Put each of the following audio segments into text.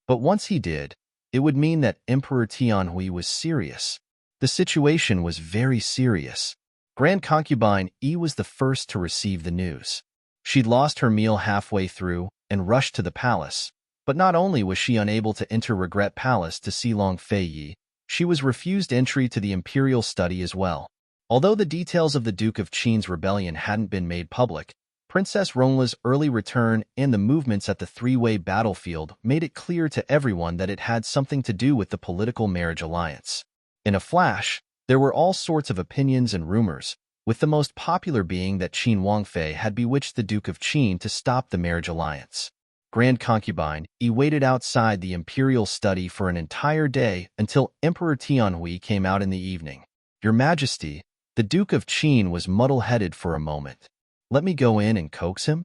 But once he did, it would mean that Emperor Tianhui was serious. The situation was very serious. Grand Concubine Yi was the first to receive the news. She'd lost her meal halfway through and rushed to the palace. But not only was she unable to enter Regret Palace to see Long Fei Yi, she was refused entry to the imperial study as well. Although the details of the Duke of Qin's rebellion hadn't been made public, Princess Ronla's early return and the movements at the three-way battlefield made it clear to everyone that it had something to do with the political marriage alliance. In a flash, there were all sorts of opinions and rumors, with the most popular being that Qin Wangfei had bewitched the Duke of Qin to stop the marriage alliance. Grand Concubine Yi waited outside the imperial study for an entire day until Emperor Tianhui came out in the evening. "Your Majesty," the Duke of Qin was muddle-headed for a moment. "Let me go in and coax him?"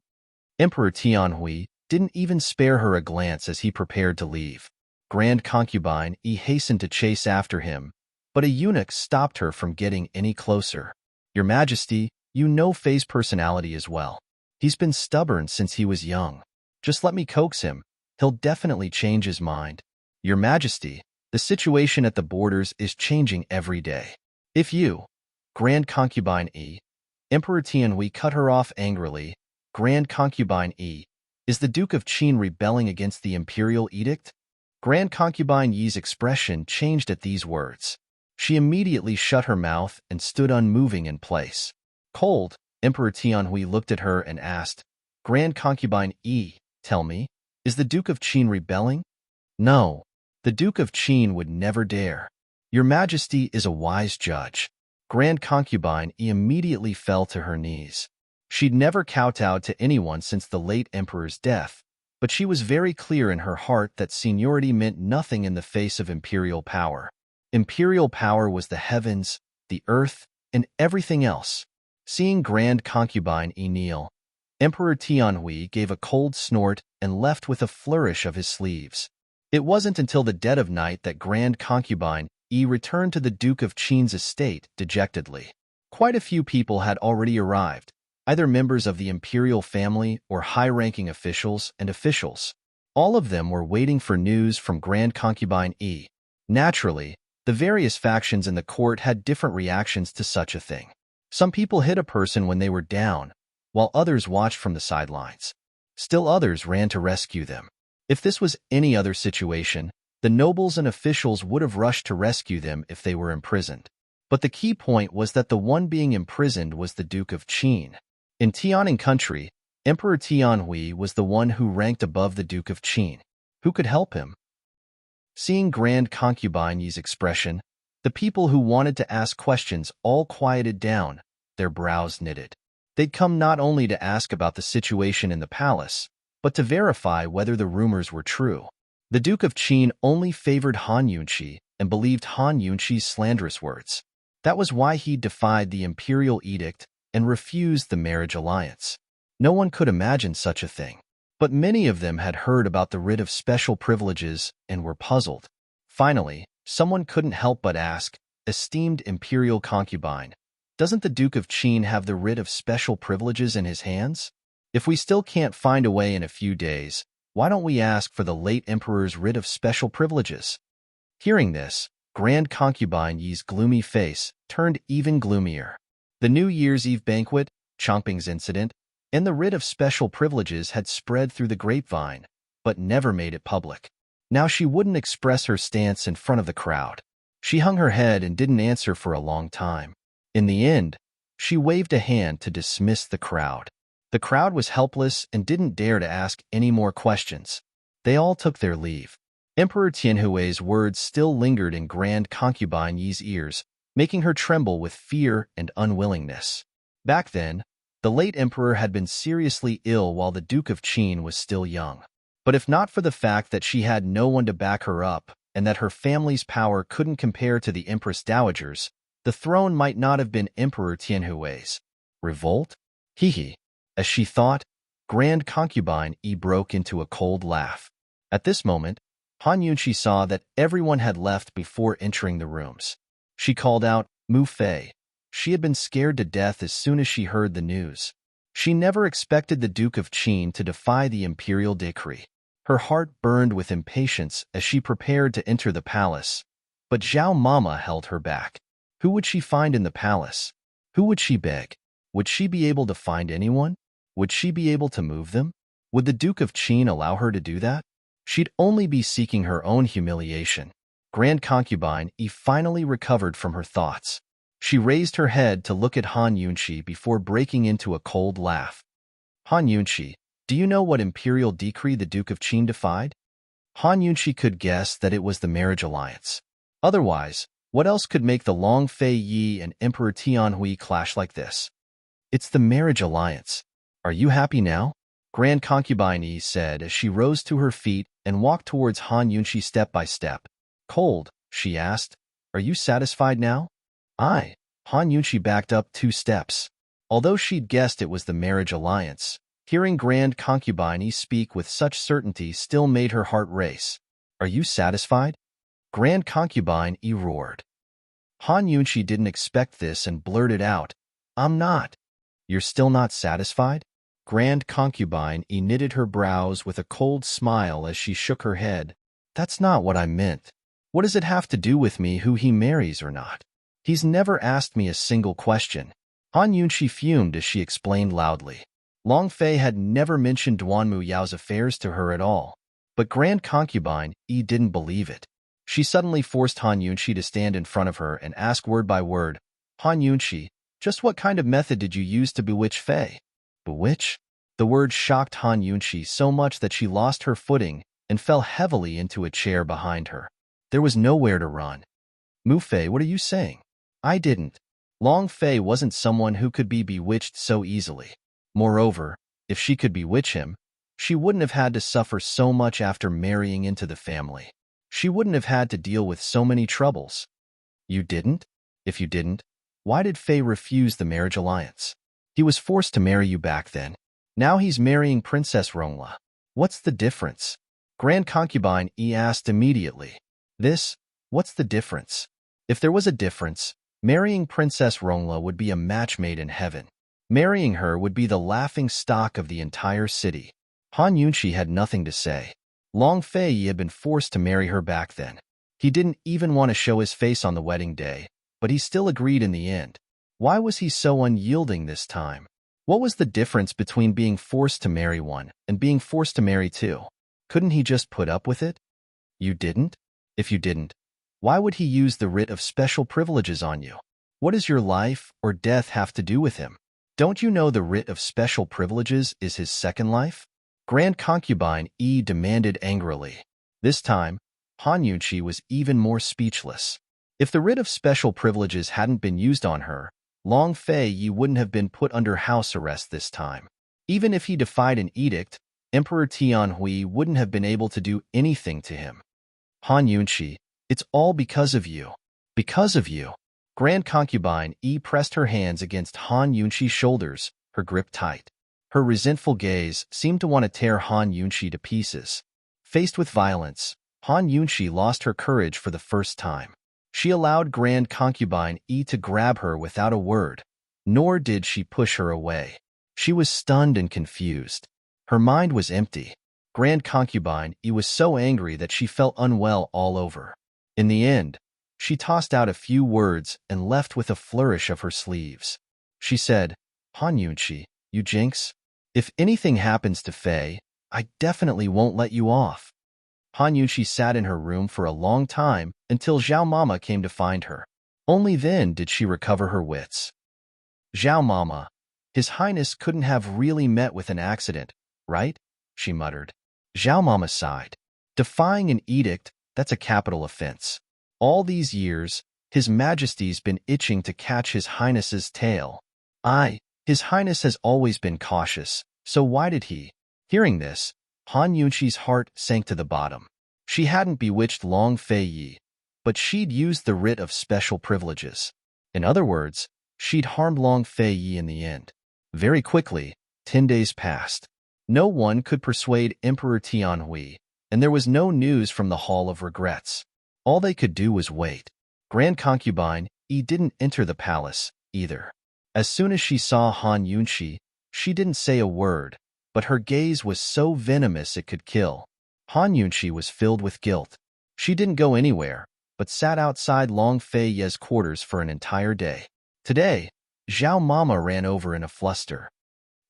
Emperor Tianhui didn't even spare her a glance as he prepared to leave. Grand Concubine Yi hastened to chase after him, but a eunuch stopped her from getting any closer. "Your Majesty, you know Fei's personality as well. He's been stubborn since he was young. Just let me coax him. He'll definitely change his mind." "Your Majesty, the situation at the borders is changing every day. If you..." Grand Concubine Yi. Emperor Tianhui cut her off angrily. "Grand Concubine Yi, is the Duke of Qin rebelling against the imperial edict?" Grand Concubine Yi's expression changed at these words. She immediately shut her mouth and stood unmoving in place. Cold, Emperor Tianhui looked at her and asked, "Grand Concubine Yi, tell me, is the Duke of Qin rebelling?" "No, the Duke of Qin would never dare. Your Majesty is a wise judge." Grand Concubine Yi immediately fell to her knees. She'd never kowtowed to anyone since the late emperor's death, but she was very clear in her heart that seniority meant nothing in the face of imperial power. Imperial power was the heavens, the earth, and everything else. Seeing Grand Concubine Yi kneel, Emperor Tianhui gave a cold snort and left with a flourish of his sleeves. It wasn't until the dead of night that Grand Concubine Yi returned to the Duke of Qin's estate dejectedly. Quite a few people had already arrived, either members of the imperial family or high-ranking officials and officials. All of them were waiting for news from Grand Concubine Yi. Naturally, the various factions in the court had different reactions to such a thing. Some people hit a person when they were down, while others watched from the sidelines. Still others ran to rescue them. If this was any other situation, the nobles and officials would have rushed to rescue them if they were imprisoned. But the key point was that the one being imprisoned was the Duke of Qin. In Tianing country, Emperor Tianhui was the one who ranked above the Duke of Qin. Who could help him? Seeing Grand Concubine Yi's expression, the people who wanted to ask questions all quieted down, their brows knitted. They'd come not only to ask about the situation in the palace, but to verify whether the rumors were true. The Duke of Qin only favored Han Yunqi and believed Han Yunqi's slanderous words. That was why he defied the imperial edict and refused the marriage alliance. No one could imagine such a thing. But many of them had heard about the writ of special privileges and were puzzled. Finally, someone couldn't help but ask, "Esteemed imperial concubine, doesn't the Duke of Qin have the writ of special privileges in his hands? If we still can't find a way in a few days, why don't we ask for the late emperor's writ of special privileges?" Hearing this, Grand Concubine Yi's gloomy face turned even gloomier. The New Year's Eve banquet, Chongping's incident, and the writ of special privileges had spread through the grapevine, but never made it public. Now she wouldn't express her stance in front of the crowd. She hung her head and didn't answer for a long time. In the end, she waved a hand to dismiss the crowd. The crowd was helpless and didn't dare to ask any more questions. They all took their leave. Emperor Tianhui's words still lingered in Grand Concubine Yi's ears, making her tremble with fear and unwillingness. Back then, the late emperor had been seriously ill while the Duke of Qin was still young. But if not for the fact that she had no one to back her up and that her family's power couldn't compare to the Empress Dowager's, the throne might not have been Emperor Tianhui's. Revolt? Hee. As she thought, Grand Concubine Yi broke into a cold laugh. At this moment, Han Yunqi saw that everyone had left before entering the rooms. She called out, "Mu Fei." She had been scared to death as soon as she heard the news. She never expected the Duke of Qin to defy the imperial decree. Her heart burned with impatience as she prepared to enter the palace, but Zhao Mama held her back. Who would she find in the palace? Who would she beg? Would she be able to find anyone? Would she be able to move them? Would the Duke of Qin allow her to do that? She'd only be seeking her own humiliation. Grand Concubine Yi finally recovered from her thoughts. She raised her head to look at Han Yunqi before breaking into a cold laugh. Han Yunqi, do you know what imperial decree the Duke of Qin defied? Han Yunqi could guess that it was the marriage alliance. Otherwise, what else could make the Long Fei Yi and Emperor Tianhui clash like this? It's the marriage alliance. Are you happy now? Grand Concubine Yi said as she rose to her feet and walked towards Han Yunqi step by step. Cold, she asked. Are you satisfied now? Han Yunqi backed up 2 steps. Although she'd guessed it was the marriage alliance, hearing Grand Concubine Yi speak with such certainty still made her heart race. Are you satisfied? Grand Concubine Yi roared. Han Yunqi didn't expect this and blurted out, I'm not. You're still not satisfied? Grand Concubine Yi knitted her brows with a cold smile as she shook her head. That's not what I meant. What does it have to do with me who he marries or not? He's never asked me a single question. Han Yunqi fumed as she explained loudly. Long Fei had never mentioned Duanmu Yao's affairs to her at all. But Grand Concubine Yi didn't believe it. She suddenly forced Han Yunqi to stand in front of her and ask word by word, Han Yunqi, just what kind of method did you use to bewitch Fei? Bewitch? The word shocked Han Yunqi so much that she lost her footing and fell heavily into a chair behind her. There was nowhere to run. Mu Fei, what are you saying? I didn't. Long Fei wasn't someone who could be bewitched so easily. Moreover, if she could bewitch him, she wouldn't have had to suffer so much after marrying into the family. She wouldn't have had to deal with so many troubles. You didn't? If you didn't, why did Fei refuse the marriage alliance? He was forced to marry you back then. Now he's marrying Princess Rongla. What's the difference? Grand Concubine Yi asked immediately. What's the difference? If there was a difference, marrying Princess Rongla would be a match made in heaven. Marrying her would be the laughing stock of the entire city. Han Yunqi had nothing to say. Long Fei Yi had been forced to marry her back then. He didn't even want to show his face on the wedding day, but he still agreed in the end. Why was he so unyielding this time? What was the difference between being forced to marry one and being forced to marry two? Couldn't he just put up with it? You didn't? If you didn't, why would he use the writ of special privileges on you? What does your life or death have to do with him? Don't you know the writ of special privileges is his second life? Grand Concubine Yi demanded angrily. This time, Han Yunqi was even more speechless. If the writ of special privileges hadn't been used on her, Long Fei Yi wouldn't have been put under house arrest this time. Even if he defied an edict, Emperor Tianhui wouldn't have been able to do anything to him. Han Yunqi, it's all because of you. Because of you. Grand Concubine Yi pressed her hands against Han Yunqi's shoulders, her grip tight. Her resentful gaze seemed to want to tear Han Yunqi to pieces. Faced with violence, Han Yunqi lost her courage for the first time. She allowed Grand Concubine Yi to grab her without a word, nor did she push her away. She was stunned and confused. Her mind was empty. Grand Concubine Yi was so angry that she felt unwell all over. In the end, she tossed out a few words and left with a flourish of her sleeves. She said, Han Yunqi, you jinx. If anything happens to Fei, I definitely won't let you off. Han Yunqi sat in her room for a long time until Zhao Mama came to find her. Only then did she recover her wits. Zhao Mama, His Highness couldn't have really met with an accident, right? She muttered. Zhao Mama sighed. Defying an edict, that's a capital offense. All these years, His Majesty's been itching to catch His Highness's tail. His Highness has always been cautious, so why did he? Hearing this, Han Yunqi's heart sank to the bottom. She hadn't bewitched Long Fei Yi, but she'd used the writ of special privileges. In other words, she'd harmed Long Fei Yi in the end. Very quickly, 10 days passed. No one could persuade Emperor Tianhui, and there was no news from the Hall of Regrets. All they could do was wait. Grand Concubine Yi didn't enter the palace, either. As soon as she saw Han Yunqi, she didn't say a word, but her gaze was so venomous it could kill. Han Yunqi was filled with guilt. She didn't go anywhere, but sat outside Long Fei Ye's quarters for an entire day. Today, Zhao Mama ran over in a fluster.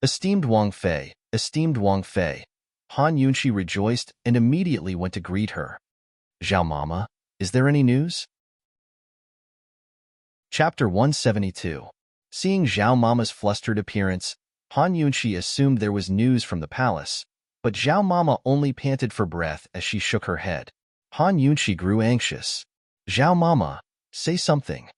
Esteemed Wang Fei, esteemed Wang Fei. Han Yunqi rejoiced and immediately went to greet her. Zhao Mama, is there any news? Chapter 172. Seeing Zhao Mama's flustered appearance, Han Yunqi assumed there was news from the palace, but Zhao Mama only panted for breath as she shook her head. Han Yunqi grew anxious. Zhao Mama, say something.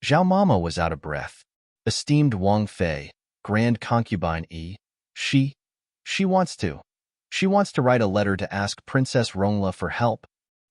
Zhao Mama was out of breath. Esteemed Wang Fei, Grand Concubine Yi, she wants to. She wants to write a letter to ask Princess Rongla for help.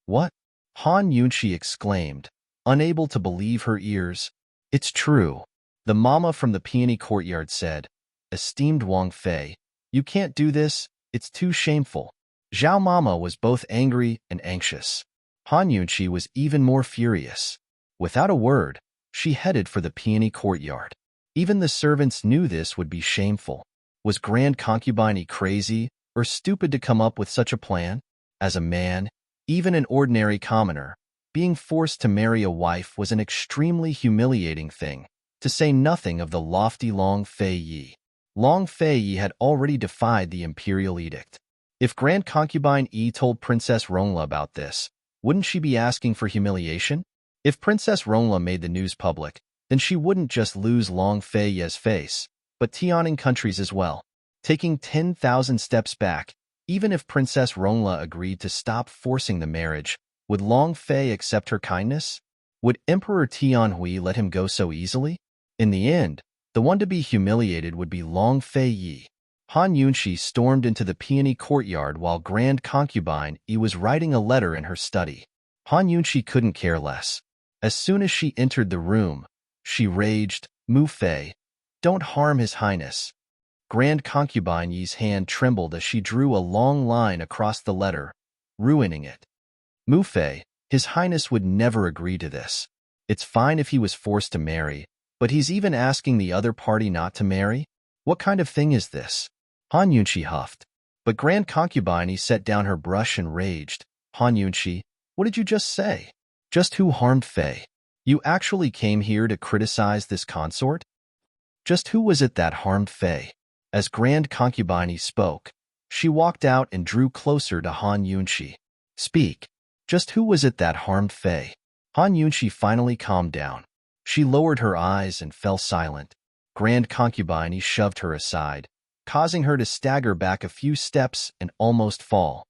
What? Han Yunqi exclaimed, unable to believe her ears. It's true. The mama from the peony courtyard said, Esteemed Wang Fei, you can't do this, it's too shameful. Zhao Mama was both angry and anxious. Han Yunqi was even more furious. Without a word, she headed for the peony courtyard. Even the servants knew this would be shameful. Was Grand Concubine crazy or stupid to come up with such a plan? As a man, even an ordinary commoner, being forced to marry a wife was an extremely humiliating thing, to say nothing of the lofty Long Fei Yi. Long Fei Yi had already defied the imperial edict. If Grand Concubine Yi told Princess Rongla about this, wouldn't she be asking for humiliation? If Princess Rongla made the news public, then she wouldn't just lose Long Fei Ye's face, but Tianing countries as well. Taking 10,000 steps back, even if Princess Rongla agreed to stop forcing the marriage, would Long Fei accept her kindness? Would Emperor Tianhui let him go so easily? In the end, the one to be humiliated would be Long Fei Yi. Han Yunqi stormed into the peony courtyard while Grand Concubine Yi was writing a letter in her study. Han Yunqi couldn't care less. As soon as she entered the room, she raged, Mu Fei, don't harm His Highness. Grand Concubine Yi's hand trembled as she drew a long line across the letter, ruining it. Mu Fei, His Highness would never agree to this. It's fine if he was forced to marry, but he's even asking the other party not to marry? What kind of thing is this? Han Yunqi huffed. But Grand Concubine Yi set down her brush and raged. Han Yunqi, what did you just say? Just who harmed Fei? You actually came here to criticize this consort? Just who was it that harmed Fei? As Grand Concubine Yi spoke, she walked out and drew closer to Han Yunqi. Speak. Just who was it that harmed Fei? Han Yunqi finally calmed down. She lowered her eyes and fell silent. Grand Concubine Yi shoved her aside, causing her to stagger back a few steps and almost fall.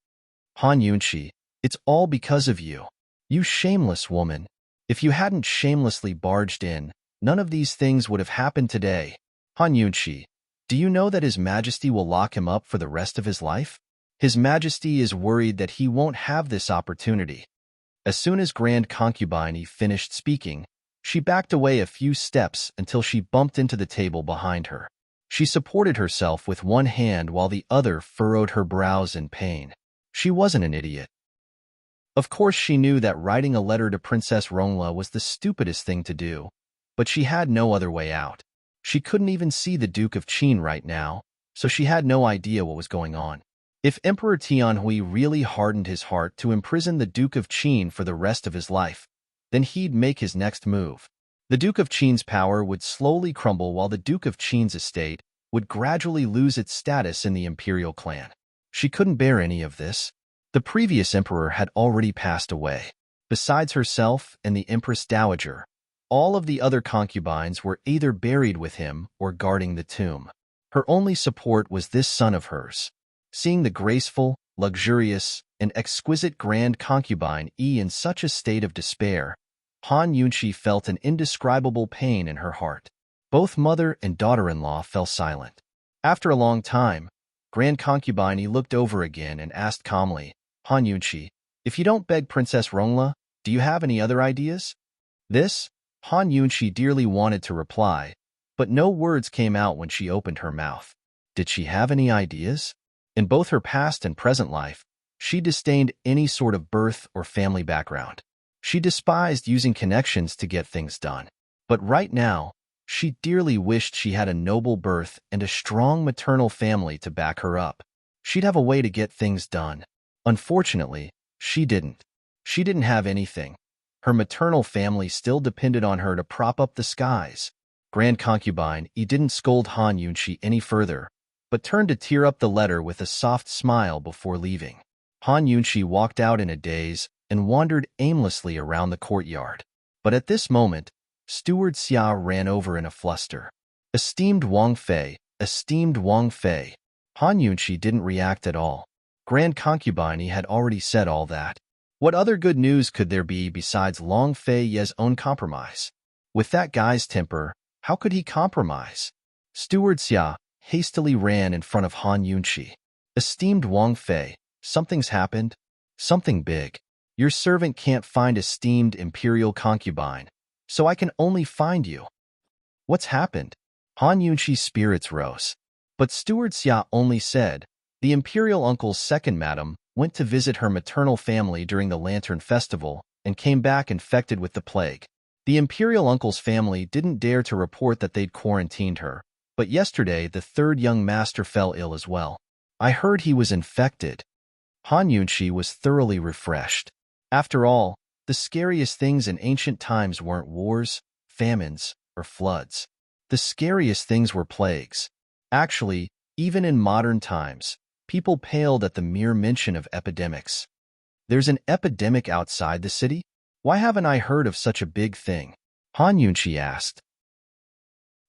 Han Yunqi, it's all because of you. You shameless woman. If you hadn't shamelessly barged in, none of these things would have happened today. Han Yunqi, do you know that His Majesty will lock him up for the rest of his life? His Majesty is worried that he won't have this opportunity. As soon as Grand Concubine Yi finished speaking, she backed away a few steps until she bumped into the table behind her. She supported herself with one hand while the other furrowed her brows in pain. She wasn't an idiot. Of course she knew that writing a letter to Princess Rongla was the stupidest thing to do, but she had no other way out. She couldn't even see the Duke of Qin right now, so she had no idea what was going on. If Emperor Tianhui really hardened his heart to imprison the Duke of Qin for the rest of his life, then he'd make his next move. The Duke of Qin's power would slowly crumble while the Duke of Qin's estate would gradually lose its status in the imperial clan. She couldn't bear any of this. The previous emperor had already passed away. Besides herself and the Empress Dowager, all of the other concubines were either buried with him or guarding the tomb. Her only support was this son of hers. Seeing the graceful, luxurious, and exquisite Grand Concubine Yi in such a state of despair, Han Yunqi felt an indescribable pain in her heart. Both mother and daughter-in-law fell silent. After a long time, Grand Concubine Yi looked over again and asked calmly, Han Yunqi, if you don't beg Princess Rongla, do you have any other ideas? This, Han Yunqi dearly wanted to reply, but no words came out when she opened her mouth. Did she have any ideas? In both her past and present life, she disdained any sort of birth or family background. She despised using connections to get things done. But right now, she dearly wished she had a noble birth and a strong maternal family to back her up. She'd have a way to get things done. Unfortunately, she didn't. She didn't have anything. Her maternal family still depended on her to prop up the skies. Grand concubine Yi didn't scold Han Yunshi any further, but turned to tear up the letter with a soft smile before leaving. Han Yunshi walked out in a daze and wandered aimlessly around the courtyard. But at this moment, Steward Xia ran over in a fluster. Esteemed Wang Fei, esteemed Wang Fei. Han Yunshi didn't react at all. Grand concubine had already said all that. What other good news could there be besides Long Fei Ye's own compromise? With that guy's temper, how could he compromise? Steward Xia hastily ran in front of Han Yunshi. Esteemed Wang Fei, something's happened? Something big. Your servant can't find esteemed imperial concubine, so I can only find you. What's happened? Han Yunshi's spirits rose. But Steward Xia only said, the imperial uncle's second madam went to visit her maternal family during the Lantern Festival and came back infected with the plague. The imperial uncle's family didn't dare to report that they'd quarantined her, but yesterday the third young master fell ill as well. I heard he was infected. Han Yunshi was thoroughly refreshed. After all, the scariest things in ancient times weren't wars, famines, or floods. The scariest things were plagues. Actually, even in modern times, people paled at the mere mention of epidemics. There's an epidemic outside the city? Why haven't I heard of such a big thing? Han Yunshi asked.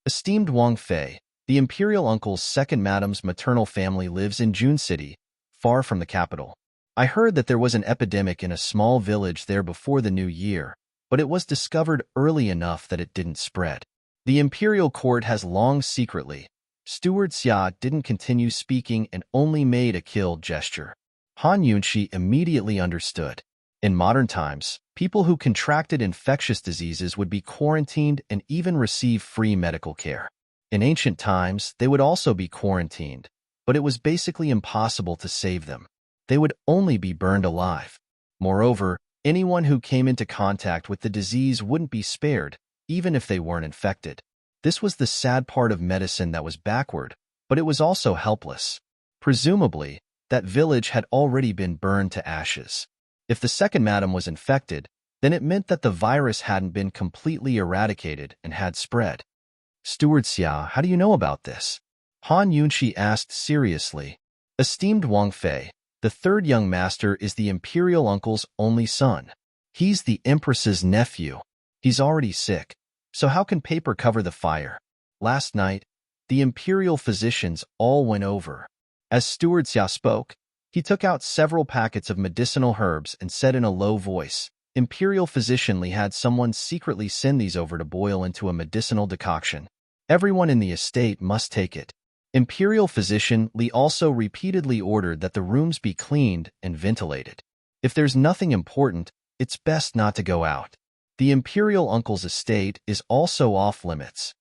Esteemed Wang Fei, the imperial uncle's second madam's maternal family lives in Jun City, far from the capital. I heard that there was an epidemic in a small village there before the new year, but it was discovered early enough that it didn't spread. The imperial court has long secretly. Steward Xia didn't continue speaking and only made a killed gesture. Han Yunshi immediately understood. In modern times, people who contracted infectious diseases would be quarantined and even receive free medical care. In ancient times, they would also be quarantined, but it was basically impossible to save them. They would only be burned alive. Moreover, anyone who came into contact with the disease wouldn't be spared, even if they weren't infected. This was the sad part of medicine that was backward, but it was also helpless. Presumably, that village had already been burned to ashes. If the second madam was infected, then it meant that the virus hadn't been completely eradicated and had spread. Steward Xia, how do you know about this? Han Yunshi asked seriously. Esteemed Wang Fei, the third young master is the imperial uncle's only son. He's the empress's nephew. He's already sick. So how can paper cover the fire? Last night, the imperial physicians all went over. As Steward Xia spoke, he took out several packets of medicinal herbs and said in a low voice, Imperial physician Li had someone secretly send these over to boil into a medicinal decoction. Everyone in the estate must take it. Imperial physician Li also repeatedly ordered that the rooms be cleaned and ventilated. If there's nothing important, it's best not to go out. The imperial uncle's estate is also off limits.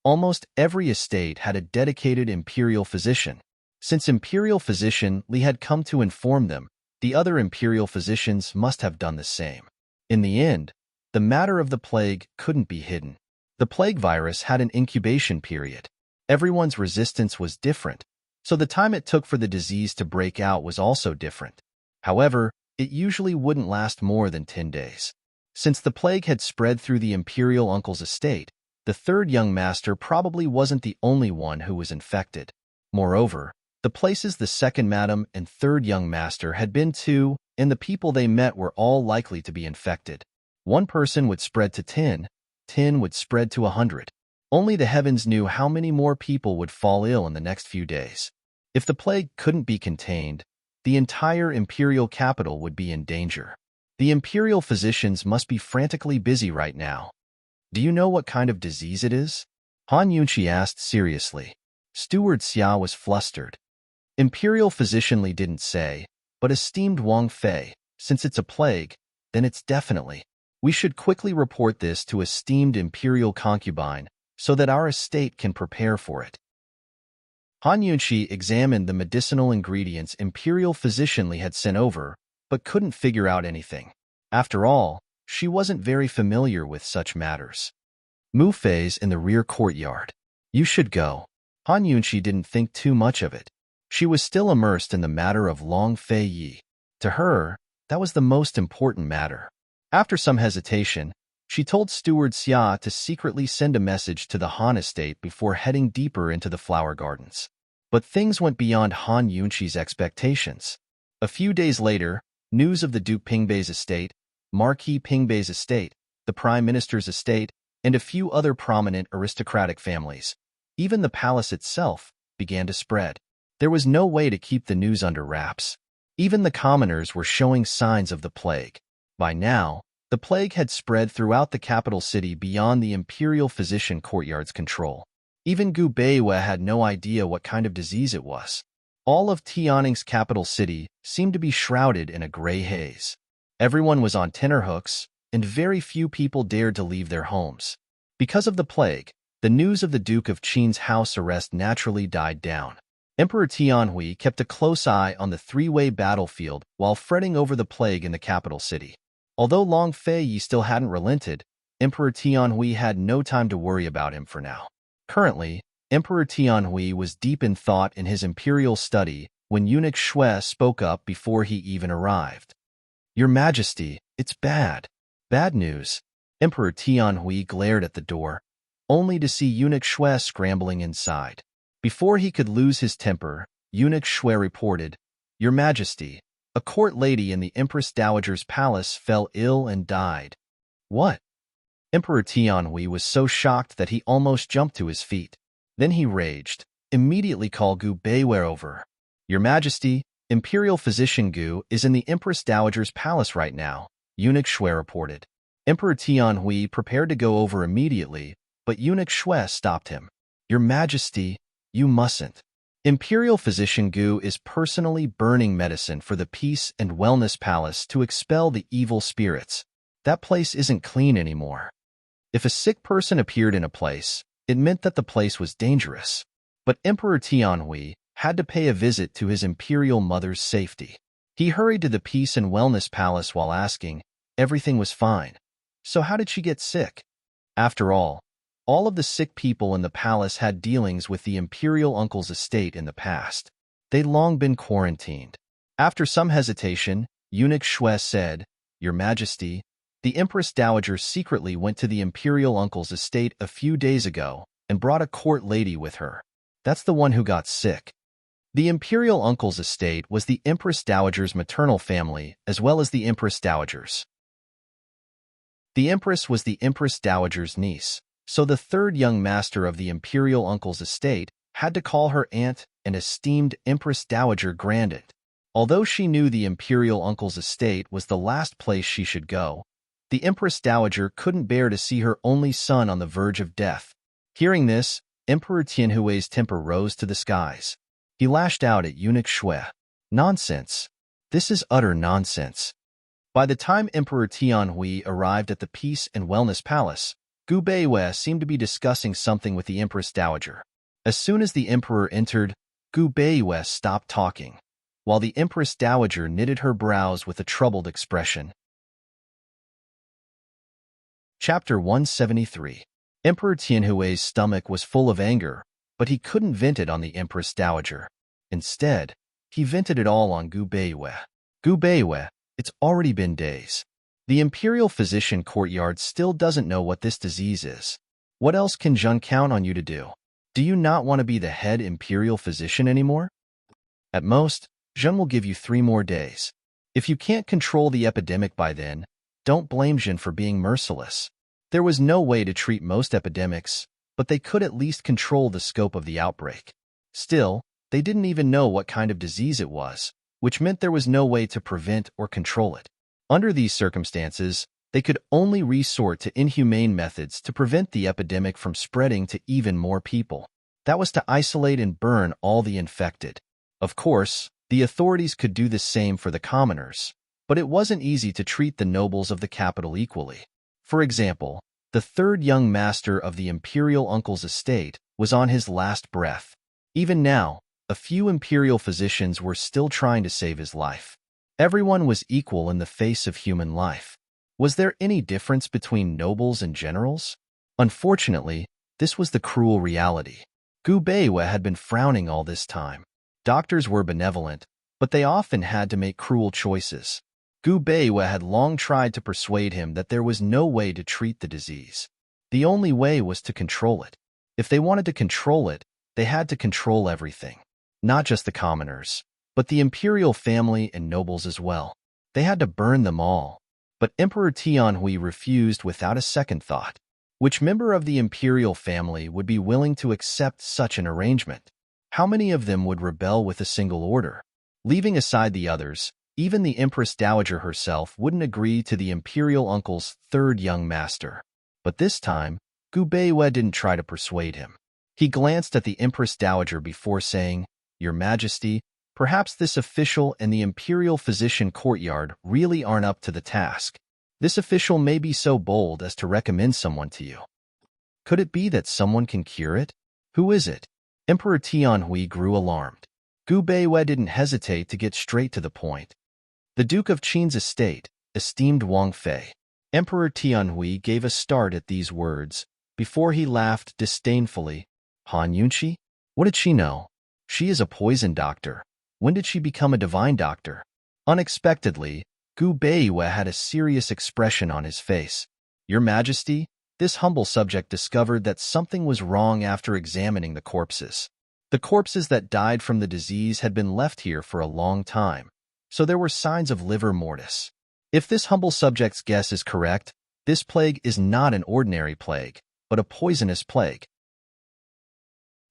Almost every estate had a dedicated imperial physician. Since imperial physician Li had come to inform them, the other imperial physicians must have done the same. In the end, the matter of the plague couldn't be hidden. The plague virus had an incubation period. Everyone's resistance was different, so the time it took for the disease to break out was also different. However, it usually wouldn't last more than 10 days. Since the plague had spread through the imperial uncle's estate, the third young master probably wasn't the only one who was infected. Moreover, the places the second madam and third young master had been to and the people they met were all likely to be infected. One person would spread to 10, 10 would spread to 100. Only the heavens knew how many more people would fall ill in the next few days. If the plague couldn't be contained, the entire imperial capital would be in danger. The imperial physicians must be frantically busy right now. Do you know what kind of disease it is? Han Yunshi asked seriously. Steward Xia was flustered. Imperial physician Li didn't say, but esteemed Wang Fei, since it's a plague, then it's definitely. We should quickly report this to esteemed imperial concubine so that our estate can prepare for it. Han Yunshi examined the medicinal ingredients imperial physician Li had sent over, but couldn't figure out anything. After all, she wasn't very familiar with such matters. Mu Fei's in the rear courtyard. You should go. Han Yunshi didn't think too much of it. She was still immersed in the matter of Long Fei Yi. To her, that was the most important matter. After some hesitation, she told Steward Xia to secretly send a message to the Han estate before heading deeper into the flower gardens. But things went beyond Han Yunqi's expectations. A few days later, news of the Duke Pingbei's estate, Marquis Pingbei's estate, the Prime Minister's estate, and a few other prominent aristocratic families, even the palace itself, began to spread. There was no way to keep the news under wraps. Even the commoners were showing signs of the plague. By now, the plague had spread throughout the capital city beyond the imperial physician courtyard's control. Even Gu Beiwe had no idea what kind of disease it was. All of Tianning's capital city seemed to be shrouded in a gray haze. Everyone was on tenterhooks, and very few people dared to leave their homes. Because of the plague, the news of the Duke of Qin's house arrest naturally died down. Emperor Tianhui kept a close eye on the three-way battlefield while fretting over the plague in the capital city. Although Long Feiyi still hadn't relented, Emperor Tianhui had no time to worry about him for now. Currently, Emperor Tianhui was deep in thought in his imperial study when eunuch Shui spoke up before he even arrived. "Your Majesty, it's bad. Bad news." Emperor Tianhui glared at the door, only to see eunuch Shui scrambling inside. Before he could lose his temper, eunuch Shui reported, "Your Majesty, a court lady in the Empress Dowager's palace fell ill and died." "What?" Emperor Tianhui was so shocked that he almost jumped to his feet. Then he raged, "Immediately call Gu Beiwe over." "Your Majesty, Imperial Physician Gu is in the Empress Dowager's palace right now," eunuch Shui reported. Emperor Tianhui prepared to go over immediately, but eunuch Shui stopped him. "Your Majesty, you mustn't. Imperial Physician Gu is personally burning medicine for the Peace and Wellness Palace to expel the evil spirits. That place isn't clean anymore." If a sick person appeared in a place, it meant that the place was dangerous. But Emperor Tianhui had to pay a visit to his imperial mother's safety. He hurried to the Peace and Wellness Palace while asking, everything was fine. So how did she get sick? After all of the sick people in the palace had dealings with the imperial uncle's estate in the past. They'd long been quarantined. After some hesitation, eunuch Shui said, "Your Majesty, the Empress Dowager secretly went to the imperial uncle's estate a few days ago and brought a court lady with her. That's the one who got sick." The imperial uncle's estate was the Empress Dowager's maternal family as well as the Empress Dowager's. The Empress was the Empress Dowager's niece, so the third young master of the imperial uncle's estate had to call her aunt and esteemed Empress Dowager grandaunt. Although she knew the imperial uncle's estate was the last place she should go, the Empress Dowager couldn't bear to see her only son on the verge of death. Hearing this, Emperor Tianhui's temper rose to the skies. He lashed out at eunuch Shui. "Nonsense. This is utter nonsense." By the time Emperor Tianhui arrived at the Peace and Wellness Palace, Gu Beiwe seemed to be discussing something with the Empress Dowager. As soon as the emperor entered, Gu Beiwe stopped talking, while the Empress Dowager knitted her brows with a troubled expression. Chapter 173. Emperor Tianhui's stomach was full of anger, but he couldn't vent it on the Empress Dowager. Instead, he vented it all on Gu Beiwe. "Gu Beiwe, it's already been days. The Imperial Physician Courtyard still doesn't know what this disease is. What else can Zhen count on you to do? Do you not want to be the head Imperial Physician anymore? At most, Zhen will give you 3 more days. If you can't control the epidemic by then, don't blame Zhen for being merciless. There was no way to treat most epidemics, but they could at least control the scope of the outbreak. Still, they didn't even know what kind of disease it was, which meant there was no way to prevent or control it. Under these circumstances, they could only resort to inhumane methods to prevent the epidemic from spreading to even more people. That was to isolate and burn all the infected. Of course, the authorities could do the same for the commoners, but it wasn't easy to treat the nobles of the capital equally. For example, the third young master of the imperial uncle's estate was on his last breath. Even now, a few imperial physicians were still trying to save his life. Everyone was equal in the face of human life. Was there any difference between nobles and generals? Unfortunately, this was the cruel reality. Gu Beiwe had been frowning all this time. Doctors were benevolent, but they often had to make cruel choices. Gu Beiwe had long tried to persuade him that there was no way to treat the disease. The only way was to control it. If they wanted to control it, they had to control everything. Not just the commoners, but the imperial family and nobles as well. They had to burn them all. But Emperor Tianhui refused without a second thought. Which member of the imperial family would be willing to accept such an arrangement? How many of them would rebel with a single order? Leaving aside the others, even the Empress Dowager herself wouldn't agree to the imperial uncle's third young master. But this time, Gu Beiwe didn't try to persuade him. He glanced at the Empress Dowager before saying, "Your Majesty, perhaps this official and the imperial physician courtyard really aren't up to the task. This official may be so bold as to recommend someone to you. Could it be that someone can cure it? Who is it?" Emperor Tianhui grew alarmed. Gu Beiwe didn't hesitate to get straight to the point. The Duke of Qin's estate, esteemed Wang Fei. Emperor Tianhui gave a start at these words, before he laughed disdainfully. Han Yunqi? What did she know? She is a poison doctor. When did she become a divine doctor? Unexpectedly, Gu Beiwe had a serious expression on his face. Your Majesty, this humble subject discovered that something was wrong after examining the corpses. The corpses that died from the disease had been left here for a long time, so there were signs of livor mortis. If this humble subject's guess is correct, this plague is not an ordinary plague, but a poisonous plague.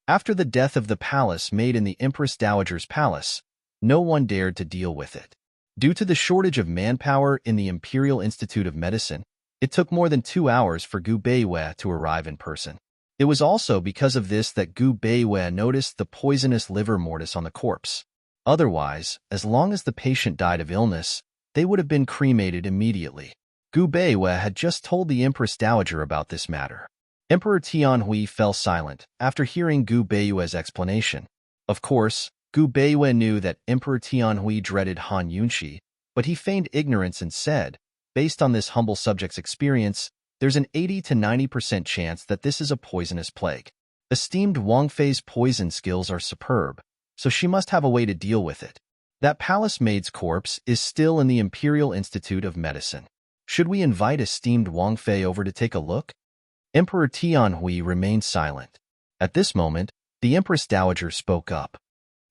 After the death of the palace maid in the Empress Dowager's palace, no one dared to deal with it. Due to the shortage of manpower in the Imperial Institute of Medicine, it took more than 2 hours for Gu Beiwe to arrive in person. It was also because of this that Gu Beiwe noticed the poisonous livor mortis on the corpse. Otherwise, as long as the patient died of illness, they would have been cremated immediately. Gu Beiwe had just told the Empress Dowager about this matter. Emperor Tianhui fell silent after hearing Gu Beiwe's explanation. Of course, Gu Beiwe knew that Emperor Tianhui dreaded Han Yunqi, but he feigned ignorance and said, based on this humble subject's experience, there's an 80 to 90% chance that this is a poisonous plague. Esteemed Wang Fei's poison skills are superb, so she must have a way to deal with it. That palace maid's corpse is still in the Imperial Institute of Medicine. Should we invite esteemed Wang Fei over to take a look? Emperor Tianhui remained silent. At this moment, the Empress Dowager spoke up.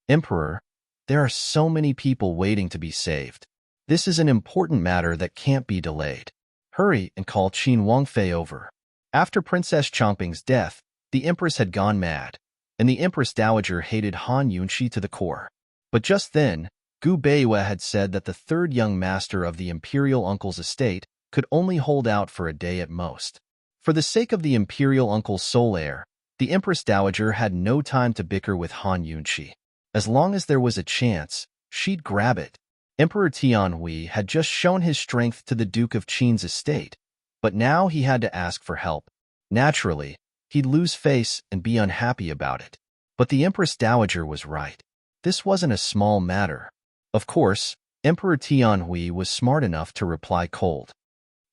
Emperor, there are so many people waiting to be saved. This is an important matter that can't be delayed. Hurry and call Qin Wang Fei over. After Princess Chongping's death, the Empress had gone mad, and the Empress Dowager hated Han Yunqi to the core. But just then, Gu Beiwe had said that the third young master of the imperial uncle's estate could only hold out for a day at most. For the sake of the imperial uncle's sole heir, the Empress Dowager had no time to bicker with Han Yunqi. As long as there was a chance, she'd grab it. Emperor Tianhui had just shown his strength to the Duke of Qin's estate, but now he had to ask for help. Naturally, he'd lose face and be unhappy about it. But the Empress Dowager was right. This wasn't a small matter. Of course, Emperor Tianhui was smart enough to reply cold.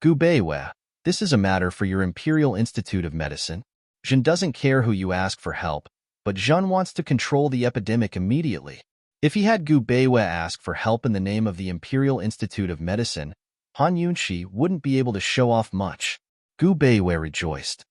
Gu Beiwe, this is a matter for your Imperial Institute of Medicine. Zhen doesn't care who you ask for help, but Zhen wants to control the epidemic immediately. If he had Gu Beiwe ask for help in the name of the Imperial Institute of Medicine, Han Yunqi wouldn't be able to show off much. Gu Beiwe rejoiced.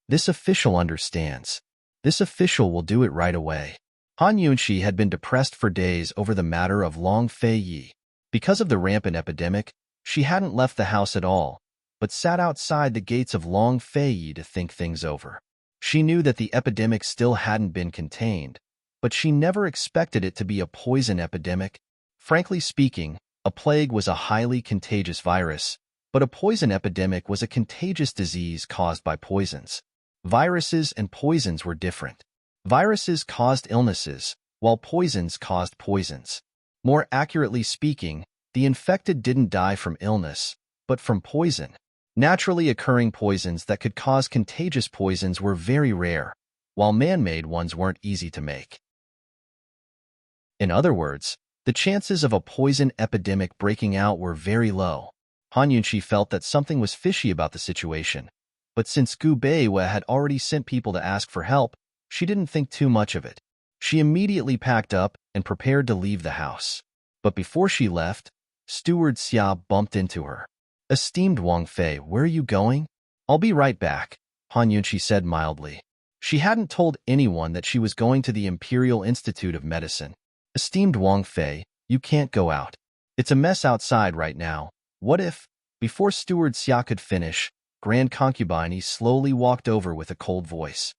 This official understands. This official will do it right away. Han Yunqi had been depressed for days over the matter of Long Fei Yi. Because of the rampant epidemic, she hadn't left the house at all, but sat outside the gates of Long Fei Yi to think things over. She knew that the epidemic still hadn't been contained, but she never expected it to be a poison epidemic. Frankly speaking, a plague was a highly contagious virus, but a poison epidemic was a contagious disease caused by poisons. Viruses and poisons were different. Viruses caused illnesses, while poisons caused poisons. More accurately speaking, the infected didn't die from illness, but from poison. Naturally occurring poisons that could cause contagious poisons were very rare, while man-made ones weren't easy to make. In other words, the chances of a poison epidemic breaking out were very low. Han Yunqi felt that something was fishy about the situation, but since Gu Beiwe had already sent people to ask for help, she didn't think too much of it. She immediately packed up and prepared to leave the house. But before she left, Steward Xia bumped into her. "Esteemed Wang Fei, where are you going?" "I'll be right back," Han Yunqi said mildly. She hadn't told anyone that she was going to the Imperial Institute of Medicine. "Esteemed Wang Fei, you can't go out. It's a mess outside right now. What if—" Before Steward Xia could finish, Grand Concubine slowly walked over with a cold voice.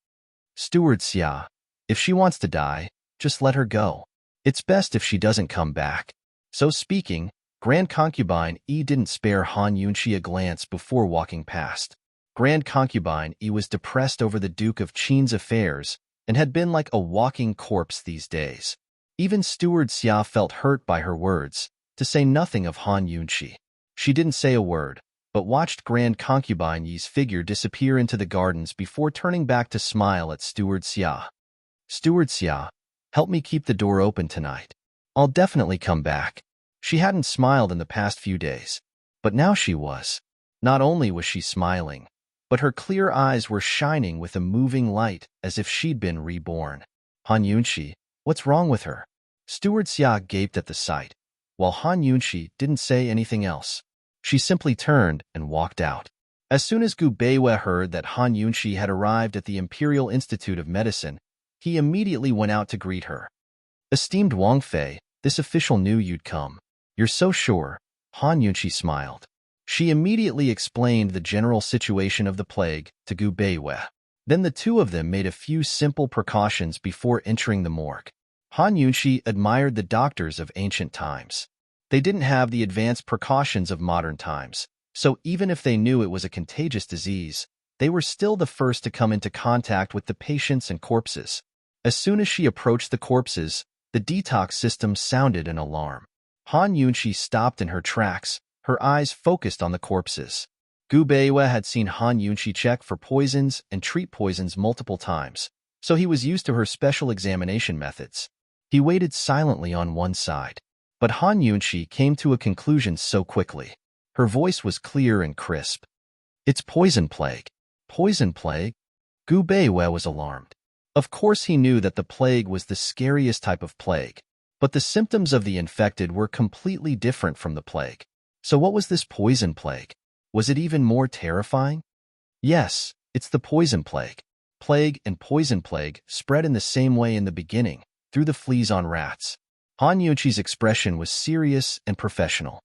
"Steward Xia, if she wants to die, just let her go. It's best if she doesn't come back." So speaking, Grand Concubine didn't spare Han Yunqi a glance before walking past. Grand Concubine was depressed over the Duke of Qin's affairs and had been like a walking corpse these days. Even Steward Xia felt hurt by her words, to say nothing of Han Yunqi. She didn't say a word, but watched Grand Concubine Yi's figure disappear into the gardens before turning back to smile at Steward Xia. "Steward Xia, help me keep the door open tonight. I'll definitely come back." She hadn't smiled in the past few days, but now she was. Not only was she smiling, but her clear eyes were shining with a moving light as if she'd been reborn. "Han Yunqi, what's wrong with her?" Steward Xia gaped at the sight, while Han Yunqi didn't say anything else. She simply turned and walked out. As soon as Gu Beiwei heard that Han Yunqi had arrived at the Imperial Institute of Medicine, he immediately went out to greet her. "Esteemed Wang Fei, this official knew you'd come." "You're so sure?" Han Yunqi smiled. She immediately explained the general situation of the plague to Gu Beiwei. Then the two of them made a few simple precautions before entering the morgue. Han Yunqi admired the doctors of ancient times. They didn't have the advanced precautions of modern times, so even if they knew it was a contagious disease, they were still the first to come into contact with the patients and corpses. As soon as she approached the corpses, the detox system sounded an alarm. Han Yunqi stopped in her tracks, her eyes focused on the corpses. Gu Beiwei had seen Han Yunqi check for poisons and treat poisons multiple times, so he was used to her special examination methods. He waited silently on one side. But Han Yunqi came to a conclusion so quickly. Her voice was clear and crisp. "It's poison plague." "Poison plague?" Gu Beiwei was alarmed. Of course he knew that the plague was the scariest type of plague, but the symptoms of the infected were completely different from the plague. So what was this poison plague? Was it even more terrifying? Yes, it's the poison plague. Plague and poison plague spread in the same way in the beginning, through the fleas on rats. Han Yunqi's expression was serious and professional.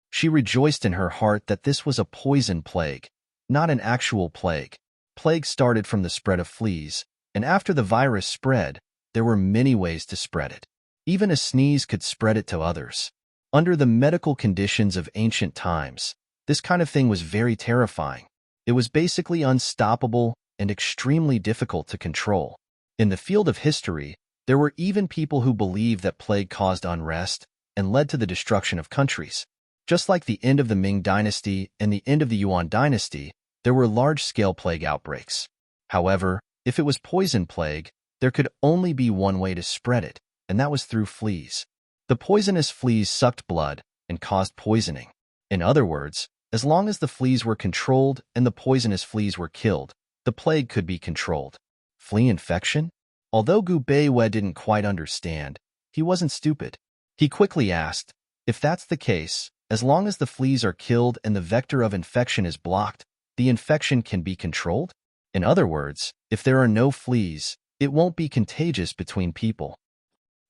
She rejoiced in her heart that this was a poison plague, not an actual plague. Plague started from the spread of fleas, and after the virus spread, there were many ways to spread it. Even a sneeze could spread it to others. Under the medical conditions of ancient times, this kind of thing was very terrifying. It was basically unstoppable and extremely difficult to control. In the field of history, there were even people who believed that plague caused unrest and led to the destruction of countries. Just like the end of the Ming Dynasty and the end of the Yuan Dynasty, there were large-scale plague outbreaks. However, if it was poison plague, there could only be one way to spread it, and that was through fleas. The poisonous fleas sucked blood and caused poisoning. In other words, as long as the fleas were controlled and the poisonous fleas were killed, the plague could be controlled. Flea infection? Although Gu Beiwei didn't quite understand, he wasn't stupid. He quickly asked, if that's the case, as long as the fleas are killed and the vector of infection is blocked, the infection can be controlled? In other words, if there are no fleas, it won't be contagious between people.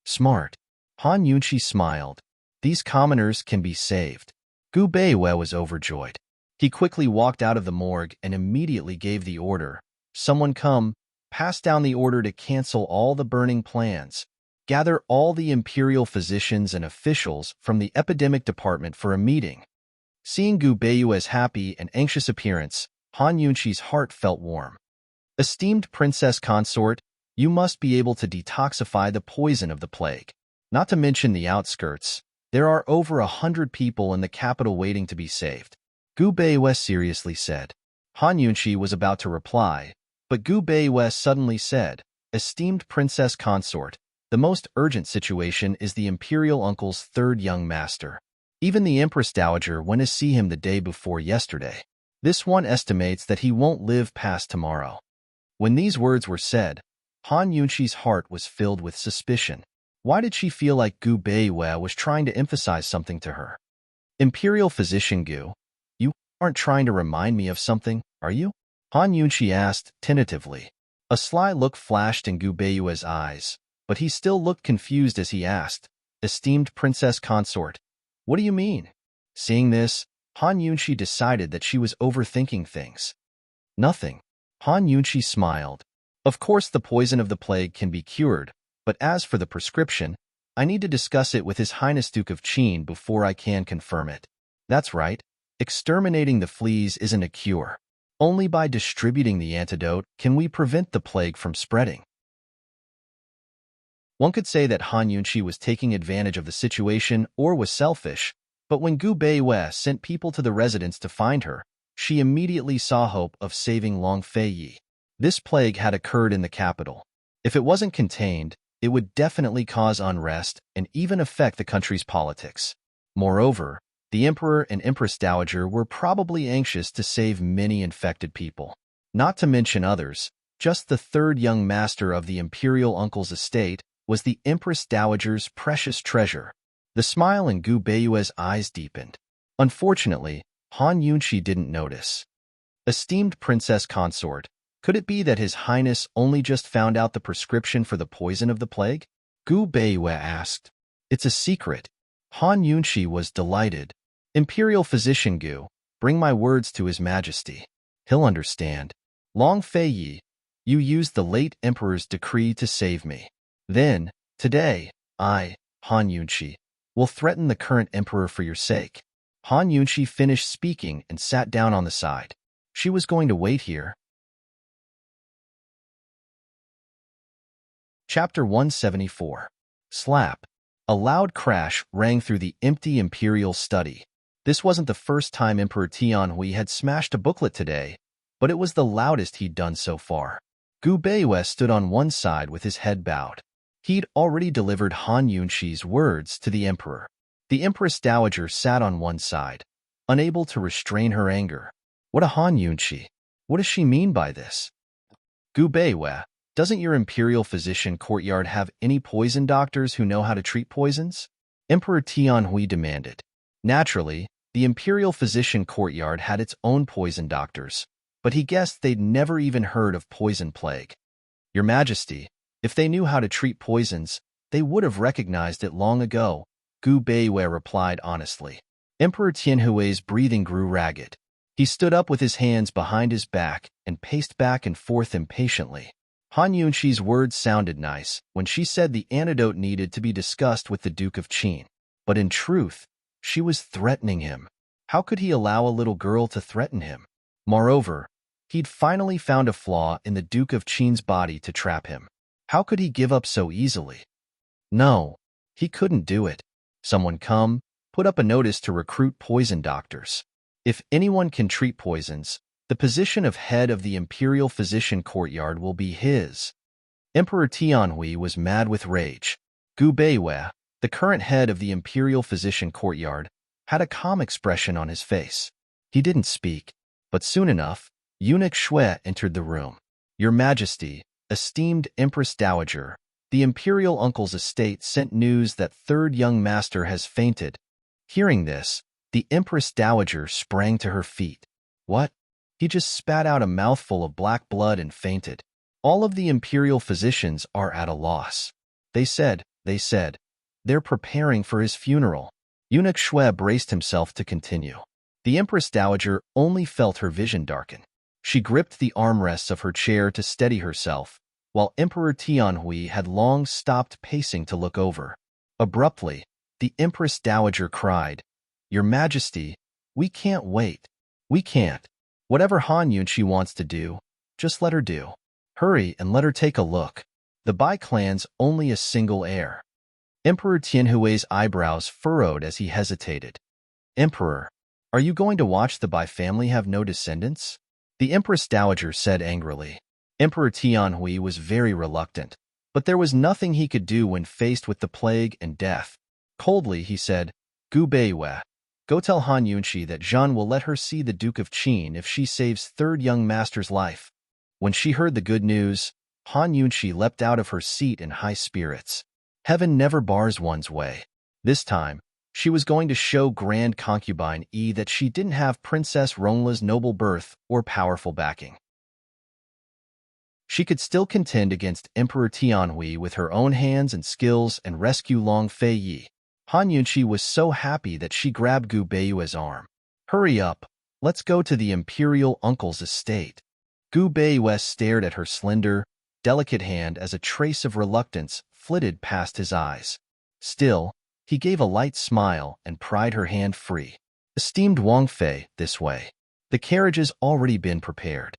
Smart. Han Yunqi smiled. These commoners can be saved. Gu Beiwei was overjoyed. He quickly walked out of the morgue and immediately gave the order. Someone come, pass down the order to cancel all the burning plans. Gather all the imperial physicians and officials from the epidemic department for a meeting. Seeing Gu Beiwei's happy and anxious appearance, Han Yunqi's heart felt warm. Esteemed Princess Consort, you must be able to detoxify the poison of the plague. Not to mention the outskirts, there are over 100 people in the capital waiting to be saved. Gu Beiwei seriously said. Han Yunqi was about to reply, but Gu Beiwei suddenly said, Esteemed Princess Consort, the most urgent situation is the imperial uncle's third young master. Even the Empress Dowager went to see him the day before yesterday. This one estimates that he won't live past tomorrow. When these words were said, Han Yunqi's heart was filled with suspicion. Why did she feel like Gu Beiwei was trying to emphasize something to her? Imperial Physician Gu, you aren't trying to remind me of something, are you? Han Yunqi asked, tentatively. A sly look flashed in Gu Beiwei's eyes, but he still looked confused as he asked, Esteemed Princess Consort, what do you mean? Seeing this, Han Yunqi decided that she was overthinking things. Nothing. Han Yunqi smiled. Of course the poison of the plague can be cured, but as for the prescription, I need to discuss it with His Highness Duke of Qin before I can confirm it. That's right. Exterminating the fleas isn't a cure. Only by distributing the antidote can we prevent the plague from spreading. One could say that Han Yunqi was taking advantage of the situation or was selfish, but when Gu Beiwei sent people to the residence to find her, she immediately saw hope of saving Long Feiyi. This plague had occurred in the capital. If it wasn't contained, it would definitely cause unrest and even affect the country's politics. Moreover, the Emperor and Empress Dowager were probably anxious to save many infected people. Not to mention others, just the third young master of the imperial uncle's estate was the Empress Dowager's precious treasure. The smile in Gu Beiwei's eyes deepened. Unfortunately, Han Yunqi didn't notice. Esteemed Princess Consort, could it be that His Highness only just found out the prescription for the poison of the plague? Gu Beiwei asked. It's a secret. Han Yunqi was delighted. Imperial Physician Gu, bring my words to His Majesty. He'll understand. Long Feiyi, you used the late Emperor's decree to save me. Then, today, I, Han Yunqi, will threaten the current Emperor for your sake. Han Yunqi finished speaking and sat down on the side. She was going to wait here. Chapter 174. Slap. A loud crash rang through the empty imperial study. This wasn't the first time Emperor Tianhui had smashed a booklet today, but it was the loudest he'd done so far. Gu Beiwei stood on one side with his head bowed. He'd already delivered Han Yunqi's words to the Emperor. The Empress Dowager sat on one side, unable to restrain her anger. What a Han Yunqi! What does she mean by this? Gu Beiwei, doesn't your imperial physician courtyard have any poison doctors who know how to treat poisons? Emperor Tianhui demanded. Naturally, the imperial physician courtyard had its own poison doctors, but he guessed they'd never even heard of poison plague. Your Majesty, if they knew how to treat poisons, they would have recognized it long ago, Gu Beiwei replied honestly. Emperor Tianhui's breathing grew ragged. He stood up with his hands behind his back and paced back and forth impatiently. Han Yunqi's words sounded nice when she said the antidote needed to be discussed with the Duke of Qin. But in truth, she was threatening him. How could he allow a little girl to threaten him? Moreover, he'd finally found a flaw in the Duke of Qin's body to trap him. How could he give up so easily? No, he couldn't do it. Someone put up a notice to recruit poison doctors. If anyone can treat poisons, the position of head of the Imperial Physician Courtyard will be his. Emperor Tianhui was mad with rage. Gu Beiwei, the current head of the Imperial Physician Courtyard, had a calm expression on his face. He didn't speak, but soon enough, Eunuch Shui entered the room. Your Majesty, esteemed Empress Dowager, the Imperial Uncle's estate sent news that third young master has fainted. Hearing this, the Empress Dowager sprang to her feet. What? He just spat out a mouthful of black blood and fainted. All of the imperial physicians are at a loss. They said, they're preparing for his funeral. Eunuch Shui braced himself to continue. The Empress Dowager only felt her vision darken. She gripped the armrests of her chair to steady herself, while Emperor Tianhui had long stopped pacing to look over. Abruptly, the Empress Dowager cried, Your Majesty, we can't wait. We can't. Whatever Han Yunqi wants to do, just let her do. Hurry and let her take a look. The Bai clan's only a single heir. Emperor Tianhui's eyebrows furrowed as he hesitated. Emperor, are you going to watch the Bai family have no descendants? The Empress Dowager said angrily. Emperor Tianhui was very reluctant, but there was nothing he could do when faced with the plague and death. Coldly, he said, Gu Beiwei, go tell Han Yunqi that Zhan will let her see the Duke of Qin if she saves third young master's life. When she heard the good news, Han Yunqi leapt out of her seat in high spirits. Heaven never bars one's way. This time, she was going to show Grand Concubine E that she didn't have Princess Ronla's noble birth or powerful backing. She could still contend against Emperor Tianhui with her own hands and skills and rescue Long Fei Yi. Han Yunqi was so happy that she grabbed Gu Beiyue's arm. "Hurry up, let's go to the imperial uncle's estate." Gu Beiyue stared at her slender, delicate hand as a trace of reluctance flitted past his eyes. Still, he gave a light smile and pried her hand free. "Esteemed Wang Fei, this way. The carriage has already been prepared."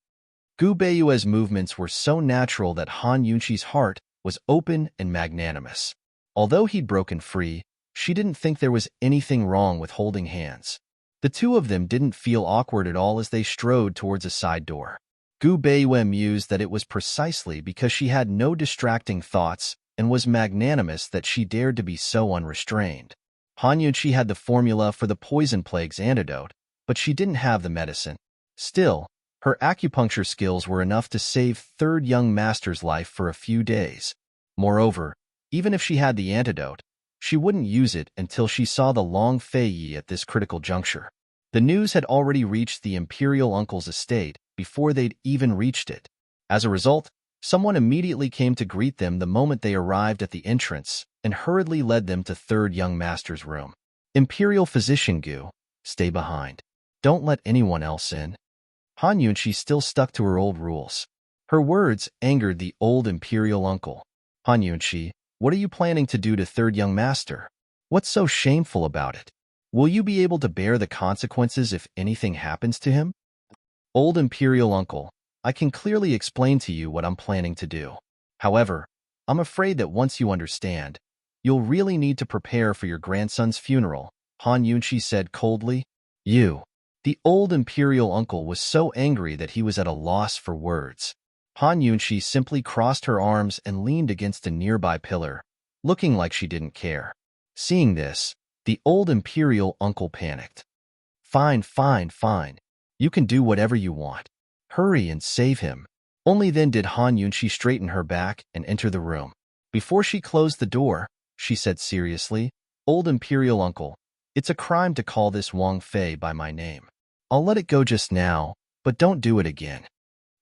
Gu Beiyue's movements were so natural that Han Yunqi's heart was open and magnanimous. Although he'd broken free, she didn't think there was anything wrong with holding hands. The two of them didn't feel awkward at all as they strode towards a side door. Gu Beiyue mused that it was precisely because she had no distracting thoughts and was magnanimous that she dared to be so unrestrained. Han Yunqi had the formula for the poison plague's antidote, but she didn't have the medicine. Still, her acupuncture skills were enough to save Third Young Master's life for a few days. Moreover, even if she had the antidote, she wouldn't use it until she saw the Long Fei Yi at this critical juncture. The news had already reached the imperial uncle's estate before they'd even reached it. As a result, someone immediately came to greet them the moment they arrived at the entrance and hurriedly led them to Third Young Master's room. "Imperial Physician Gu, stay behind. Don't let anyone else in." Han Yunqi still stuck to her old rules. Her words angered the old imperial uncle. "Han Yunqi, what are you planning to do to Third Young Master? What's so shameful about it? Will you be able to bear the consequences if anything happens to him?" "Old imperial uncle, I can clearly explain to you what I'm planning to do. However, I'm afraid that once you understand, you'll really need to prepare for your grandson's funeral," Han Yunqi said coldly. The old imperial uncle was so angry that he was at a loss for words. Han Yunqi simply crossed her arms and leaned against a nearby pillar, looking like she didn't care. Seeing this, the old imperial uncle panicked. Fine. You can do whatever you want. Hurry and save him." Only then did Han Yunqi straighten her back and enter the room. Before she closed the door, she said seriously, "Old imperial uncle, it's a crime to call this Wang Fei by my name. I'll let it go just now, but don't do it again."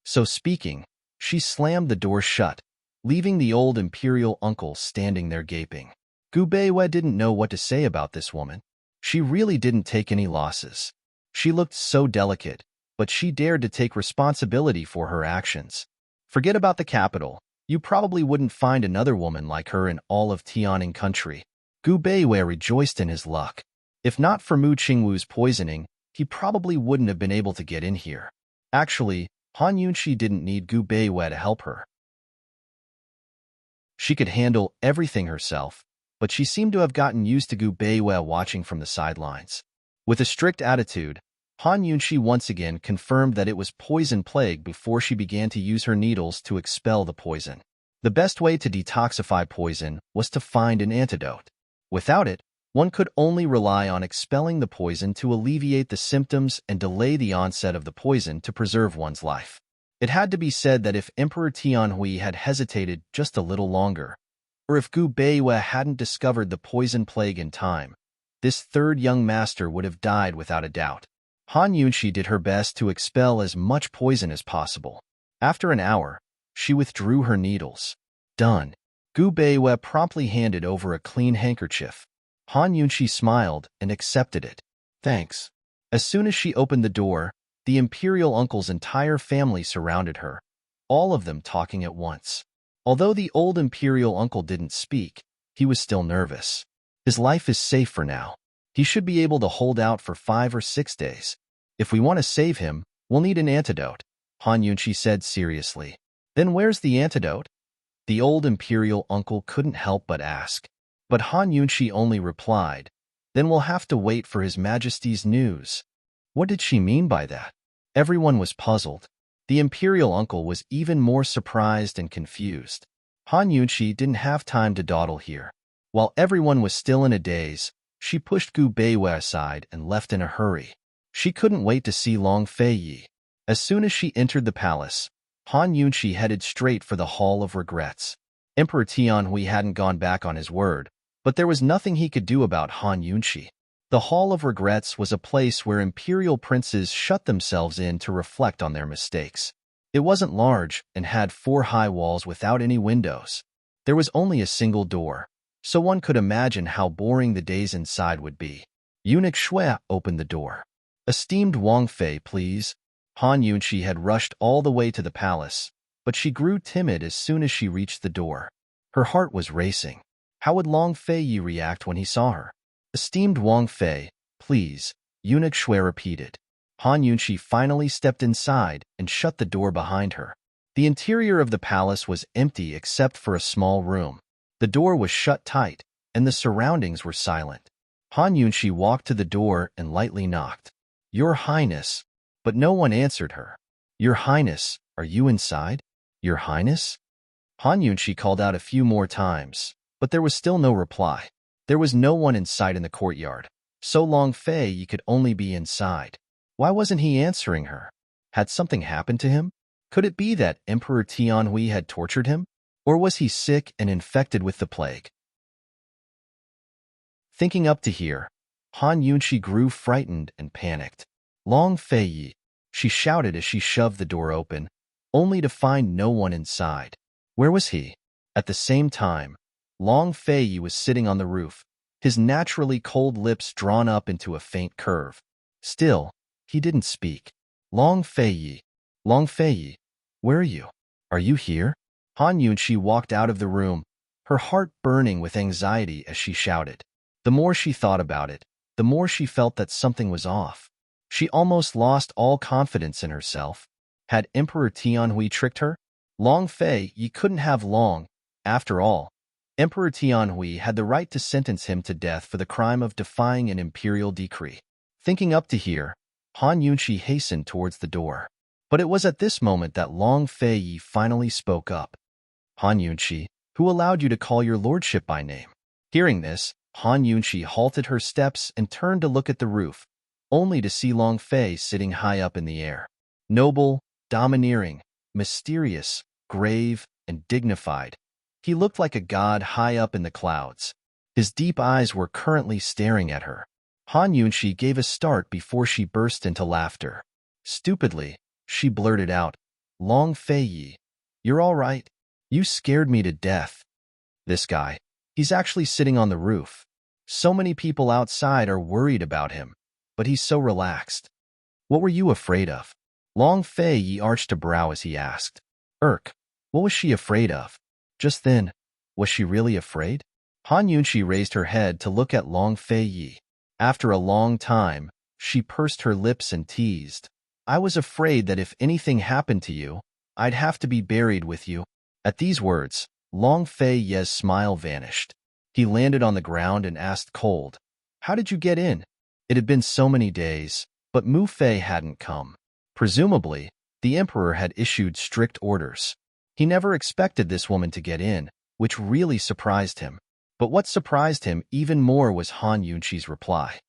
So speaking, she slammed the door shut, leaving the old imperial uncle standing there gaping. Gu Beiyue didn't know what to say about this woman. She really didn't take any losses. She looked so delicate, but she dared to take responsibility for her actions. Forget about the capital. You probably wouldn't find another woman like her in all of Tianing country. Gu Beiyue rejoiced in his luck. If not for Mu Qingwu's poisoning, he probably wouldn't have been able to get in here. Actually, Han Yunqi didn't need Gu Beiyue to help her. She could handle everything herself, but she seemed to have gotten used to Gu Beiyue watching from the sidelines. With a strict attitude, Han Yunqi once again confirmed that it was poison plague before she began to use her needles to expel the poison. The best way to detoxify poison was to find an antidote. Without it, one could only rely on expelling the poison to alleviate the symptoms and delay the onset of the poison to preserve one's life. It had to be said that if Emperor Tianhui had hesitated just a little longer, or if Gu Beiyue hadn't discovered the poison plague in time, this third young master would have died without a doubt. Han Yunqi did her best to expel as much poison as possible. After an hour, she withdrew her needles. Done. Gu Beiyue promptly handed over a clean handkerchief. Han Yunqi smiled and accepted it. Thanks. As soon as she opened the door, the imperial uncle's entire family surrounded her, all of them talking at once. Although the old imperial uncle didn't speak, he was still nervous. His life is safe for now. He should be able to hold out for 5 or 6 days. If we want to save him, we'll need an antidote, Han Yunqi said seriously. Then where's the antidote? The old imperial uncle couldn't help but ask. But Han Yunqi only replied, then we'll have to wait for His Majesty's news. What did she mean by that? Everyone was puzzled. The imperial uncle was even more surprised and confused. Han Yunqi didn't have time to dawdle here. While everyone was still in a daze, she pushed Gu Beiyue aside and left in a hurry. She couldn't wait to see Long Fei Yi. As soon as she entered the palace, Han Yunqi headed straight for the Hall of Regrets. Emperor Tianhui hadn't gone back on his word, but there was nothing he could do about Han Yunshi. The Hall of Regrets was a place where imperial princes shut themselves in to reflect on their mistakes. It wasn't large and had 4 high walls without any windows. There was only a single door, so one could imagine how boring the days inside would be. Eunuch Shui opened the door. "Esteemed Wang Fei, please." Han Yunshi had rushed all the way to the palace, but she grew timid as soon as she reached the door. Her heart was racing. How would Long Fei react when he saw her? "Esteemed Wang Fei, please," Eunuch Shui repeated. Han Yunshi finally stepped inside and shut the door behind her. The interior of the palace was empty except for a small room. The door was shut tight, and the surroundings were silent. Han Yunshi walked to the door and lightly knocked. "Your Highness," but no one answered her. "Your Highness, are you inside? Your Highness?" Han Yunshi called out a few more times, but there was still no reply. There was no one in sight in the courtyard. So Long Fei could only be inside. Why wasn't he answering her? Had something happened to him? Could it be that Emperor Tianhui had tortured him? Or was he sick and infected with the plague? Thinking up to here, Han Yunshi grew frightened and panicked. "Long Fei," she shouted as she shoved the door open, only to find no one inside. Where was he? At the same time, Long Fei was sitting on the roof, his naturally cold lips drawn up into a faint curve. Still, he didn't speak. Long Fei, where are you? Are you here?" Han Yunshi walked out of the room, her heart burning with anxiety as she shouted. The more she thought about it, the more she felt that something was off. She almost lost all confidence in herself. Had Emperor Tianhui tricked her? Long Fei couldn't have long. After all, Emperor Tianhui had the right to sentence him to death for the crime of defying an imperial decree. Thinking up to here, Han Yunshi hastened towards the door. But it was at this moment that Long Fei finally spoke up. "Han Yunshi, who allowed you to call your lordship by name?" Hearing this, Han Yunshi halted her steps and turned to look at the roof, only to see Long Fei sitting high up in the air. Noble, domineering, mysterious, grave, and dignified, he looked like a god high up in the clouds. His deep eyes were currently staring at her. Han Yunshi gave a start before she burst into laughter. Stupidly, she blurted out, "Long Fei, you're all right? You scared me to death." This guy, he's actually sitting on the roof. So many people outside are worried about him, but he's so relaxed. "What were you afraid of?" Long Fei arched a brow as he asked. What was she afraid of? Just then, was she really afraid? Han Yunshi raised her head to look at Long Fei. After a long time, she pursed her lips and teased, "I was afraid that if anything happened to you, I'd have to be buried with you." At these words, Long Fei's smile vanished. He landed on the ground and asked cold, "How did you get in?" It had been so many days, but Mu Fei hadn't come. Presumably, the emperor had issued strict orders. He never expected this woman to get in, which really surprised him. But what surprised him even more was Han Yunshi's reply.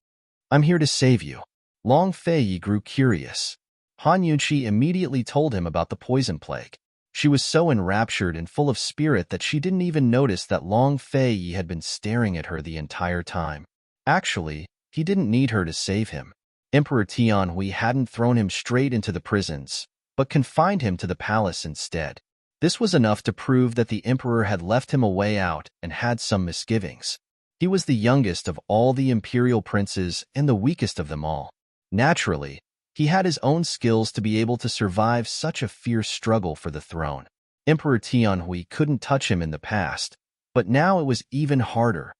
"I'm here to save you." Long Fei grew curious. Han Yunshi immediately told him about the poison plague. She was so enraptured and full of spirit that she didn't even notice that Long Fei had been staring at her the entire time. Actually, he didn't need her to save him. Emperor Tianhui hadn't thrown him straight into the prisons, but confined him to the palace instead. This was enough to prove that the emperor had left him a way out and had some misgivings. He was the youngest of all the imperial princes and the weakest of them all. Naturally, he had his own skills to be able to survive such a fierce struggle for the throne. Emperor Tianhui couldn't touch him in the past, but now it was even harder.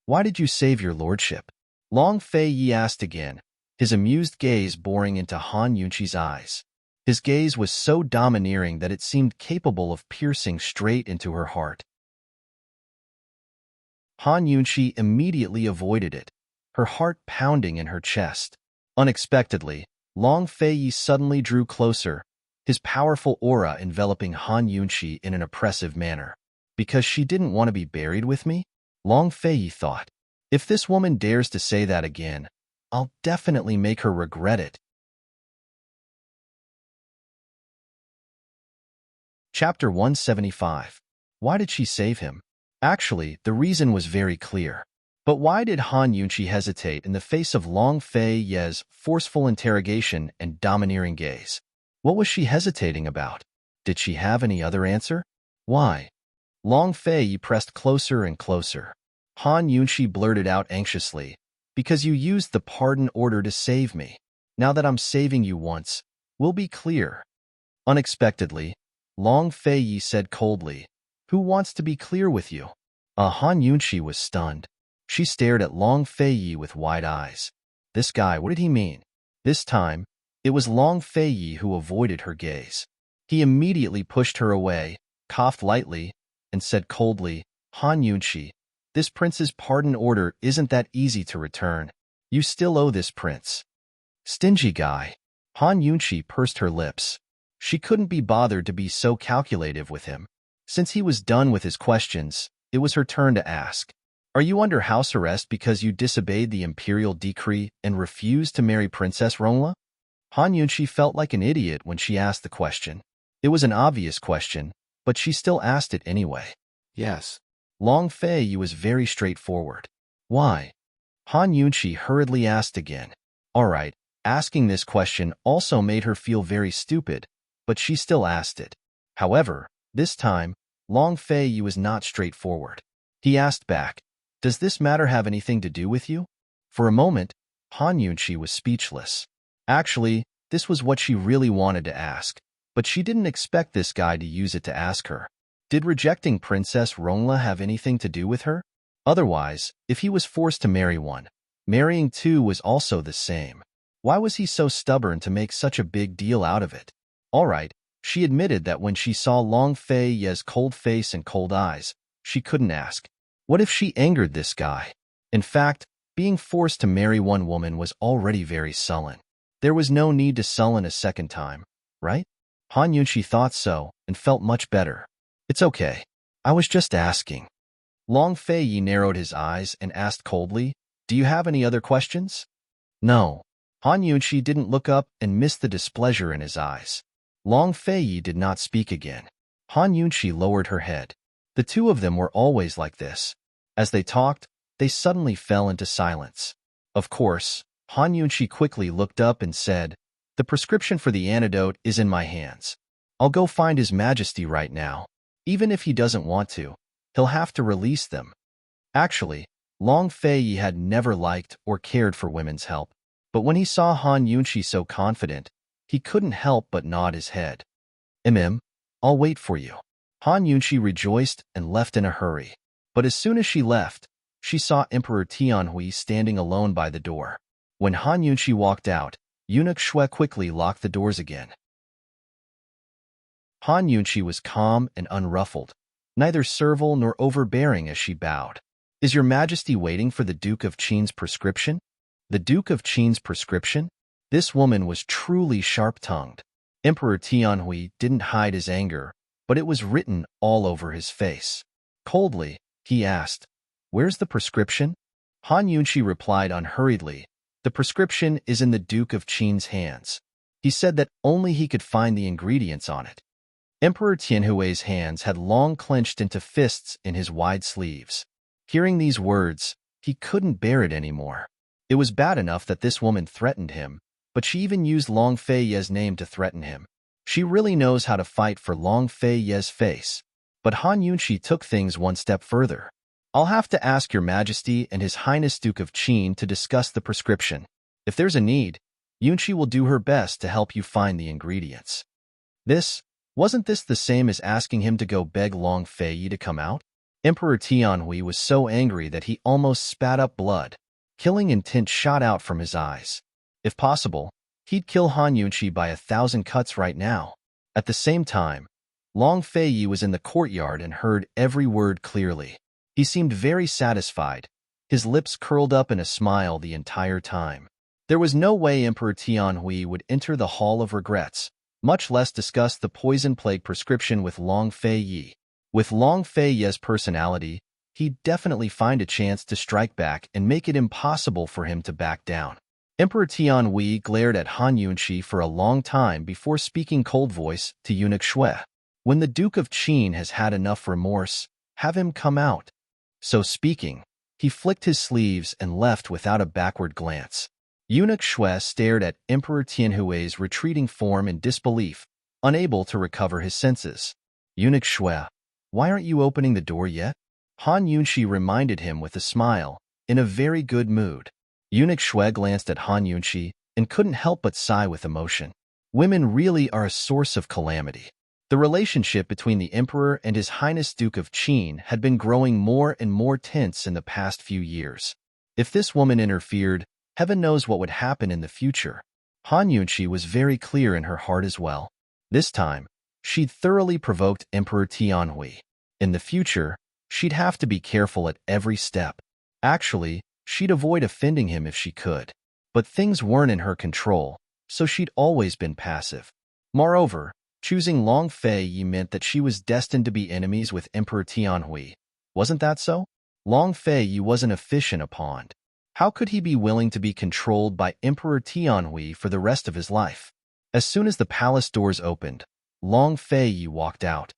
"Why did you save your lordship?" Long Fei asked again, his amused gaze boring into Han Yunshi's eyes. His gaze was so domineering that it seemed capable of piercing straight into her heart. Han Yunshi immediately avoided it, her heart pounding in her chest. Unexpectedly, Long Fei suddenly drew closer, his powerful aura enveloping Han Yunshi in an oppressive manner. "Because she didn't want to be buried with me?" Long Fei thought. "If this woman dares to say that again, I'll definitely make her regret it." Chapter 175. Why did she save him? Actually, the reason was very clear. But why did Han Yunqi hesitate in the face of Long Fei Ye's forceful interrogation and domineering gaze? What was she hesitating about? Did she have any other answer? Why? Long Fei Ye pressed closer and closer. Han Yunqi blurted out anxiously, "Because you used the pardon order to save me. Now that I'm saving you once, we'll be clear." Unexpectedly, Long Fei Yi said coldly, "Who wants to be clear with you?" Han Yunqi was stunned. She stared at Long Fei Yi with wide eyes. This guy, what did he mean? This time, it was Long Fei Yi who avoided her gaze. He immediately pushed her away, coughed lightly, and said coldly, "Han Yunqi, this prince's pardon order isn't that easy to return. You still owe this prince." Stingy guy. Han Yunqi pursed her lips. She couldn't be bothered to be so calculative with him. Since he was done with his questions, it was her turn to ask, "Are you under house arrest because you disobeyed the imperial decree and refused to marry Princess Rongla?" Han Yunqi felt like an idiot when she asked the question. It was an obvious question, but she still asked it anyway. Yes. Long Fei Yi was very straightforward. Why? Han Yunqi hurriedly asked again. All right, asking this question also made her feel very stupid, but she still asked it. However, this time, Long Fei Yi was not straightforward. He asked back, "Does this matter have anything to do with you?" For a moment, Han Yunqi was speechless. Actually, this was what she really wanted to ask, but she didn't expect this guy to use it to ask her. Did rejecting Princess Rongla have anything to do with her? Otherwise, if he was forced to marry one, marrying two was also the same. Why was he so stubborn to make such a big deal out of it? All right, she admitted that when she saw Long Fei Ye's cold face and cold eyes, she couldn't ask. What if she angered this guy? In fact, being forced to marry one woman was already very sullen. There was no need to sullen a second time, right? Han Yunqi thought so and felt much better. It's okay. I was just asking. Long Fei Yi narrowed his eyes and asked coldly, "Do you have any other questions?" No. Han Yunqi didn't look up and missed the displeasure in his eyes. Long Fei Yi did not speak again. Han Yunqi lowered her head. The two of them were always like this. As they talked, they suddenly fell into silence. Of course, Han Yunqi quickly looked up and said, "The prescription for the antidote is in my hands. I'll go find His Majesty right now. Even if he doesn't want to, he'll have to release them." Actually, Long Fei Yi had never liked or cared for women's help, but when he saw Han Yunqi so confident, he couldn't help but nod his head. I'll wait for you." Han Yunqi rejoiced and left in a hurry. But as soon as she left, she saw Emperor Tianhui standing alone by the door. When Han Yunqi walked out, Eunuch Shui quickly locked the doors again. Han Yunqi was calm and unruffled, neither servile nor overbearing as she bowed. "Is your Majesty waiting for the Duke of Qin's prescription?" The Duke of Qin's prescription? This woman was truly sharp-tongued. Emperor Tianhui didn't hide his anger, but it was written all over his face. Coldly, he asked, "Where's the prescription?" Han Yunqi replied unhurriedly, "The prescription is in the Duke of Qin's hands. He said that only he could find the ingredients on it." Emperor Tianhui's hands had long clenched into fists in his wide sleeves. Hearing these words, he couldn't bear it anymore. It was bad enough that this woman threatened him, but she even used Long Fei Ye's name to threaten him. She really knows how to fight for Long Fei Ye's face. But Han Yunqi took things one step further. "I'll have to ask your Majesty and His Highness Duke of Qin to discuss the prescription. If there's a need, Yunqi will do her best to help you find the ingredients." Wasn't this the same as asking him to go beg Long Fei Yi to come out? Emperor Tianhui was so angry that he almost spat up blood. Killing intent shot out from his eyes. If possible, he'd kill Han Yunqi by 1,000 cuts right now. At the same time, Long Fei Yi was in the courtyard and heard every word clearly. He seemed very satisfied, his lips curled up in a smile the entire time. There was no way Emperor Tianhui would enter the Hall of Regrets, much less discuss the poison plague prescription with Long Fei Yi. With Long Fei Yi's personality, he'd definitely find a chance to strike back and make it impossible for him to back down. Emperor Tianhui glared at Han Yunqi for a long time before speaking cold voice to Eunuch Shui. When the Duke of Qin has had enough remorse, have him come out. So speaking, he flicked his sleeves and left without a backward glance. Eunuch Shui stared at Emperor Tianhui's retreating form in disbelief, unable to recover his senses. Eunuch Shui, why aren't you opening the door yet? Han Yunshi reminded him with a smile, in a very good mood. Eunuch Shui glanced at Han Yunshi and couldn't help but sigh with emotion. Women really are a source of calamity. The relationship between the Emperor and His Highness Duke of Qin had been growing more and more tense in the past few years. If this woman interfered, heaven knows what would happen in the future. Han Yunshi was very clear in her heart as well. This time, she'd thoroughly provoked Emperor Tianhui. In the future, she'd have to be careful at every step. Actually, she'd avoid offending him if she could. But things weren't in her control, so she'd always been passive. Moreover, choosing Long Fei meant that she was destined to be enemies with Emperor Tianhui. Wasn't that so? Long Fei wasn't a fish in a pond. How could he be willing to be controlled by Emperor Tianhui for the rest of his life? As soon as the palace doors opened, Long Fei walked out.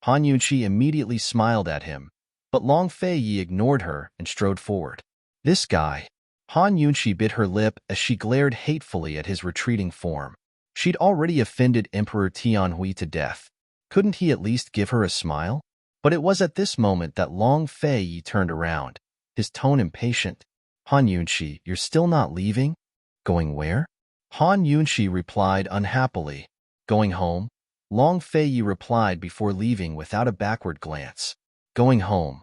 Han Yunshi immediately smiled at him, but Long Fei ignored her and strode forward. This guy. Han Yunshi bit her lip as she glared hatefully at his retreating form. She'd already offended Emperor Tianhui to death. Couldn't he at least give her a smile? But it was at this moment that Long Fei turned around, his tone impatient. Han Yunshi, you're still not leaving? Going where? Han Yunshi replied unhappily. Going home? Long Fei replied before leaving without a backward glance. Going home.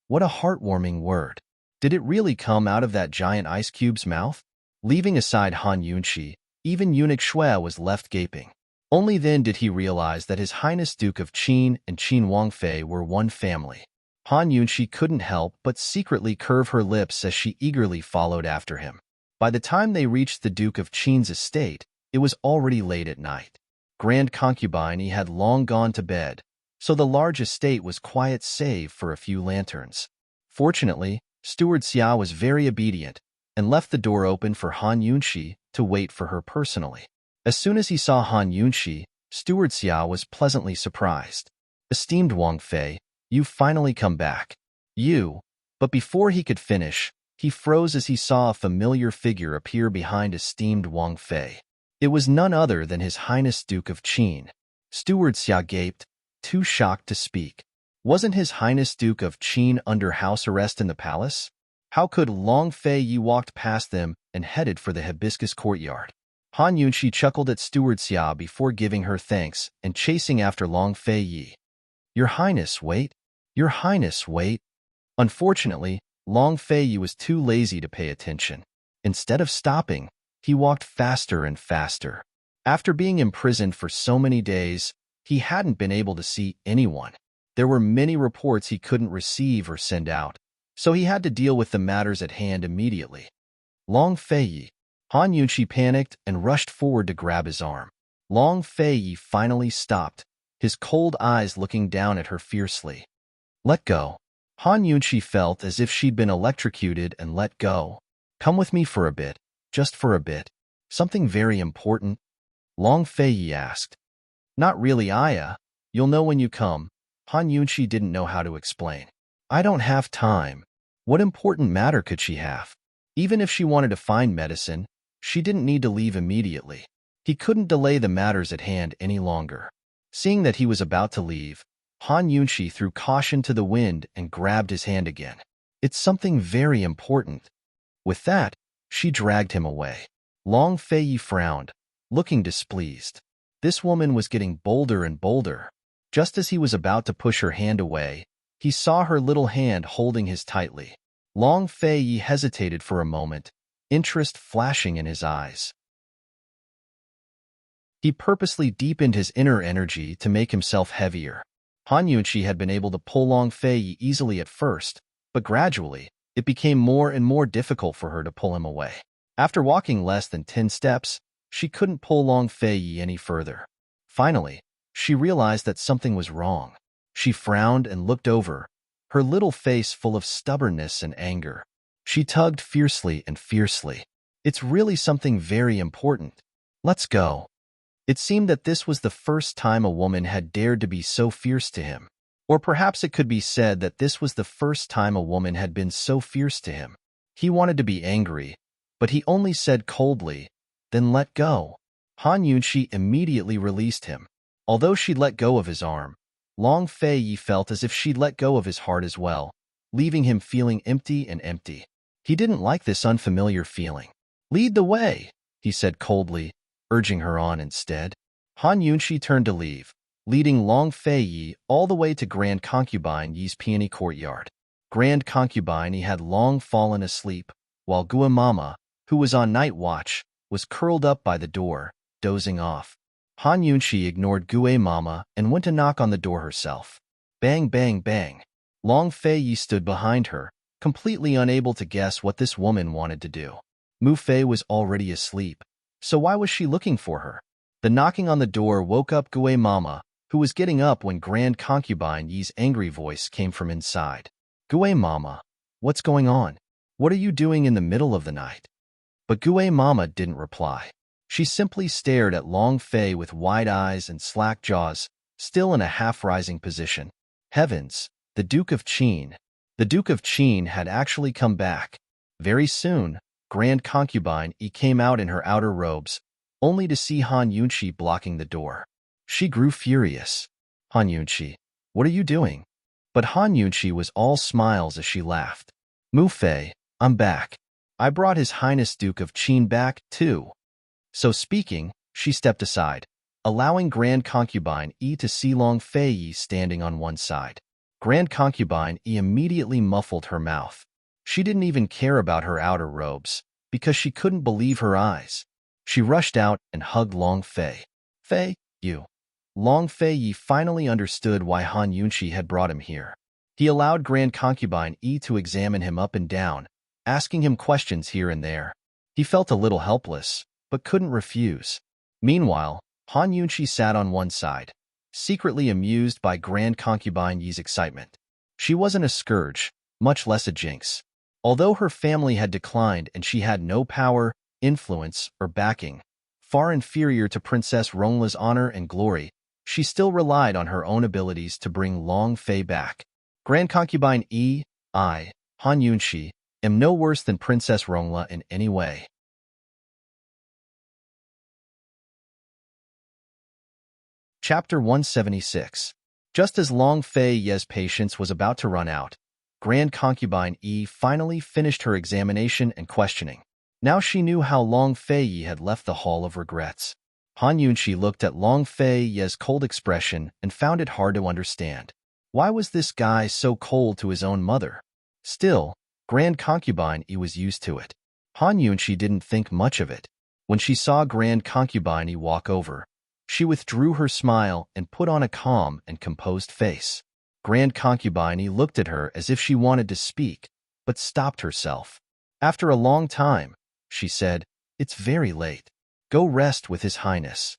What a heartwarming word. Did it really come out of that giant ice cube's mouth? Leaving aside Han Yunshi, even Eunuch Shui was left gaping. Only then did he realize that His Highness Duke of Qin and Qin Wangfei were one family. Han Yunshi couldn't help but secretly curve her lips as she eagerly followed after him. By the time they reached the Duke of Qin's estate, it was already late at night. Grand Concubine had long gone to bed, so the large estate was quiet save for a few lanterns. Fortunately, Steward Xia was very obedient and left the door open for Han Yunshi to wait for her personally. As soon as he saw Han Yunshi, Steward Xia was pleasantly surprised. Esteemed Wang Fei, you've finally come back. But before he could finish, he froze as he saw a familiar figure appear behind esteemed Wang Fei. It was none other than His Highness Duke of Qin. Steward Xia gaped, too shocked to speak. Wasn't His Highness Duke of Qin under house arrest in the palace? How could Long Fei walked past them and headed for the hibiscus courtyard? Han Yunshi chuckled at Steward Xia before giving her thanks and chasing after Long Fei. Your Highness, wait. Your Highness, wait. Unfortunately, Long Fei was too lazy to pay attention. Instead of stopping, he walked faster and faster. After being imprisoned for so many days, he hadn't been able to see anyone. There were many reports he couldn't receive or send out, so he had to deal with the matters at hand immediately. Long Fei. Han Yunshi panicked and rushed forward to grab his arm. Long Fei finally stopped, his cold eyes looking down at her fiercely. Let go. Han Yunshi felt as if she'd been electrocuted and let go. Come with me for a bit, just for a bit. Something very important? Long Fei asked. Not really, Aya. You'll know when you come. Han Yunshi didn't know how to explain. I don't have time. What important matter could she have? Even if she wanted to find medicine, she didn't need to leave immediately. He couldn't delay the matters at hand any longer. Seeing that he was about to leave, Han Yunshi threw caution to the wind and grabbed his hand again. It's something very important. With that, she dragged him away. Long Fei frowned, looking displeased. This woman was getting bolder and bolder. Just as he was about to push her hand away, he saw her little hand holding his tightly. Long Fei hesitated for a moment, interest flashing in his eyes. He purposely deepened his inner energy to make himself heavier. Han Yunshi had been able to pull Long Fei easily at first, but gradually, it became more and more difficult for her to pull him away. After walking less than 10 steps, she couldn't pull Long Fei any further. Finally, she realized that something was wrong. She frowned and looked over, her little face full of stubbornness and anger. She tugged fiercely and fiercely. It's really something very important. Let's go. It seemed that this was the first time a woman had dared to be so fierce to him. Or perhaps it could be said that this was the first time a woman had been so fierce to him. He wanted to be angry, but he only said coldly, "Then let go." Han Yunxi immediately released him. Although she'd let go of his arm, Long Fei Yi felt as if she'd let go of his heart as well, leaving him feeling empty and empty. He didn't like this unfamiliar feeling. "Lead the way," he said coldly, urging her on instead. Han Yunxi turned to leave, leading Long Fei Yi all the way to Grand Concubine Yi's peony courtyard. Grand Concubine Yi had long fallen asleep, while Gua Mama, who was on night watch, was curled up by the door, dozing off. Han Yunxi ignored Gua Mama and went to knock on the door herself. Bang, bang, bang. Long Fei Yi stood behind her, completely unable to guess what this woman wanted to do. Mu Fei was already asleep, so why was she looking for her? The knocking on the door woke up Gua Mama, who was getting up when Grand Concubine Yi's angry voice came from inside. "Gua Mama, what's going on? What are you doing in the middle of the night?" But Gua Mama didn't reply. She simply stared at Long Fei with wide eyes and slack jaws, still in a half-rising position. Heavens, the Duke of Qin. The Duke of Qin had actually come back. Very soon, Grand Concubine Yi came out in her outer robes, only to see Han Yunxi blocking the door. She grew furious. "Han Yunxi, what are you doing?" But Han Yunxi was all smiles as she laughed. "Mu Fei, I'm back. I brought His Highness Duke of Qin back, too." So speaking, she stepped aside, allowing Grand Concubine Yi to see Long Fei Yi standing on one side. Grand Concubine Yi immediately muffled her mouth. She didn't even care about her outer robes, because she couldn't believe her eyes. She rushed out and hugged Long Fei. "Fei, you." Long Fei Yi finally understood why Han Yunxi had brought him here. He allowed Grand Concubine Yi to examine him up and down, asking him questions here and there. He felt a little helpless, but couldn't refuse. Meanwhile, Han Yunxi sat on one side, secretly amused by Grand Concubine Yi's excitement. She wasn't a scourge, much less a jinx. Although her family had declined and she had no power, influence, or backing, far inferior to Princess Rongla's honor and glory, she still relied on her own abilities to bring Long Fei back. Grand Concubine Yi, I, Han Yunxi, am no worse than Princess Rongla in any way. Chapter 176. Just as Long Fei Yi's patience was about to run out, Grand Concubine Yi finally finished her examination and questioning. Now she knew how Long Fei Yi had left the Hall of Regrets. Han Yunxi looked at Long Fei Yi's cold expression and found it hard to understand. Why was this guy so cold to his own mother? Still, Grand Concubine Yi was used to it. Han Yunxi didn't think much of it. When she saw Grand Concubine Yi walk over, she withdrew her smile and put on a calm and composed face. Grand Concubine Yi looked at her as if she wanted to speak, but stopped herself. After a long time, she said, "It's very late. Go rest with His Highness."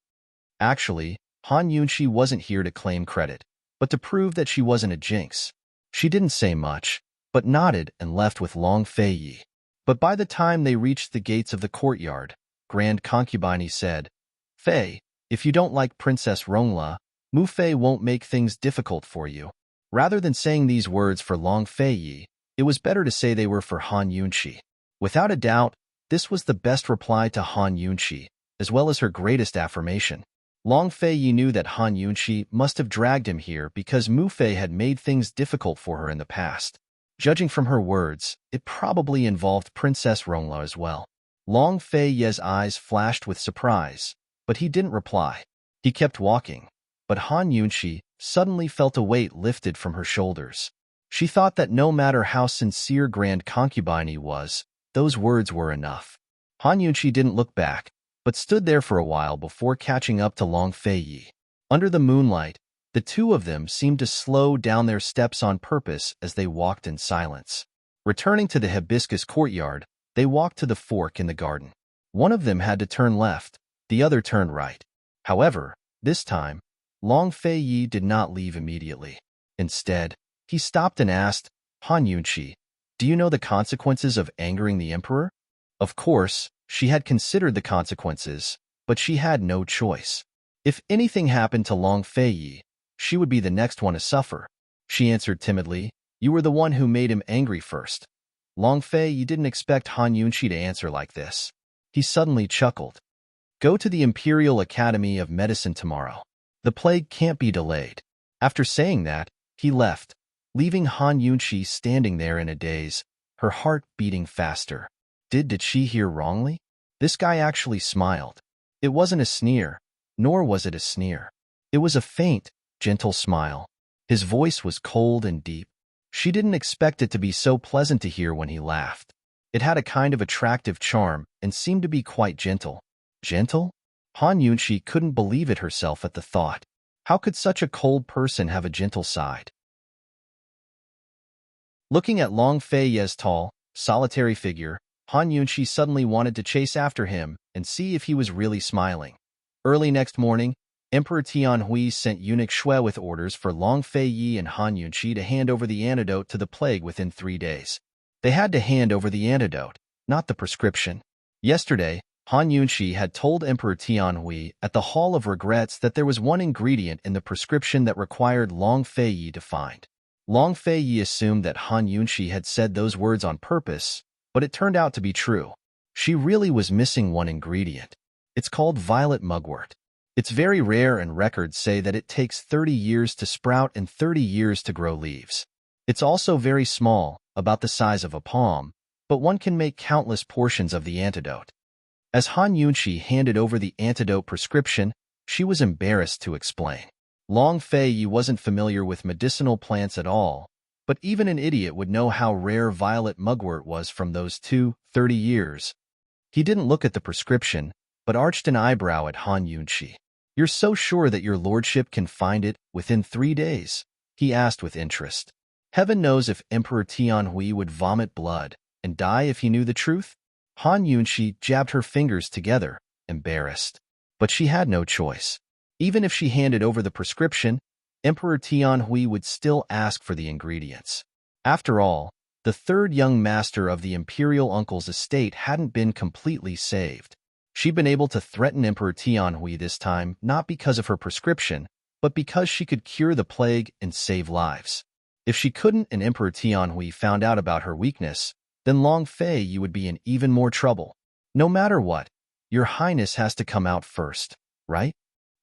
Actually, Han Yunxi wasn't here to claim credit, but to prove that she wasn't a jinx. She didn't say much, but nodded and left with Long Fei Yi. But by the time they reached the gates of the courtyard, Grand Concubine Yi said, "Fei, if you don't like Princess Rongla, Mu Fei won't make things difficult for you." Rather than saying these words for Long Fei Yi, it was better to say they were for Han Yunxi. Without a doubt, this was the best reply to Han Yunxi, as well as her greatest affirmation. Long Fei Yi knew that Han Yunxi must have dragged him here because Mu Fei had made things difficult for her in the past. Judging from her words, it probably involved Princess Rongla as well. Long Fei Yi's eyes flashed with surprise, but he didn't reply. He kept walking, but Han Yunxi suddenly felt a weight lifted from her shoulders. She thought that no matter how sincere Grand Concubine Yi was, those words were enough. Han Yunxi didn't look back, but stood there for a while before catching up to Long Fei Yi. Under the moonlight, the two of them seemed to slow down their steps on purpose as they walked in silence. Returning to the hibiscus courtyard, they walked to the fork in the garden. One of them had to turn left, the other turned right. However, this time, Long Fei Yi did not leave immediately. Instead, he stopped and asked, "Han Yunxi, do you know the consequences of angering the emperor?" Of course, she had considered the consequences, but she had no choice. If anything happened to Long Fei, she would be the next one to suffer. She answered timidly, "You were the one who made him angry first." Long Fei didn't expect Han Yunqi to answer like this. He suddenly chuckled. "Go to the Imperial Academy of Medicine tomorrow. The plague can't be delayed." After saying that, he left, leaving Han Yunqi standing there in a daze, her heart beating faster. Did she hear wrongly? This guy actually smiled. It wasn't a sneer, nor was it a sneer. It was a faint, gentle smile. His voice was cold and deep. She didn't expect it to be so pleasant to hear when he laughed. It had a kind of attractive charm and seemed to be quite gentle. Gentle? Han Yunqi couldn't believe it herself at the thought. How could such a cold person have a gentle side? Looking at Long Fei's tall, solitary figure, Han Yunqi suddenly wanted to chase after him and see if he was really smiling. Early next morning, Emperor Tianhui sent eunuch Shui with orders for Long Fei and Han Yunqi to hand over the antidote to the plague within 3 days. They had to hand over the antidote, not the prescription. Yesterday, Han Yunqi had told Emperor Tianhui at the Hall of Regrets that there was one ingredient in the prescription that required Long Fei to find. Long Fei assumed that Han Yunqi had said those words on purpose, but it turned out to be true. She really was missing one ingredient. It's called violet mugwort. It's very rare and records say that it takes 30 years to sprout and 30 years to grow leaves. It's also very small, about the size of a palm, but one can make countless portions of the antidote. As Han Yunqi handed over the antidote prescription, she was embarrassed to explain. Long Fei wasn't familiar with medicinal plants at all, but even an idiot would know how rare violet mugwort was from those 30 years. He didn't look at the prescription, but arched an eyebrow at Han Yunqi. "You're so sure that your lordship can find it within 3 days?" he asked with interest. Heaven knows if Emperor Tianhui would vomit blood and die if he knew the truth. Han Yunqi jabbed her fingers together, embarrassed. But she had no choice. Even if she handed over the prescription, Emperor Tianhui would still ask for the ingredients. After all, the third young master of the imperial uncle's estate hadn't been completely saved. She'd been able to threaten Emperor Tianhui this time not because of her prescription, but because she could cure the plague and save lives. If she couldn't and Emperor Tianhui found out about her weakness, then Long Fei would be in even more trouble. "No matter what, your highness has to come out first, right?"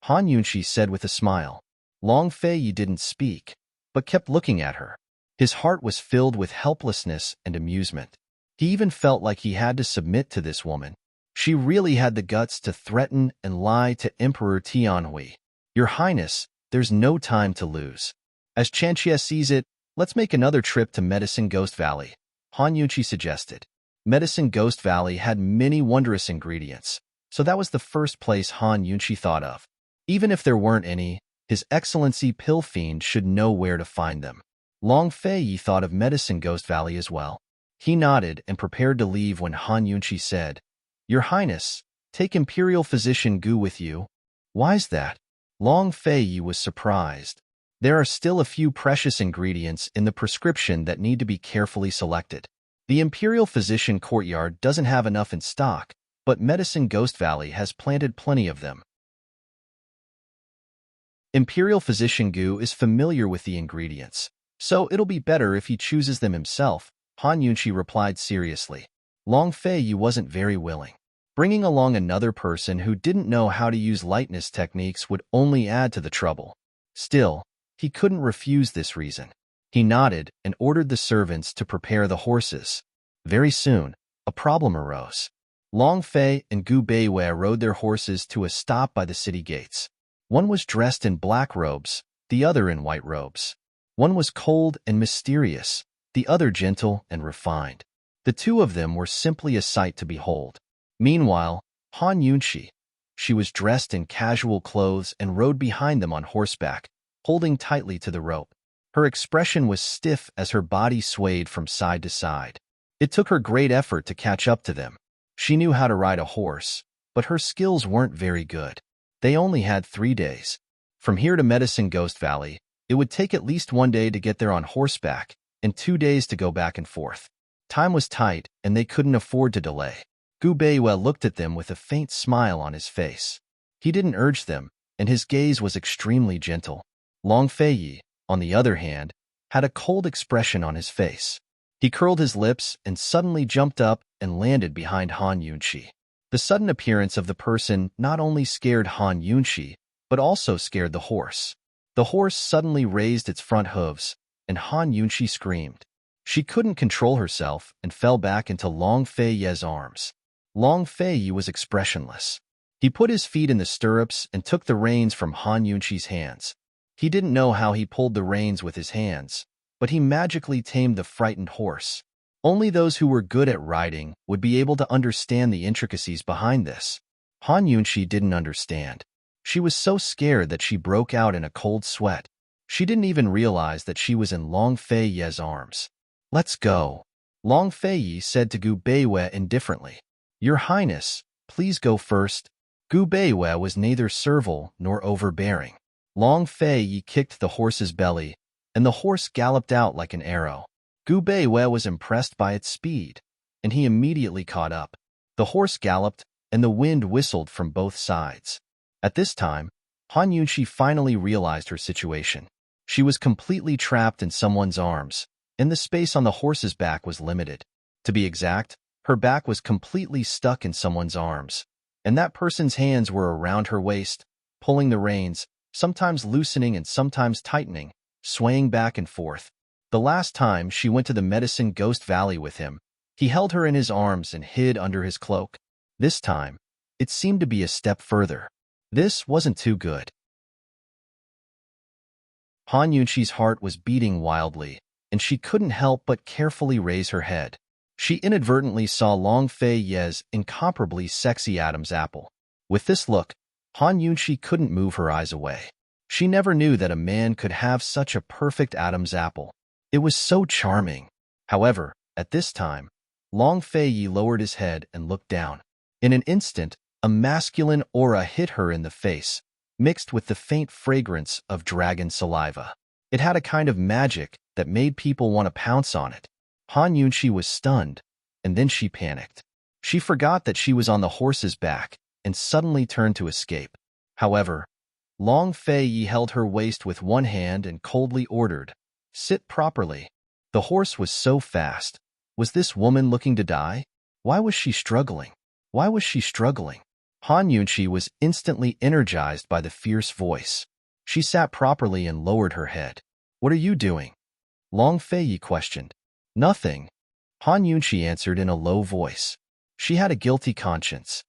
Han Yunqi said with a smile. Long Fei didn't speak, but kept looking at her. His heart was filled with helplessness and amusement. He even felt like he had to submit to this woman. She really had the guts to threaten and lie to Emperor Tianhui. "Your Highness, there's no time to lose. As Chanchia sees it, let's make another trip to Medicine Ghost Valley," Han Yunqi suggested. Medicine Ghost Valley had many wondrous ingredients, so that was the first place Han Yunqi thought of. Even if there weren't any, His Excellency Pill Fiend should know where to find them. Long Fei thought of Medicine Ghost Valley as well. He nodded and prepared to leave when Han Yunqi said, "Your Highness, take Imperial Physician Gu with you." "Why's that?" Long Fei was surprised. There are still a few precious ingredients in the prescription that need to be carefully selected. The Imperial Physician Courtyard doesn't have enough in stock, but Medicine Ghost Valley has planted plenty of them. Imperial Physician Gu is familiar with the ingredients, so it'll be better if he chooses them himself, Han Yunqi replied seriously. Long Fei wasn't very willing. Bringing along another person who didn't know how to use lightness techniques would only add to the trouble. Still, he couldn't refuse this reason. He nodded and ordered the servants to prepare the horses. Very soon, a problem arose. Long Fei and Gu Beiwei rode their horses to a stop by the city gates. One was dressed in black robes, the other in white robes. One was cold and mysterious, the other gentle and refined. The two of them were simply a sight to behold. Meanwhile, Han Yunqi, she was dressed in casual clothes and rode behind them on horseback, holding tightly to the rope. Her expression was stiff as her body swayed from side to side. It took her great effort to catch up to them. She knew how to ride a horse, but her skills weren't very good. They only had 3 days. From here to Medicine Ghost Valley, it would take at least 1 day to get there on horseback and 2 days to go back and forth. Time was tight, and they couldn't afford to delay. Gu Beiwei looked at them with a faint smile on his face. He didn't urge them, and his gaze was extremely gentle. Long Feiyi, on the other hand, had a cold expression on his face. He curled his lips and suddenly jumped up and landed behind Han Yunxi. The sudden appearance of the person not only scared Han Yunxi, but also scared the horse. The horse suddenly raised its front hooves, and Han Yunxi screamed. She couldn't control herself and fell back into Long Feiyi's arms. Long Feiyi was expressionless. He put his feet in the stirrups and took the reins from Han Yunxi's hands. He didn't know how he pulled the reins with his hands, but he magically tamed the frightened horse. Only those who were good at riding would be able to understand the intricacies behind this. Han Yunxi didn't understand. She was so scared that she broke out in a cold sweat. She didn't even realize that she was in Long Feiyi's arms. "Let's go," Long Feiyi said to Gu Beiwei indifferently. "Your Highness, please go first." Gu Beiwei was neither servile nor overbearing. Long Feiyi kicked the horse's belly, and the horse galloped out like an arrow. Gu Beiwei was impressed by its speed, and he immediately caught up. The horse galloped, and the wind whistled from both sides. At this time, Han Yunxi finally realized her situation. She was completely trapped in someone's arms, and the space on the horse's back was limited. To be exact, her back was completely stuck in someone's arms, and that person's hands were around her waist, pulling the reins, sometimes loosening and sometimes tightening, swaying back and forth. The last time she went to the Medicine Ghost Valley with him, he held her in his arms and hid under his cloak. This time, it seemed to be a step further. This wasn't too good. Han Yunxi's heart was beating wildly, and she couldn't help but carefully raise her head. She inadvertently saw Long Feiyi's incomparably sexy Adam's apple. With this look, Han Yunxi couldn't move her eyes away. She never knew that a man could have such a perfect Adam's apple. It was so charming. However, at this time, Long Feiyi lowered his head and looked down. In an instant, a masculine aura hit her in the face, mixed with the faint fragrance of dragon saliva. It had a kind of magic that made people want to pounce on it. Han Yunxi was stunned, and then she panicked. She forgot that she was on the horse's back and suddenly turned to escape. However, Long Feiyi held her waist with one hand and coldly ordered, "Sit properly." The horse was so fast. Was this woman looking to die? Why was she struggling? Why was she struggling? Han Yunxi was instantly energized by the fierce voice. She sat properly and lowered her head. "What are you doing?" Long Feiyi questioned. "Nothing," Han Yunxi answered in a low voice. She had a guilty conscience.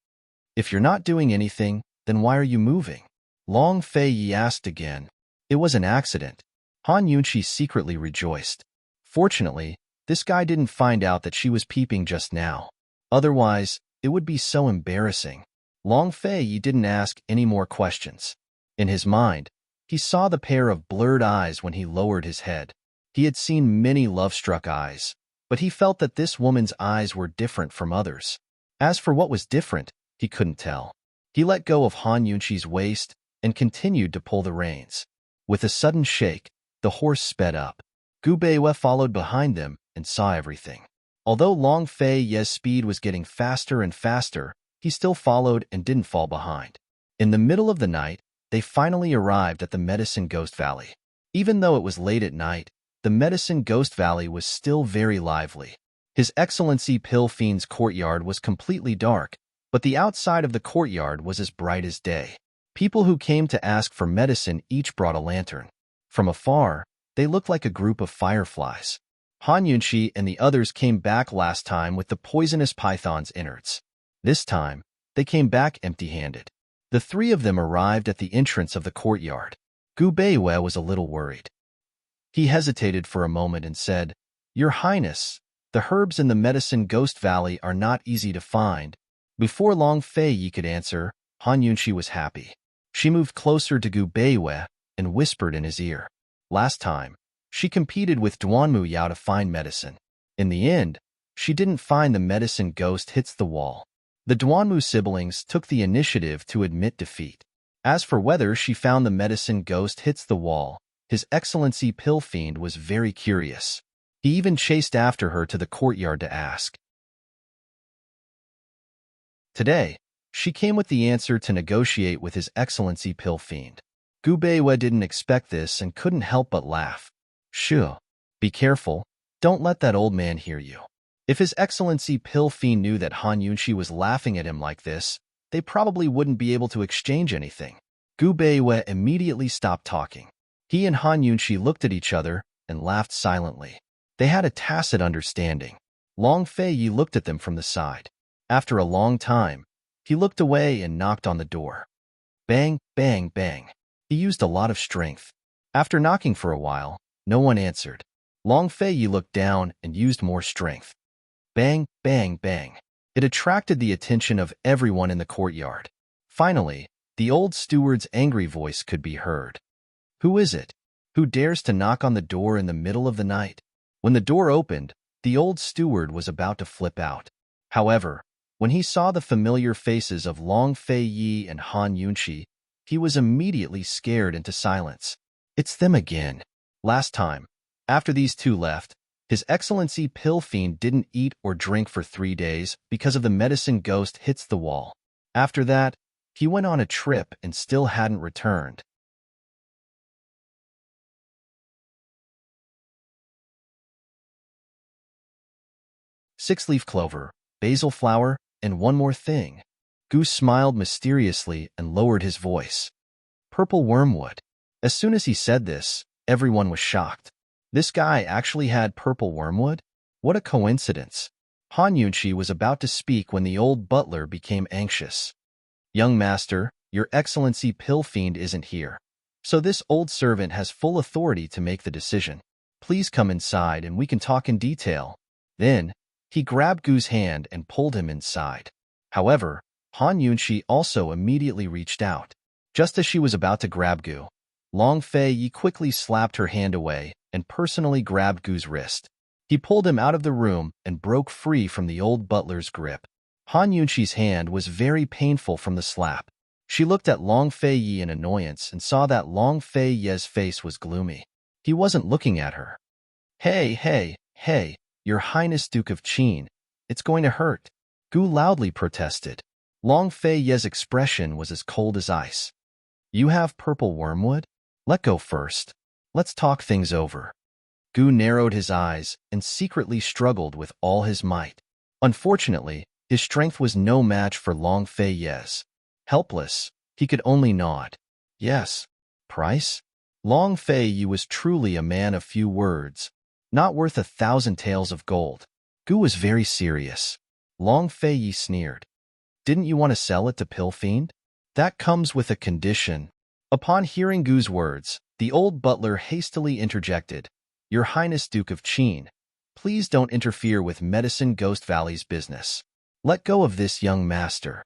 "If you're not doing anything, then why are you moving?" Long Feiyi asked again. "It was an accident." Han Yunxi secretly rejoiced. Fortunately, this guy didn't find out that she was peeping just now. Otherwise, it would be so embarrassing. Long Feiyi didn't ask any more questions. In his mind, he saw the pair of blurred eyes when he lowered his head. He had seen many love-struck eyes, but he felt that this woman's eyes were different from others. As for what was different, he couldn't tell. He let go of Han Yunxi's waist and continued to pull the reins. With a sudden shake, the horse sped up. Gu Beiwei followed behind them and saw everything. Although Long Feiyi's speed was getting faster and faster, he still followed and didn't fall behind. In the middle of the night, they finally arrived at the Medicine Ghost Valley. Even though it was late at night, the Medicine Ghost Valley was still very lively. His Excellency Pillfiend's courtyard was completely dark, but the outside of the courtyard was as bright as day. People who came to ask for medicine each brought a lantern. From afar, they looked like a group of fireflies. Han Yunxi and the others came back last time with the poisonous python's innards. This time, they came back empty-handed. The three of them arrived at the entrance of the courtyard. Gu Beiwei was a little worried. He hesitated for a moment and said, "Your Highness, the herbs in the Medicine Ghost Valley are not easy to find." Before Long Feiyi could answer, Han Yunxi was happy. She moved closer to Gu Beiwei and whispered in his ear. Last time, she competed with Duanmu Yao to find medicine. In the end, she didn't find the medicine ghost hits the wall. The Duanmu siblings took the initiative to admit defeat. As for whether she found the medicine ghost hits the wall, His Excellency Pillfiend was very curious. He even chased after her to the courtyard to ask. Today, She came with the answer to negotiate with His Excellency Pill Fiend. Gu Beiwei didn't expect this and couldn't help but laugh. Shoo. Be careful. Don't let that old man hear you. If His Excellency Pill Fiend knew that Han Yunxi was laughing at him like this, they probably wouldn't be able to exchange anything. Gu Beiwei immediately stopped talking. He and Han Yunxi looked at each other and laughed silently. They had a tacit understanding. Long Fei Yi looked at them from the side. After a long time, he looked away and knocked on the door. Bang, bang, bang. He used a lot of strength. After knocking for a while, no one answered. Long Fei Yi looked down and used more strength. Bang, bang, bang. It attracted the attention of everyone in the courtyard. Finally, the old steward's angry voice could be heard. Who is it? Who dares to knock on the door in the middle of the night? When the door opened, the old steward was about to flip out. However, when he saw the familiar faces of Long Fei Yi and Han Yunxi, he was immediately scared into silence. It's them again. Last time, after these two left, His Excellency Pill Fiend didn't eat or drink for 3 days because of the medicine ghost hits the wall. After that, he went on a trip and still hadn't returned. Six-leaf clover, basil flower, and one more thing. Goose smiled mysteriously and lowered his voice. Purple wormwood. As soon as he said this, everyone was shocked. This guy actually had purple wormwood? What a coincidence. Han Yunxi was about to speak when the old butler became anxious. Young master, Your Excellency Pill Fiend isn't here. So this old servant has full authority to make the decision. Please come inside and we can talk in detail. Then, he grabbed Gu's hand and pulled him inside. However, Han Yunxi also immediately reached out. Just as she was about to grab Gu, Long Fei Yi quickly slapped her hand away and personally grabbed Gu's wrist. He pulled him out of the room and broke free from the old butler's grip. Han Yunxi's hand was very painful from the slap. She looked at Long Fei Yi in annoyance and saw that Long Fei Yi's face was gloomy. He wasn't looking at her. Hey, Your Highness Duke of Qin, it's going to hurt. Gu loudly protested. Long Fei Yi's expression was as cold as ice. You have purple wormwood? Let go first. Let's talk things over. Gu narrowed his eyes and secretly struggled with all his might. Unfortunately, his strength was no match for Long Fei Yi's. Helpless, he could only nod. Yes. Price? Long Fei Yi was truly a man of few words, not worth 1,000 taels of gold. Gu was very serious. Long Fei Yi sneered. Didn't you want to sell it to Pill Fiend? That comes with a condition. Upon hearing Gu's words, the old butler hastily interjected. Your Highness Duke of Qin, please don't interfere with Medicine Ghost Valley's business. Let go of this young master.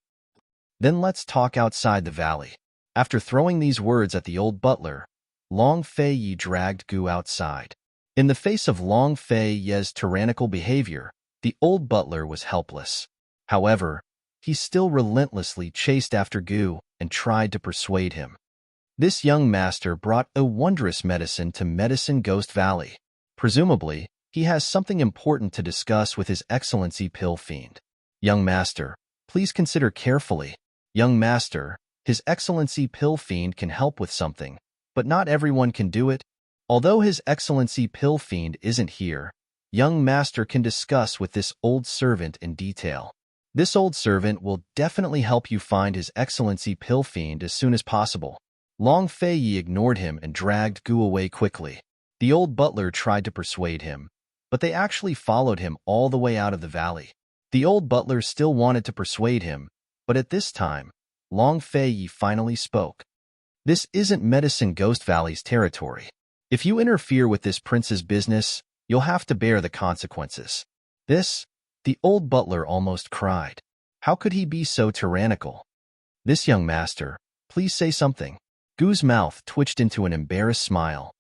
Then let's talk outside the valley. After throwing these words at the old butler, Long Fei Yi dragged Gu outside. In the face of Long Fei Yi's tyrannical behavior, the old butler was helpless. However, he still relentlessly chased after Gu and tried to persuade him. This young master brought a wondrous medicine to Medicine Ghost Valley. Presumably, he has something important to discuss with His Excellency Pill Fiend. Young master, please consider carefully. Young master, His Excellency Pill Fiend can help with something, but not everyone can do it. Although His Excellency Pill Fiend isn't here, young master can discuss with this old servant in detail. This old servant will definitely help you find His Excellency Pill Fiend as soon as possible. Long Fei Yi ignored him and dragged Gu away quickly. The old butler tried to persuade him, but they actually followed him all the way out of the valley. The old butler still wanted to persuade him, but at this time, Long Fei Yi finally spoke. This isn't Medicine Ghost Valley's territory. If you interfere with this prince's business, you'll have to bear the consequences. This? The old butler almost cried. How could he be so tyrannical? This young master, please say something. Gu's mouth twitched into an embarrassed smile.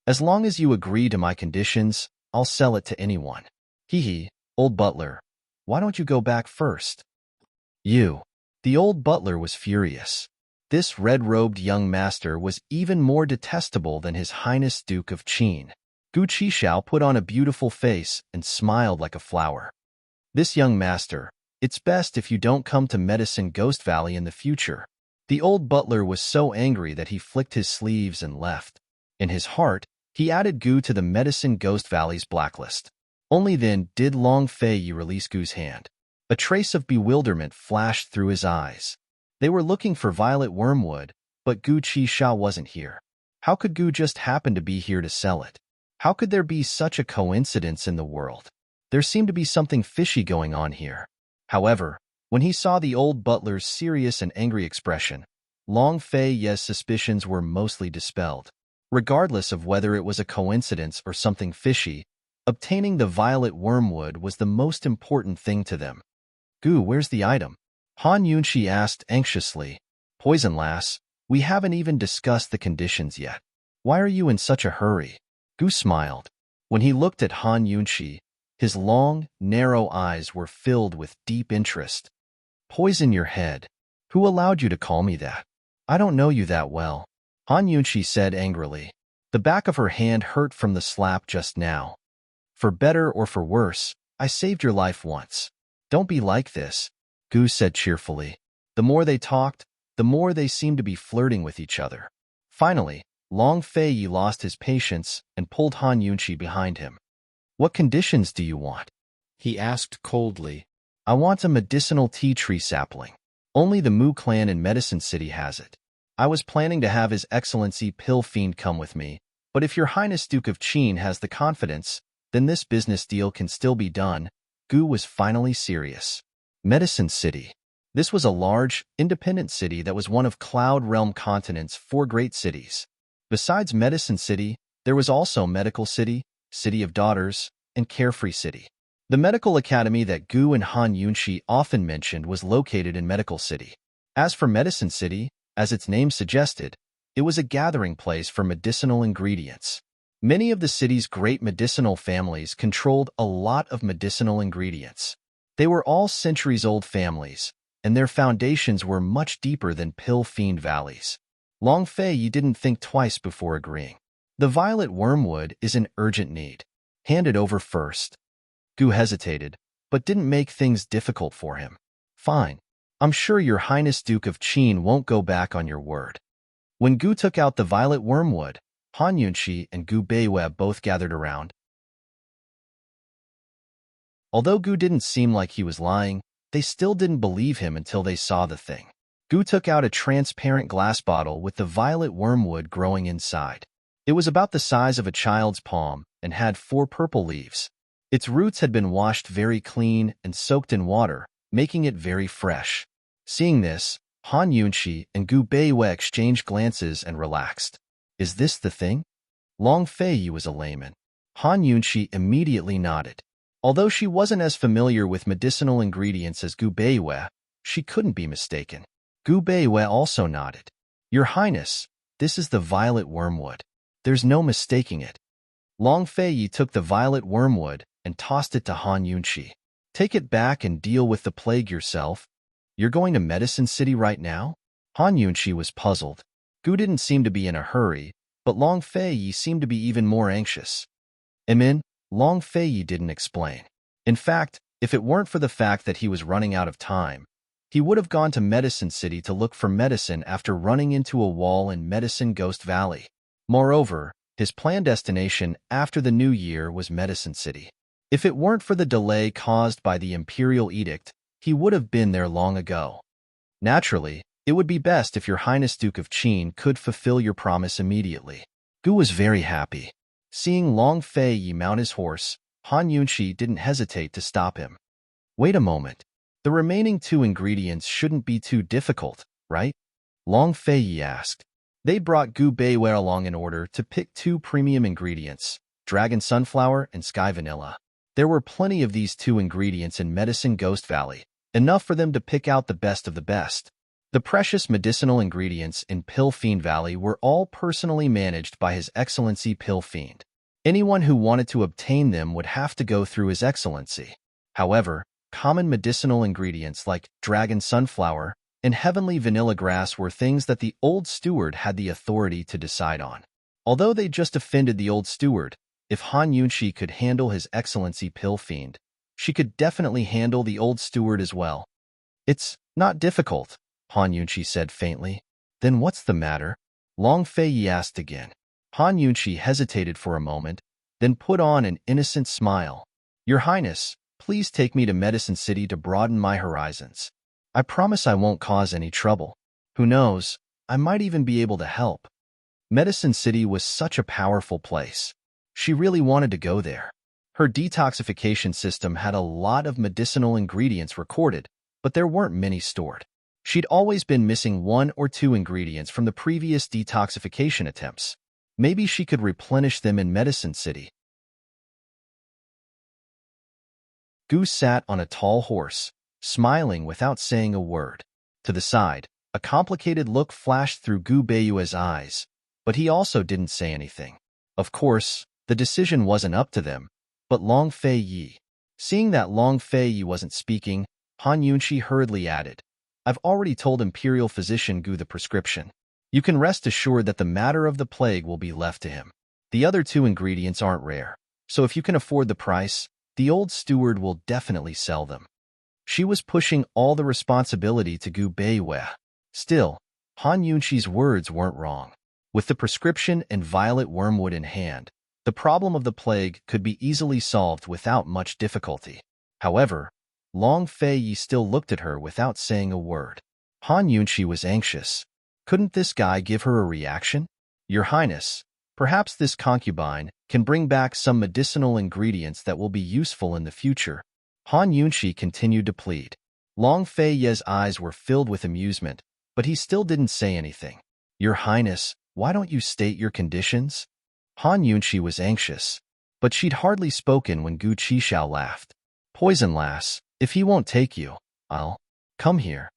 As long as you agree to my conditions, I'll sell it to anyone. Hee, old butler. Why don't you go back first? You. The old butler was furious. This red-robed young master was even more detestable than His Highness Duke of Qin. Gu Qishao put on a beautiful face and smiled like a flower. This young master, It's best if you don't come to Medicine Ghost Valley in the future. The old butler was so angry that he flicked his sleeves and left. In his heart, he added Gu to the Medicine Ghost Valley's blacklist. Only then did Long Fei release Gu's hand. A trace of bewilderment flashed through his eyes. They were looking for Violet Wormwood, but Gu Qisha wasn't here. How could Gu just happen to be here to sell it? How could there be such a coincidence in the world? There seemed to be something fishy going on here. However, when he saw the old butler's serious and angry expression, Long Fei's suspicions were mostly dispelled. Regardless of whether it was a coincidence or something fishy, obtaining the Violet Wormwood was the most important thing to them. Gu, where's the item? Han Yunshi asked anxiously. Poison lass, we haven't even discussed the conditions yet. Why are you in such a hurry? Gu smiled. When he looked at Han Yunshi, his long, narrow eyes were filled with deep interest. Poison your head. Who allowed you to call me that? I don't know you that well. Han Yunshi said angrily. The back of her hand hurt from the slap just now. For better or for worse, I saved your life once. Don't be like this, Gu said cheerfully. The more they talked, the more they seemed to be flirting with each other. Finally, Long Fei lost his patience and pulled Han Yunshi behind him. What conditions do you want? He asked coldly. I want a medicinal tea tree sapling. Only the Mu clan in Medicine City has it. I was planning to have His Excellency Pill Fiend come with me, but if Your Highness Duke of Qin has the confidence, then this business deal can still be done. Gu was finally serious. Medicine City. This was a large, independent city that was one of Cloud Realm Continent's 4 great cities. Besides Medicine City, there was also Medical City, City of Daughters, and Carefree City. The medical academy that Gu and Han Yunshi often mentioned was located in Medical City. As for Medicine City, as its name suggested, it was a gathering place for medicinal ingredients. Many of the city's great medicinal families controlled a lot of medicinal ingredients. They were all centuries-old families, and their foundations were much deeper than Pill Fiend Valley's. Long Fei didn't think twice before agreeing. The Violet Wormwood is in urgent need. Hand it over first. Gu hesitated, but didn't make things difficult for him. Fine. I'm sure Your Highness Duke of Qin won't go back on your word. When Gu took out the Violet Wormwood, Han Yunshi and Gu Beiwei both gathered around. Although Gu didn't seem like he was lying, they still didn't believe him until they saw the thing. Gu took out a transparent glass bottle with the Violet Wormwood growing inside. It was about the size of a child's palm and had 4 purple leaves. Its roots had been washed very clean and soaked in water, making it very fresh. Seeing this, Han Yunshi and Gu Beiwei exchanged glances and relaxed. Is this the thing? Long Fei was a layman. Han Yunshi immediately nodded. Although she wasn't as familiar with medicinal ingredients as Gu Beiwei, she couldn't be mistaken. Gu Beiwei also nodded. Your Highness, this is the Violet Wormwood. There's no mistaking it. Long Fei took the Violet Wormwood and tossed it to Han Yunshi. Take it back and deal with the plague yourself. You're going to Medicine City right now? Han Yunshi was puzzled. Gu didn't seem to be in a hurry, but Long Fei seemed to be even more anxious. Long Fei didn't explain. In fact, if it weren't for the fact that he was running out of time, he would have gone to Medicine City to look for medicine after running into a wall in Medicine Ghost Valley. Moreover, his planned destination after the new year was Medicine City. If it weren't for the delay caused by the Imperial Edict, he would have been there long ago. Naturally, it would be best if Your Highness Duke of Qin could fulfill your promise immediately. Gu was very happy. Seeing Long Fei mount his horse, Han Yunshi didn't hesitate to stop him. Wait a moment. The remaining 2 ingredients shouldn't be too difficult, right? Long Fei asked. They brought Gu Beiwei along in order to pick 2 premium ingredients, Dragon Sunflower and Sky Vanilla. There were plenty of these 2 ingredients in Medicine Ghost Valley, enough for them to pick out the best of the best. The precious medicinal ingredients in Pill Fiend Valley were all personally managed by His Excellency Pill Fiend. Anyone who wanted to obtain them would have to go through His Excellency. However, common medicinal ingredients like Dragon Sunflower and Heavenly Vanilla Grass were things that the old steward had the authority to decide on. Although they just offended the old steward, if Han Yunshi could handle His Excellency Pill Fiend, She could definitely handle the old steward as well. It's not difficult, Han Yunqi said faintly. Then what's the matter? Long Fei asked again. Han Yunqi hesitated for a moment, then put on an innocent smile. Your Highness, please take me to Medicine City to broaden my horizons. I promise I won't cause any trouble. Who knows, I might even be able to help. Medicine City was such a powerful place. She really wanted to go there. Her detoxification system had a lot of medicinal ingredients recorded, but there weren't many stored. She'd always been missing 1 or 2 ingredients from the previous detoxification attempts. Maybe she could replenish them in Medicine City. Gu sat on a tall horse, smiling without saying a word. To the side, a complicated look flashed through Gu Beiyue's eyes, but he also didn't say anything. Of course, the decision wasn't up to them, but Long Fei Yi. Seeing that Long Fei Yi wasn't speaking, Han Yunqi hurriedly added, I've already told Imperial Physician Gu the prescription. You can rest assured that the matter of the plague will be left to him. The other 2 ingredients aren't rare, so if you can afford the price, the old steward will definitely sell them. She was pushing all the responsibility to Gu Beiyue. Still, Han Yunqi's words weren't wrong. With the prescription and violet wormwood in hand, the problem of the plague could be easily solved without much difficulty. However, Long Fei Yi still looked at her without saying a word. Han Yunqi was anxious. Couldn't this guy give her a reaction? Your Highness, perhaps this concubine can bring back some medicinal ingredients that will be useful in the future. Han Yunqi continued to plead. Long Fei Yi's eyes were filled with amusement, but he still didn't say anything. Your Highness, why don't you state your conditions? Han Yunqi was anxious, but she'd hardly spoken when Gu Qishao laughed. Poison lass, if he won't take you, I'll come here.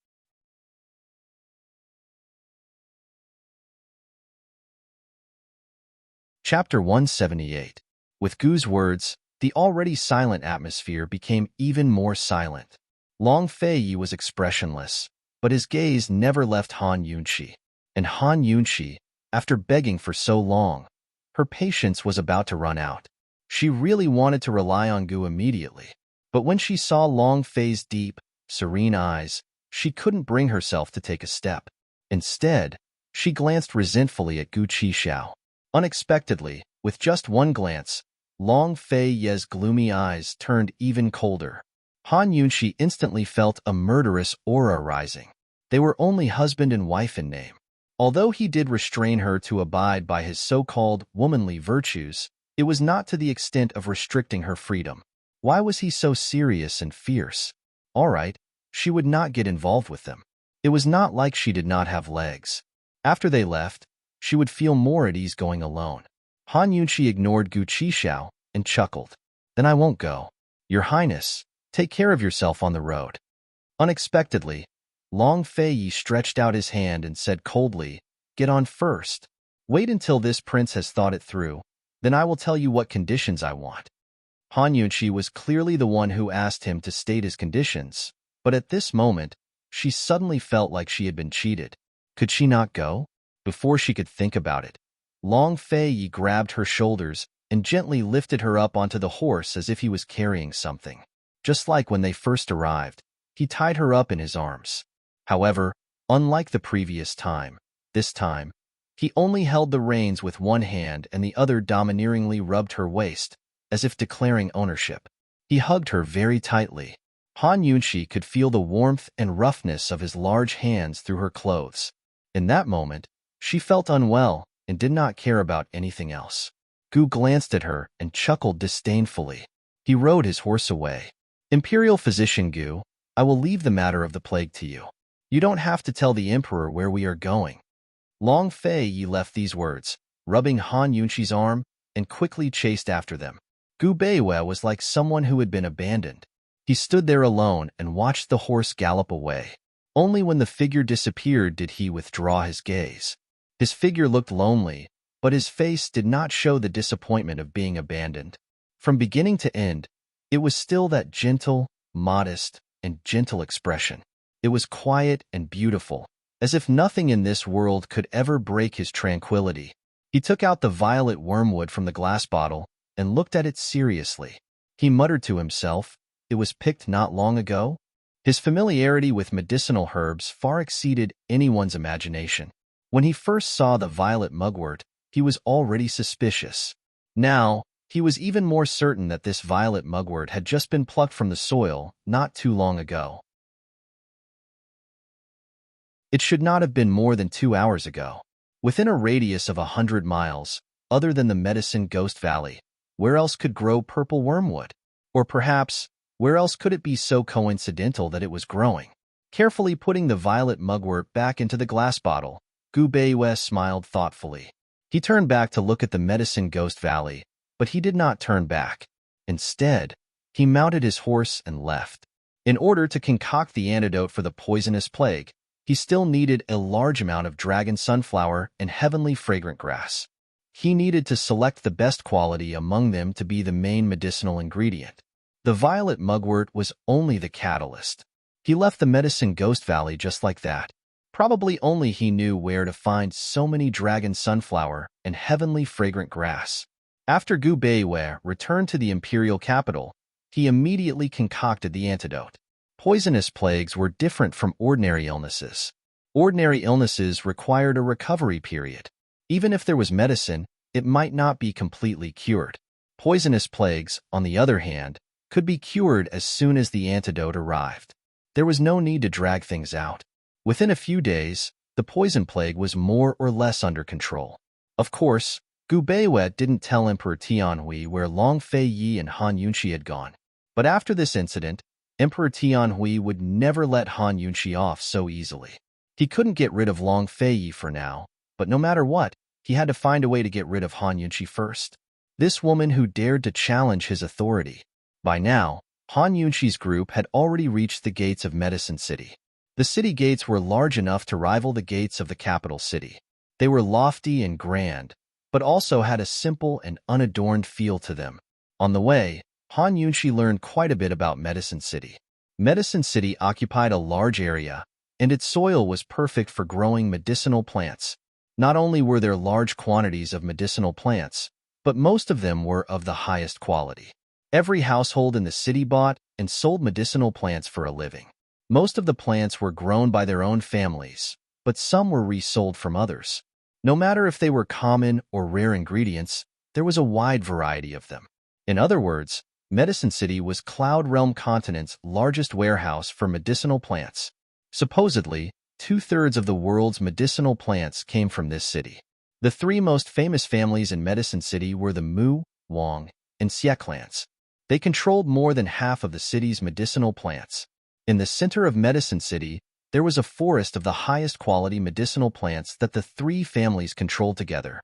Chapter 178. With Gu's words, the already silent atmosphere became even more silent. Long Fei Yi was expressionless, but his gaze never left Han Yunqi. And Han Yunqi, after begging for so long, her patience was about to run out. She really wanted to rely on Gu immediately, but when she saw Long Fei's deep, serene eyes, she couldn't bring herself to take a step. Instead, she glanced resentfully at Gu Qishao. Unexpectedly, with just one glance, Long Fei Yi's gloomy eyes turned even colder. Han Yunqi instantly felt a murderous aura rising. They were only husband and wife in name. Although he did restrain her to abide by his so-called womanly virtues, it was not to the extent of restricting her freedom. Why was he so serious and fierce? All right, she would not get involved with them. It was not like she did not have legs. After they left, she would feel more at ease going alone. Han Yunqi ignored Gu Qishao and chuckled. Then I won't go. Your Highness, take care of yourself on the road. Unexpectedly, Long Fei Yi stretched out his hand and said coldly, Get on first. Wait until this prince has thought it through, then I will tell you what conditions I want. Han Yunqi was clearly the one who asked him to state his conditions, but at this moment, she suddenly felt like she had been cheated. Could she not go? Before she could think about it, Long Fei Yi grabbed her shoulders and gently lifted her up onto the horse as if he was carrying something. Just like when they first arrived, he tied her up in his arms. However, unlike the previous time, this time, he only held the reins with one hand and the other domineeringly rubbed her waist, as if declaring ownership. He hugged her very tightly. Han Yunqi could feel the warmth and roughness of his large hands through her clothes. In that moment, she felt unwell and did not care about anything else. Gu glanced at her and chuckled disdainfully. He rode his horse away. Imperial Physician Gu, I will leave the matter of the plague to you. You don't have to tell the Emperor where we are going. Long Fei Yi left these words, rubbing Han Yunqi's arm, and quickly chased after them. Gu Beiyue was like someone who had been abandoned. He stood there alone and watched the horse gallop away. Only when the figure disappeared did he withdraw his gaze. His figure looked lonely, but his face did not show the disappointment of being abandoned. From beginning to end, it was still that gentle, modest, and gentle expression. It was quiet and beautiful, as if nothing in this world could ever break his tranquility. He took out the violet wormwood from the glass bottle and looked at it seriously. He muttered to himself, it was picked not long ago? His familiarity with medicinal herbs far exceeded anyone's imagination. When he first saw the violet mugwort, he was already suspicious. Now, he was even more certain that this violet mugwort had just been plucked from the soil not too long ago. It should not have been more than 2 hours ago. Within a radius of 100 miles, other than the Medicine Ghost Valley, where else could grow purple wormwood? Or perhaps, where else could it be so coincidental that it was growing? Carefully putting the violet mugwort back into the glass bottle, Gu Beiwei smiled thoughtfully. He turned back to look at the Medicine Ghost Valley, but he did not turn back. Instead, he mounted his horse and left. In order to concoct the antidote for the poisonous plague, he still needed a large amount of dragon sunflower and heavenly fragrant grass. He needed to select the best quality among them to be the main medicinal ingredient. The violet mugwort was only the catalyst. He left the Medicine Ghost Valley just like that. Probably only he knew where to find so many dragon sunflower and heavenly fragrant grass. After Gu Beiwei returned to the imperial capital, he immediately concocted the antidote. Poisonous plagues were different from ordinary illnesses. Ordinary illnesses required a recovery period. Even if there was medicine, it might not be completely cured. Poisonous plagues, on the other hand, could be cured as soon as the antidote arrived. There was no need to drag things out. Within a few days, the poison plague was more or less under control. Of course, Gu Beiwei didn't tell Emperor Tianhui where Long Fei Yi and Han Yunxi had gone. But after this incident, Emperor Tianhui would never let Han Yunxi off so easily. He couldn't get rid of Long Fei Yi for now, but no matter what, he had to find a way to get rid of Han Yunxi first. This woman who dared to challenge his authority. By now, Han Yunxi's group had already reached the gates of Medicine City. The city gates were large enough to rival the gates of the capital city. They were lofty and grand, but also had a simple and unadorned feel to them. On the way, Han Yunxi learned quite a bit about Medicine City. Medicine City occupied a large area, and its soil was perfect for growing medicinal plants. Not only were there large quantities of medicinal plants, but most of them were of the highest quality. Every household in the city bought and sold medicinal plants for a living. Most of the plants were grown by their own families, but some were resold from others. No matter if they were common or rare ingredients, there was a wide variety of them. In other words, Medicine City was Cloud Realm Continent's largest warehouse for medicinal plants. Supposedly, 2/3 of the world's medicinal plants came from this city. The three most famous families in Medicine City were the Mu, Wang, and Xie clans. They controlled more than half of the city's medicinal plants. In the center of Medicine City, there was a forest of the highest quality medicinal plants that the three families controlled together.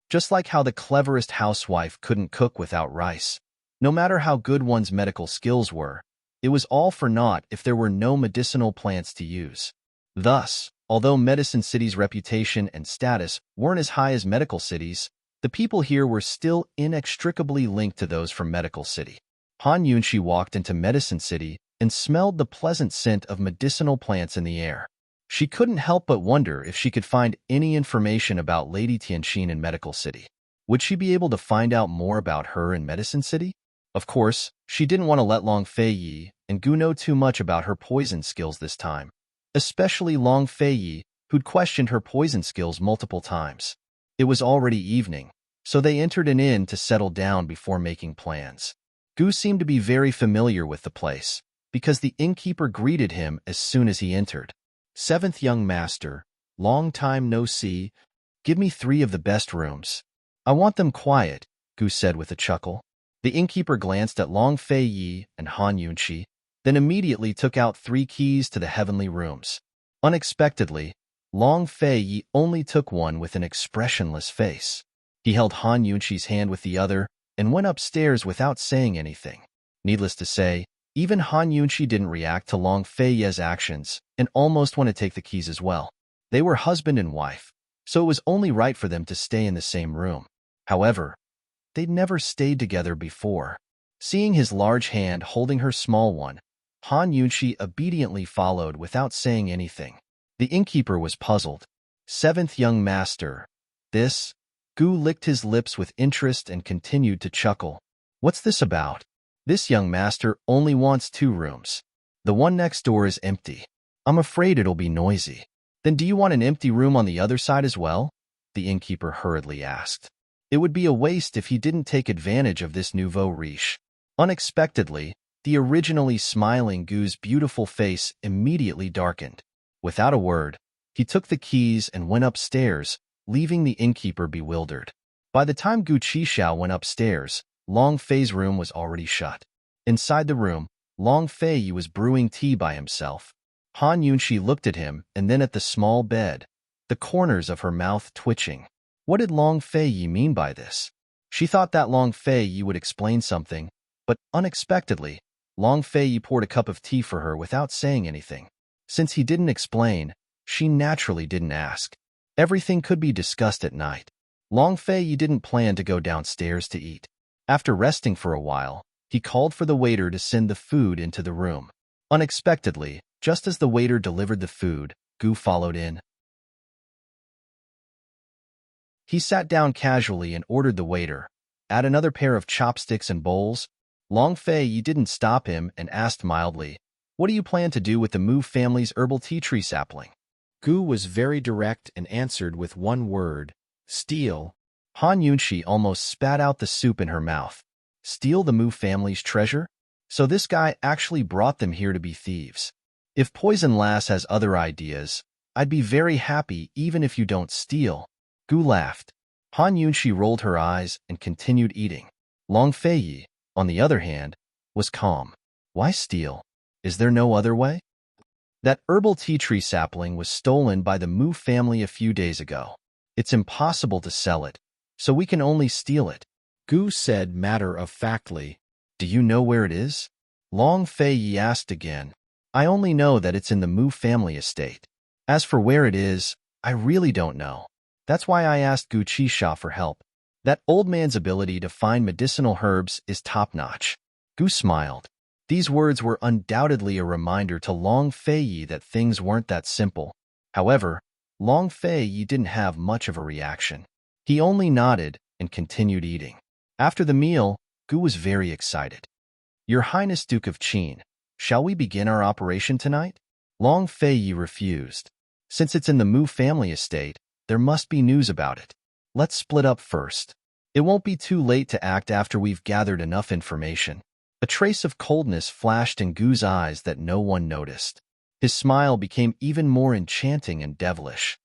Just like how the cleverest housewife couldn't cook without rice, no matter how good one's medical skills were, it was all for naught if there were no medicinal plants to use. Thus, although Medicine City's reputation and status weren't as high as medical cities, the people here were still inextricably linked to those from Medical City. Han Yunxi walked into Medicine City and smelled the pleasant scent of medicinal plants in the air. She couldn't help but wonder if she could find any information about Lady Tianxin in Medical City. Would she be able to find out more about her in Medicine City? Of course, she didn't want to let Long Fei Yi and Gu know too much about her poison skills this time, especially Long Fei Yi, who'd questioned her poison skills multiple times. It was already evening, so they entered an inn to settle down before making plans. Gu seemed to be very familiar with the place, because the innkeeper greeted him as soon as he entered. "Seventh young master, long time no see. Give me 3 of the best rooms. I want them quiet," Gu said with a chuckle. The innkeeper glanced at Long Fei Yi and Han Yunxi, then immediately took out 3 keys to the heavenly rooms. Unexpectedly, Long Fei Yi only took one with an expressionless face. He held Han Yunxi's hand with the other and went upstairs without saying anything. Needless to say, even Han Yunxi didn't react to Long Fei Yi's actions and almost want to take the keys as well. They were husband and wife, so it was only right for them to stay in the same room. However, they'd never stayed together before. Seeing his large hand holding her small one, Han Yunxi obediently followed without saying anything. The innkeeper was puzzled. "Seventh young master, this?" Gu licked his lips with interest and continued to chuckle. What's this about? This young master only wants 2 rooms. The one next door is empty. I'm afraid it'll be noisy. Then do you want an empty room on the other side as well? The innkeeper hurriedly asked. It would be a waste if he didn't take advantage of this nouveau riche. Unexpectedly, the originally smiling Gu's beautiful face immediately darkened. Without a word, he took the keys and went upstairs, leaving the innkeeper bewildered. By the time Gu Qishao went upstairs, Long Fei's room was already shut. Inside the room, Long Fei was brewing tea by himself. Han Yunxi looked at him and then at the small bed, the corners of her mouth twitching. What did Long Fei mean by this? She thought that Long Fei would explain something, but unexpectedly, Long Fei poured a cup of tea for her without saying anything. Since he didn't explain, she naturally didn't ask. Everything could be discussed at night. Long Fei didn't plan to go downstairs to eat. After resting for a while, he called for the waiter to send the food into the room. Unexpectedly, just as the waiter delivered the food, Gu followed in. He sat down casually and ordered the waiter, "Add another pair of chopsticks and bowls." Long Fei didn't stop him and asked mildly, "What do you plan to do with the Mu family's herbal tea tree sapling?" Gu was very direct and answered with one word, "Steal." Han Yunxi almost spat out the soup in her mouth. Steal the Mu family's treasure? So this guy actually brought them here to be thieves. If Poison Lass has other ideas, I'd be very happy even if you don't steal. Gu laughed. Han Yunxi rolled her eyes and continued eating. Long Fei, on the other hand, was calm. Why steal? Is there no other way? That herbal tea tree sapling was stolen by the Mu family a few days ago. It's impossible to sell it, so we can only steal it. Gu said matter-of-factly. Do you know where it is? Long Fei asked again. I only know that it's in the Mu family estate. As for where it is, I really don't know. That's why I asked Gu Qishao for help. That old man's ability to find medicinal herbs is top-notch. Gu smiled. These words were undoubtedly a reminder to Long Fei that things weren't that simple. However, Long Fei didn't have much of a reaction. He only nodded and continued eating. After the meal, Gu was very excited. Your Highness Duke of Qin, shall we begin our operation tonight? Long Fei refused. Since it's in the Mu family estate, there must be news about it. Let's split up first. It won't be too late to act after we've gathered enough information. A trace of coldness flashed in Gu's eyes that no one noticed. His smile became even more enchanting and devilish.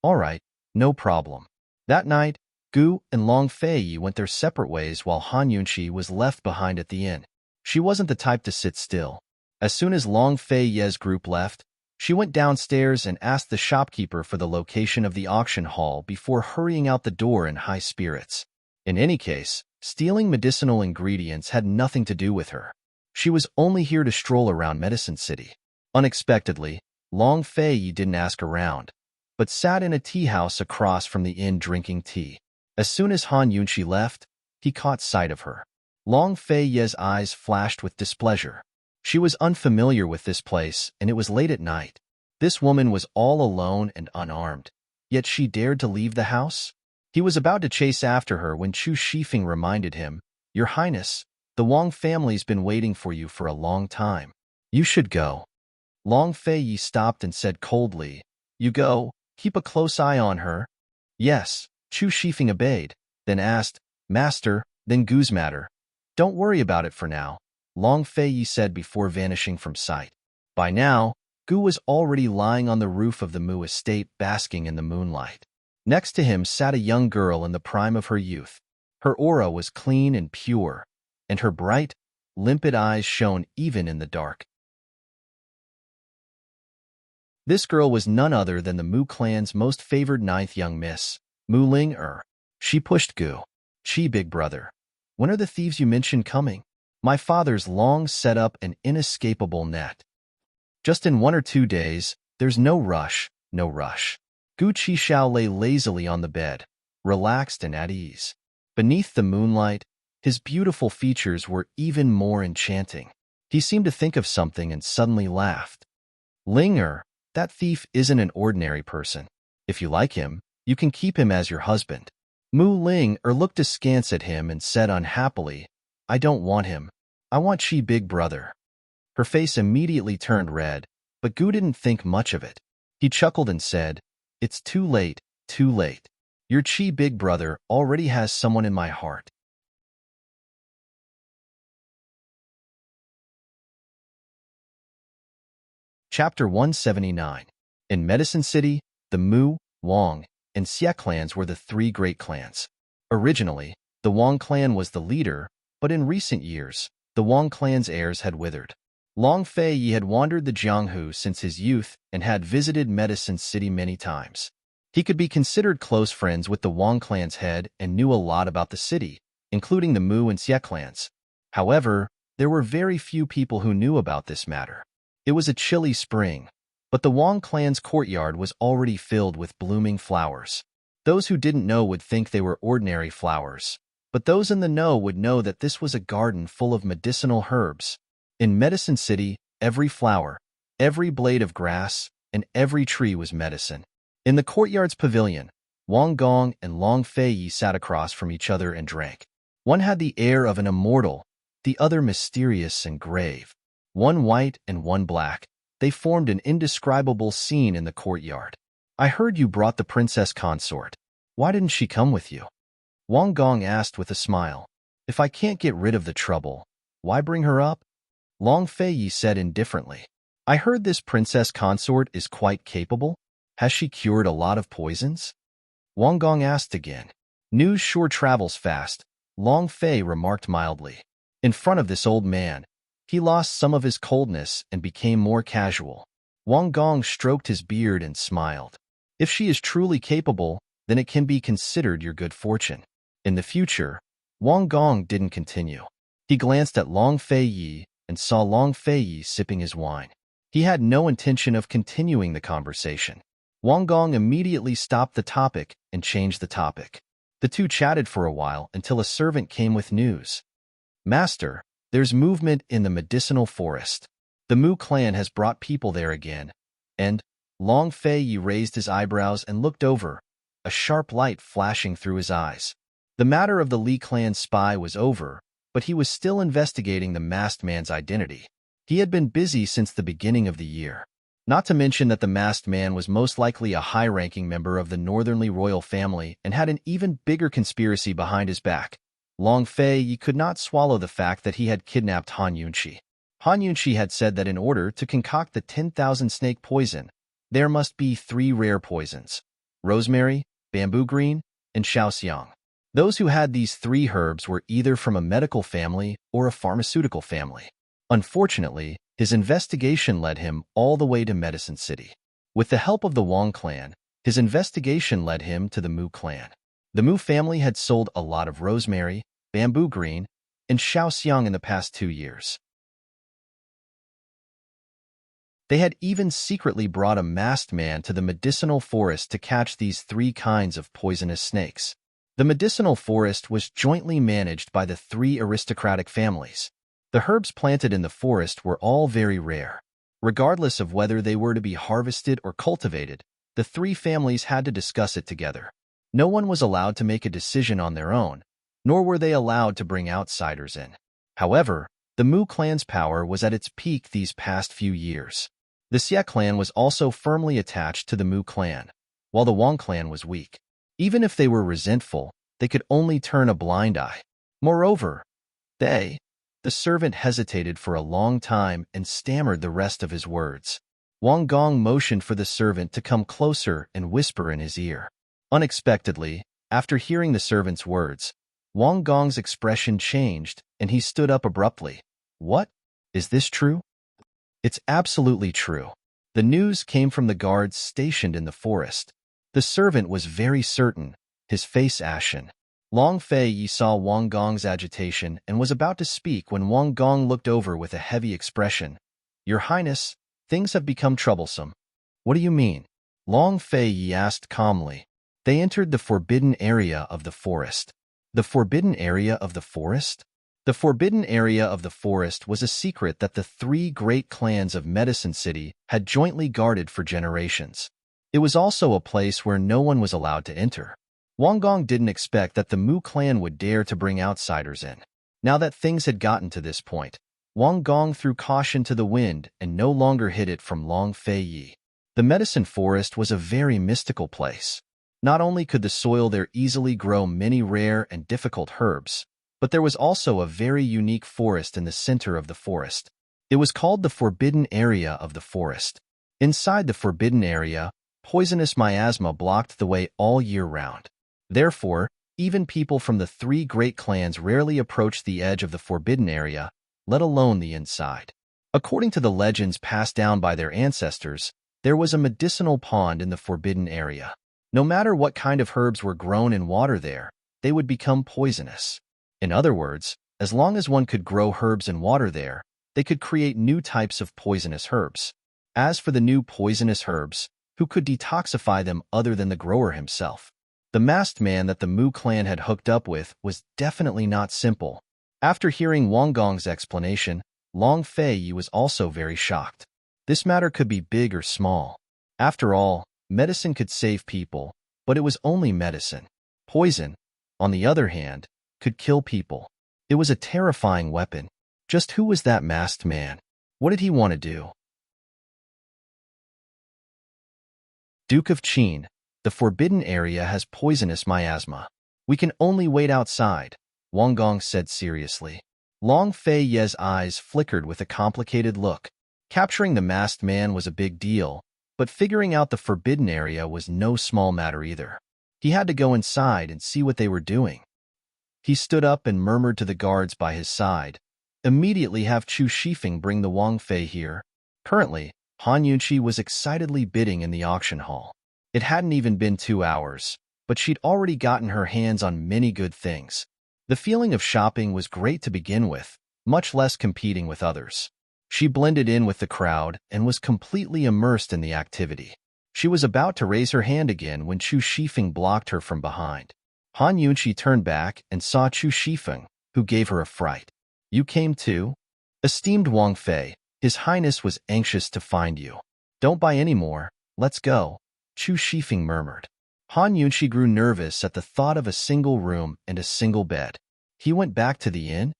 All right, no problem. That night, Gu and Long Fei went their separate ways while Han Yunxi was left behind at the inn. She wasn't the type to sit still. As soon as Long Fei's group left, she went downstairs and asked the shopkeeper for the location of the auction hall before hurrying out the door in high spirits. In any case, stealing medicinal ingredients had nothing to do with her. She was only here to stroll around Medicine City. Unexpectedly, Long Fei didn't ask around, but sat in a tea house across from the inn drinking tea. As soon as Han Yunxi left, he caught sight of her. Long Fei's eyes flashed with displeasure. She was unfamiliar with this place, and it was late at night. This woman was all alone and unarmed, yet she dared to leave the house? He was about to chase after her when Chu Shifeng reminded him, Your Highness, the Wang family's been waiting for you for a long time. You should go. Long Fei stopped and said coldly, You go, keep a close eye on her. Yes, Chu Shifeng obeyed, then asked, Master, then Gu's matter. Don't worry about it for now, Long Fei said before vanishing from sight. By now, Gu was already lying on the roof of the Mu estate basking in the moonlight. Next to him sat a young girl in the prime of her youth. Her aura was clean and pure, and her bright, limpid eyes shone even in the dark. This girl was none other than the Mu clan's most favored ninth young miss, Mu Ling-er. She pushed Gu. Chi, big brother. When are the thieves you mentioned coming? My father's long set up an inescapable net. Just in 1 or 2 days, there's no rush, no rush. Gu Qishao lay lazily on the bed, relaxed and at ease. Beneath the moonlight, his beautiful features were even more enchanting. He seemed to think of something and suddenly laughed. Ling-er, that thief isn't an ordinary person. If you like him, you can keep him as your husband. Mu Ling-er looked askance at him and said unhappily, I don't want him. I want Chi Big Brother. Her face immediately turned red, but Gu didn't think much of it. He chuckled and said, "It's too late, too late. Your Chi Big Brother already has someone in my heart." Chapter 179. In Medicine City, the Mu, Wang, and Xie clans were the three great clans. Originally, the Wang clan was the leader, but in recent years, the Wang clan's heirs had withered. Long Fei Yi had wandered the Jianghu since his youth and had visited Medicine City many times. He could be considered close friends with the Wang clan's head and knew a lot about the city, including the Mu and Xie clans. However, there were very few people who knew about this matter. It was a chilly spring, but the Wang clan's courtyard was already filled with blooming flowers. Those who didn't know would think they were ordinary flowers, but those in the know would know that this was a garden full of medicinal herbs. In Medicine City, every flower, every blade of grass, and every tree was medicine. In the courtyard's pavilion, Wang Gong and Long Fei Yi sat across from each other and drank. One had the air of an immortal, the other mysterious and grave. One white and one black, they formed an indescribable scene in the courtyard. "I heard you brought the Princess Consort. Why didn't she come with you?" Wang Gong asked with a smile. "If I can't get rid of the trouble, why bring her up?" Long Fei Yi said indifferently. "I heard this Princess Consort is quite capable. Has she cured a lot of poisons?" Wang Gong asked again. "News sure travels fast," Long Fei remarked mildly. In front of this old man, he lost some of his coldness and became more casual. Wang Gong stroked his beard and smiled. "If she is truly capable, then it can be considered your good fortune." In the future, Wang Gong didn't continue. He glanced at Long Fei Yi and saw Long Fei Yi sipping his wine. He had no intention of continuing the conversation. Wang Gong immediately stopped the topic and changed the topic. The two chatted for a while until a servant came with news. "Master, there's movement in the medicinal forest. The Mu clan has brought people there again." And Long Fei Yi raised his eyebrows and looked over, a sharp light flashing through his eyes. The matter of the Li clan spy was over, but he was still investigating the masked man's identity. He had been busy since the beginning of the year. Not to mention that the masked man was most likely a high-ranking member of the Northernly royal family and had an even bigger conspiracy behind his back. Long Fei Yi could not swallow the fact that he had kidnapped Han Yunqi. Han Yunqi had said that in order to concoct the 10,000 snake poison, there must be 3 rare poisons: rosemary, bamboo green, and shaoxiang. Those who had these 3 herbs were either from a medical family or a pharmaceutical family. Unfortunately, his investigation led him all the way to Medicine City. With the help of the Wang clan, his investigation led him to the Mu clan. The Mu family had sold a lot of rosemary, bamboo green, and shaoxiang in the past 2 years. They had even secretly brought a masked man to the medicinal forest to catch these 3 kinds of poisonous snakes. The medicinal forest was jointly managed by the 3 aristocratic families. The herbs planted in the forest were all very rare. Regardless of whether they were to be harvested or cultivated, the 3 families had to discuss it together. No one was allowed to make a decision on their own, nor were they allowed to bring outsiders in. However, the Mu clan's power was at its peak these past few years. The Xie clan was also firmly attached to the Mu clan, while the Wang clan was weak. Even if they were resentful, they could only turn a blind eye. Moreover, the servant hesitated for a long time and stammered the rest of his words. Wang Gong motioned for the servant to come closer and whisper in his ear. Unexpectedly, after hearing the servant's words, Wang Gong's expression changed and he stood up abruptly. "What? Is this true?" "It's absolutely true. The news came from the guards stationed in the forest." The servant was very certain, his face ashen. Long Fei Yi saw Wang Gong's agitation and was about to speak when Wang Gong looked over with a heavy expression. "Your Highness, things have become troublesome." "What do you mean?" Long Fei Yi asked calmly. They entered the forbidden area of the forest. The forbidden area of the forest? The forbidden area of the forest was a secret that the 3 great clans of Medicine City had jointly guarded for generations. It was also a place where no one was allowed to enter. Wang Gong didn't expect that the Mu clan would dare to bring outsiders in. Now that things had gotten to this point, Wang Gong threw caution to the wind and no longer hid it from Long Fei Yi. The medicine forest was a very mystical place. Not only could the soil there easily grow many rare and difficult herbs, but there was also a very unique forest in the center of the forest. It was called the Forbidden Area of the forest. Inside the Forbidden Area, poisonous miasma blocked the way all year round. Therefore, even people from the three great clans rarely approached the edge of the Forbidden Area, let alone the inside. According to the legends passed down by their ancestors, there was a medicinal pond in the Forbidden Area. No matter what kind of herbs were grown in water there, they would become poisonous. In other words, as long as one could grow herbs in water there, they could create new types of poisonous herbs. As for the new poisonous herbs, who could detoxify them other than the grower himself? The masked man that the Mu clan had hooked up with was definitely not simple. After hearing Wang Gong's explanation, Long Fei Yi was also very shocked. This matter could be big or small. After all, medicine could save people, but it was only medicine. Poison, on the other hand, could kill people. It was a terrifying weapon. Just who was that masked man? What did he want to do? Duke of Qin, the Forbidden Area has poisonous miasma. We can only wait outside, Wang Gong said seriously. Long Fei Ye's eyes flickered with a complicated look. Capturing the masked man was a big deal, but figuring out the Forbidden Area was no small matter either. He had to go inside and see what they were doing. He stood up and murmured to the guards by his side, "Immediately have Chu Shifeng bring the Wang Fei here." Currently, Han Yunqi was excitedly bidding in the auction hall. It hadn't even been 2 hours, but she'd already gotten her hands on many good things. The feeling of shopping was great to begin with, much less competing with others. She blended in with the crowd and was completely immersed in the activity. She was about to raise her hand again when Chu Shifeng blocked her from behind. Han Yunqi turned back and saw Chu Shifeng, who gave her a fright. "You came too?" "Esteemed Wang Fei, His Highness was anxious to find you." "Don't buy any more, let's go," Chu Shifeng murmured. Han Yunqi grew nervous at the thought of a single room and a single bed. He went back to the inn?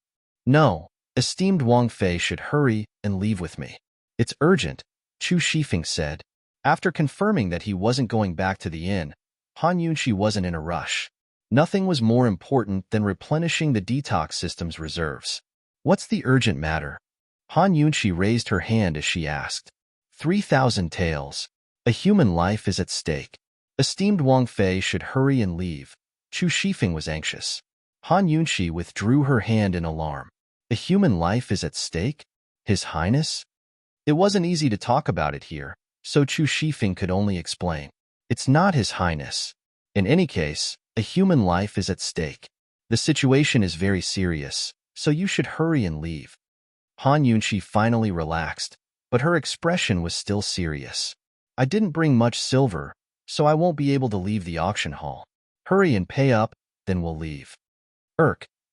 "No, esteemed Wang Fei should hurry and leave with me." "It's urgent," Chu Shifeng said. After confirming that he wasn't going back to the inn, Han Yunqi wasn't in a rush. Nothing was more important than replenishing the detox system's reserves. "What's the urgent matter?" Han Yunqi raised her hand as she asked. 3,000 taels. A human life is at stake. Esteemed Wang Fei should hurry and leave. Chu Shifeng was anxious. Han Yunqi withdrew her hand in alarm. A human life is at stake? His Highness? It wasn't easy to talk about it here, so Chu Shifeng could only explain. "It's not His Highness. In any case, a human life is at stake. The situation is very serious, so you should hurry and leave." Han Yunqi finally relaxed, but her expression was still serious. "I didn't bring much silver, so I won't be able to leave the auction hall. Hurry and pay up, then we'll leave."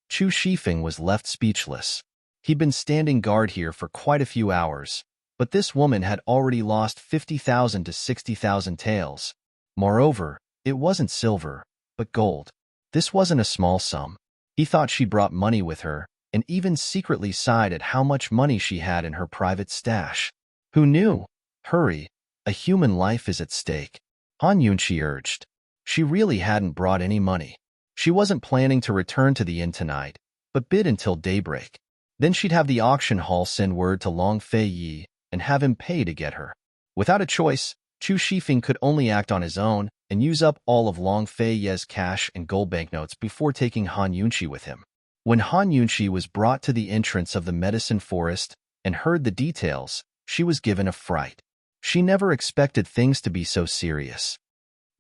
Chu Shifeng was left speechless. He'd been standing guard here for quite a few hours, but this woman had already lost 50,000 to 60,000 taels. Moreover, it wasn't silver, but gold. This wasn't a small sum. He thought she brought money with her, and even secretly sighed at how much money she had in her private stash. Who knew? "Hurry, a human life is at stake," Han Yunqi urged. She really hadn't brought any money. She wasn't planning to return to the inn tonight, but bid until daybreak. Then she'd have the auction hall send word to Long Fei Yi and have him pay to get her. Without a choice, Chu Shifeng could only act on his own and use up all of Long Fei Ye's cash and gold banknotes before taking Han Yunqi with him. When Han Yunqi was brought to the entrance of the medicine forest and heard the details, she was given a fright. She never expected things to be so serious.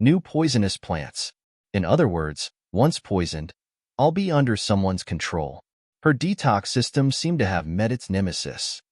New poisonous plants. In other words, once poisoned, I'll be under someone's control. Her detox system seemed to have met its nemesis.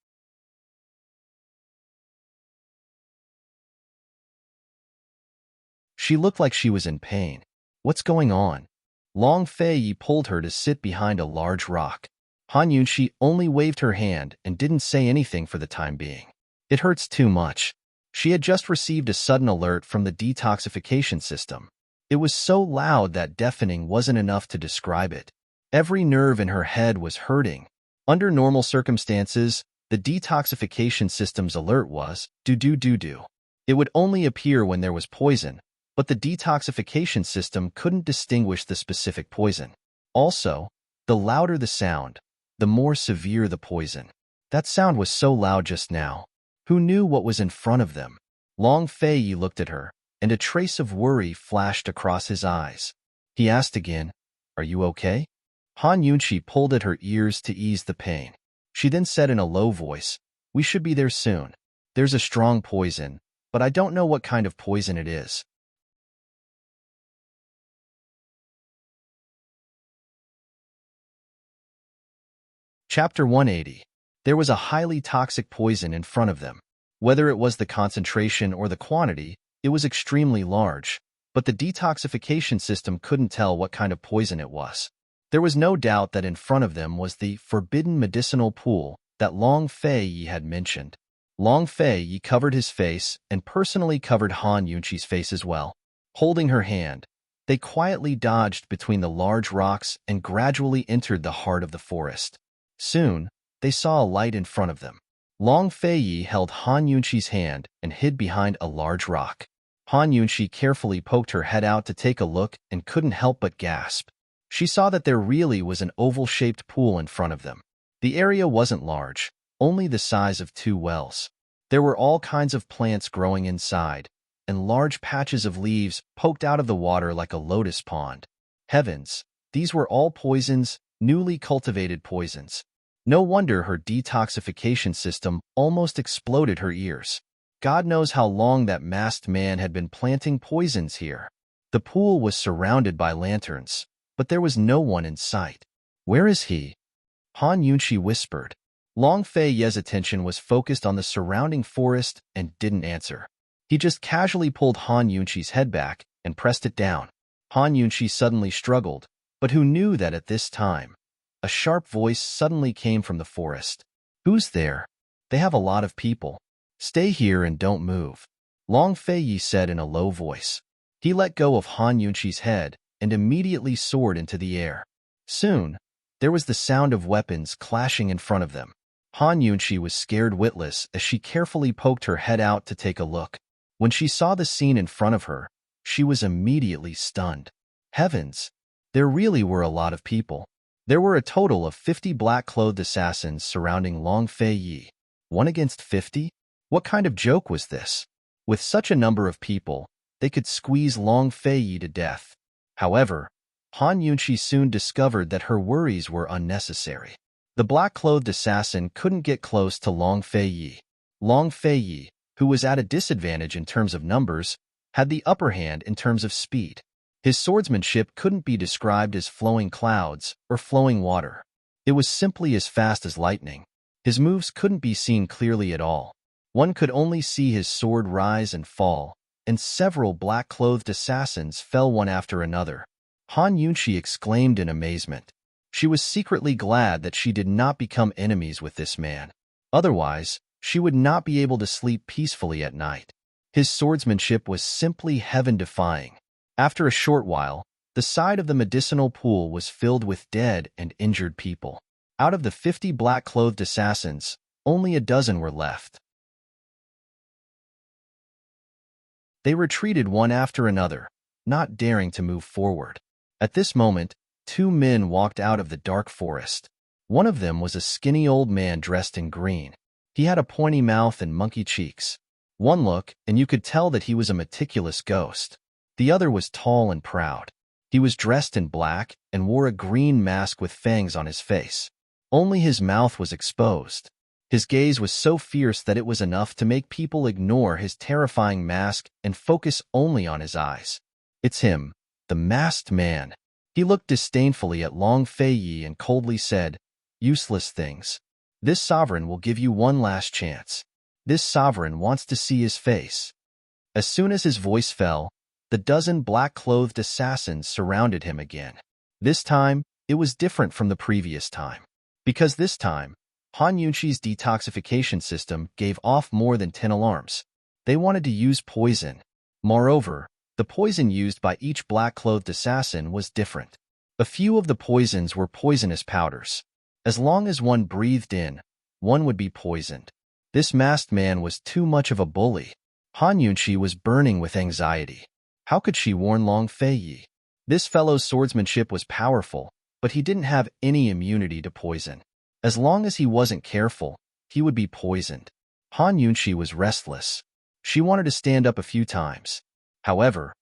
She looked like she was in pain. "What's going on?" Long Fei Yi pulled her to sit behind a large rock. Han Yunqi only waved her hand and didn't say anything for the time being. "It hurts too much." She had just received a sudden alert from the detoxification system. It was so loud that deafening wasn't enough to describe it. Every nerve in her head was hurting. Under normal circumstances, the detoxification system's alert was, do. It would only appear when there was poison, but the detoxification system couldn't distinguish the specific poison. Also, the louder the sound, the more severe the poison. That sound was so loud just now. Who knew what was in front of them? Long Fei looked at her, and a trace of worry flashed across his eyes. He asked again, "Are you okay?" Han Yunqi pulled at her ears to ease the pain. She then said in a low voice, "We should be there soon. There's a strong poison, but I don't know what kind of poison it is." Chapter 180. There was a highly toxic poison in front of them. Whether it was the concentration or the quantity, it was extremely large, but the detoxification system couldn't tell what kind of poison it was. There was no doubt that in front of them was the forbidden medicinal pool that Long Fei had mentioned. Long Fei covered his face and personally covered Han Yunqi's face as well. Holding her hand, they quietly dodged between the large rocks and gradually entered the heart of the forest. Soon, they saw a light in front of them. Long Fei held Han Yunqi's hand and hid behind a large rock. Han Yunqi carefully poked her head out to take a look and couldn't help but gasp. She saw that there really was an oval-shaped pool in front of them. The area wasn't large, only the size of 2 wells. There were all kinds of plants growing inside, and large patches of leaves poked out of the water like a lotus pond. Heavens, these were all poisons, newly cultivated poisons. No wonder her detoxification system almost exploded her ears. God knows how long that masked man had been planting poisons here. The pool was surrounded by lanterns, but there was no one in sight. "Where is he?" Han Yunqi whispered. Long Fei's attention was focused on the surrounding forest and didn't answer. He just casually pulled Han Yunqi's head back and pressed it down. Han Yunqi suddenly struggled, but who knew that at this time? A sharp voice suddenly came from the forest. "Who's there? They have a lot of people. Stay here and don't move," Long Fei said in a low voice. He let go of Han Yunqi's head and immediately soared into the air. Soon, there was the sound of weapons clashing in front of them. Han Yunqi was scared witless as she carefully poked her head out to take a look. When she saw the scene in front of her, she was immediately stunned. Heavens, there really were a lot of people. There were a total of 50 black-clothed assassins surrounding Long Fei. 1 against 50? What kind of joke was this? With such a number of people, they could squeeze Long Fei to death. However, Han Yunqi soon discovered that her worries were unnecessary. The black-clothed assassin couldn't get close to Long Fei. Long Fei, who was at a disadvantage in terms of numbers, had the upper hand in terms of speed. His swordsmanship couldn't be described as flowing clouds or flowing water. It was simply as fast as lightning. His moves couldn't be seen clearly at all. One could only see his sword rise and fall, and several black-clothed assassins fell one after another. Han Yunqi exclaimed in amazement. She was secretly glad that she did not become enemies with this man. Otherwise, she would not be able to sleep peacefully at night. His swordsmanship was simply heaven-defying. After a short while, the side of the medicinal pool was filled with dead and injured people. Out of the 50 black-clothed assassins, only a dozen were left. They retreated one after another, not daring to move forward. At this moment, 2 men walked out of the dark forest. One of them was a skinny old man dressed in green. He had a pointy mouth and monkey cheeks. One look, and you could tell that he was a meticulous ghost. The other was tall and proud. He was dressed in black and wore a green mask with fangs on his face. Only his mouth was exposed. His gaze was so fierce that it was enough to make people ignore his terrifying mask and focus only on his eyes. "It's him, the masked man." He looked disdainfully at Long Fei and coldly said, "Useless things. This sovereign will give you one last chance. This sovereign wants to see his face." As soon as his voice fell, the dozen black-clothed assassins surrounded him again. This time, it was different from the previous time. Because this time, Han Yunqi's detoxification system gave off more than 10 alarms. They wanted to use poison. Moreover, the poison used by each black-clothed assassin was different. A few of the poisons were poisonous powders. As long as one breathed in, one would be poisoned. This masked man was too much of a bully. Han Yunqi was burning with anxiety. How could she warn Long Feiyi? This fellow's swordsmanship was powerful, but he didn't have any immunity to poison. As long as he wasn't careful, he would be poisoned. Han Yunqi was restless. She wanted to stand up a few times. However,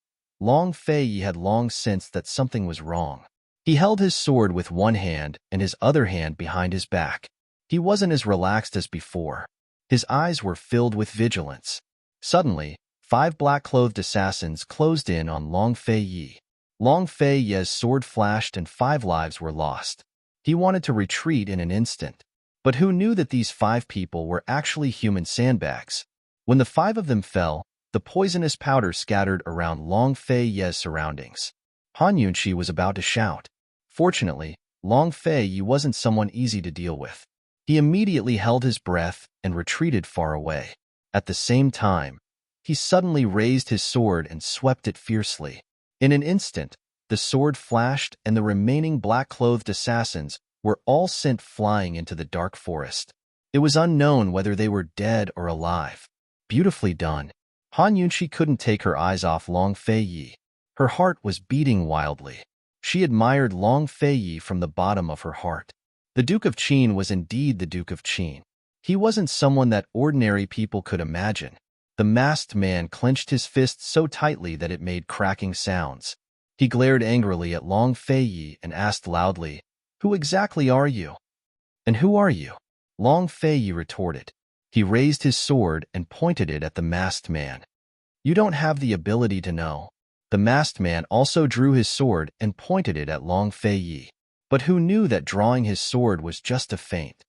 Long Feiyi had long sensed that something was wrong. He held his sword with one hand and his other hand behind his back. He wasn't as relaxed as before. His eyes were filled with vigilance. Suddenly, 5 black-clothed assassins closed in on Long Feiyi. Long Feiyi's sword flashed and 5 lives were lost. He wanted to retreat in an instant. But who knew that these 5 people were actually human sandbags? When the 5 of them fell, the poisonous powder scattered around Long Feiyi's surroundings. Han Yunqi was about to shout. Fortunately, Long Feiyi wasn't someone easy to deal with. He immediately held his breath and retreated far away. At the same time, he suddenly raised his sword and swept it fiercely. In an instant, the sword flashed and the remaining black-clothed assassins were all sent flying into the dark forest. It was unknown whether they were dead or alive. Beautifully done. Han Yunqi couldn't take her eyes off Long Feiyi. Her heart was beating wildly. She admired Long Feiyi from the bottom of her heart. The Duke of Qin was indeed the Duke of Qin. He wasn't someone that ordinary people could imagine. The masked man clenched his fist so tightly that it made cracking sounds. He glared angrily at Long Feiyi and asked loudly, "Who exactly are you?" "And who are you?" Long Feiyi retorted. He raised his sword and pointed it at the masked man. "You don't have the ability to know." The masked man also drew his sword and pointed it at Long Feiyi. But who knew that drawing his sword was just a feint?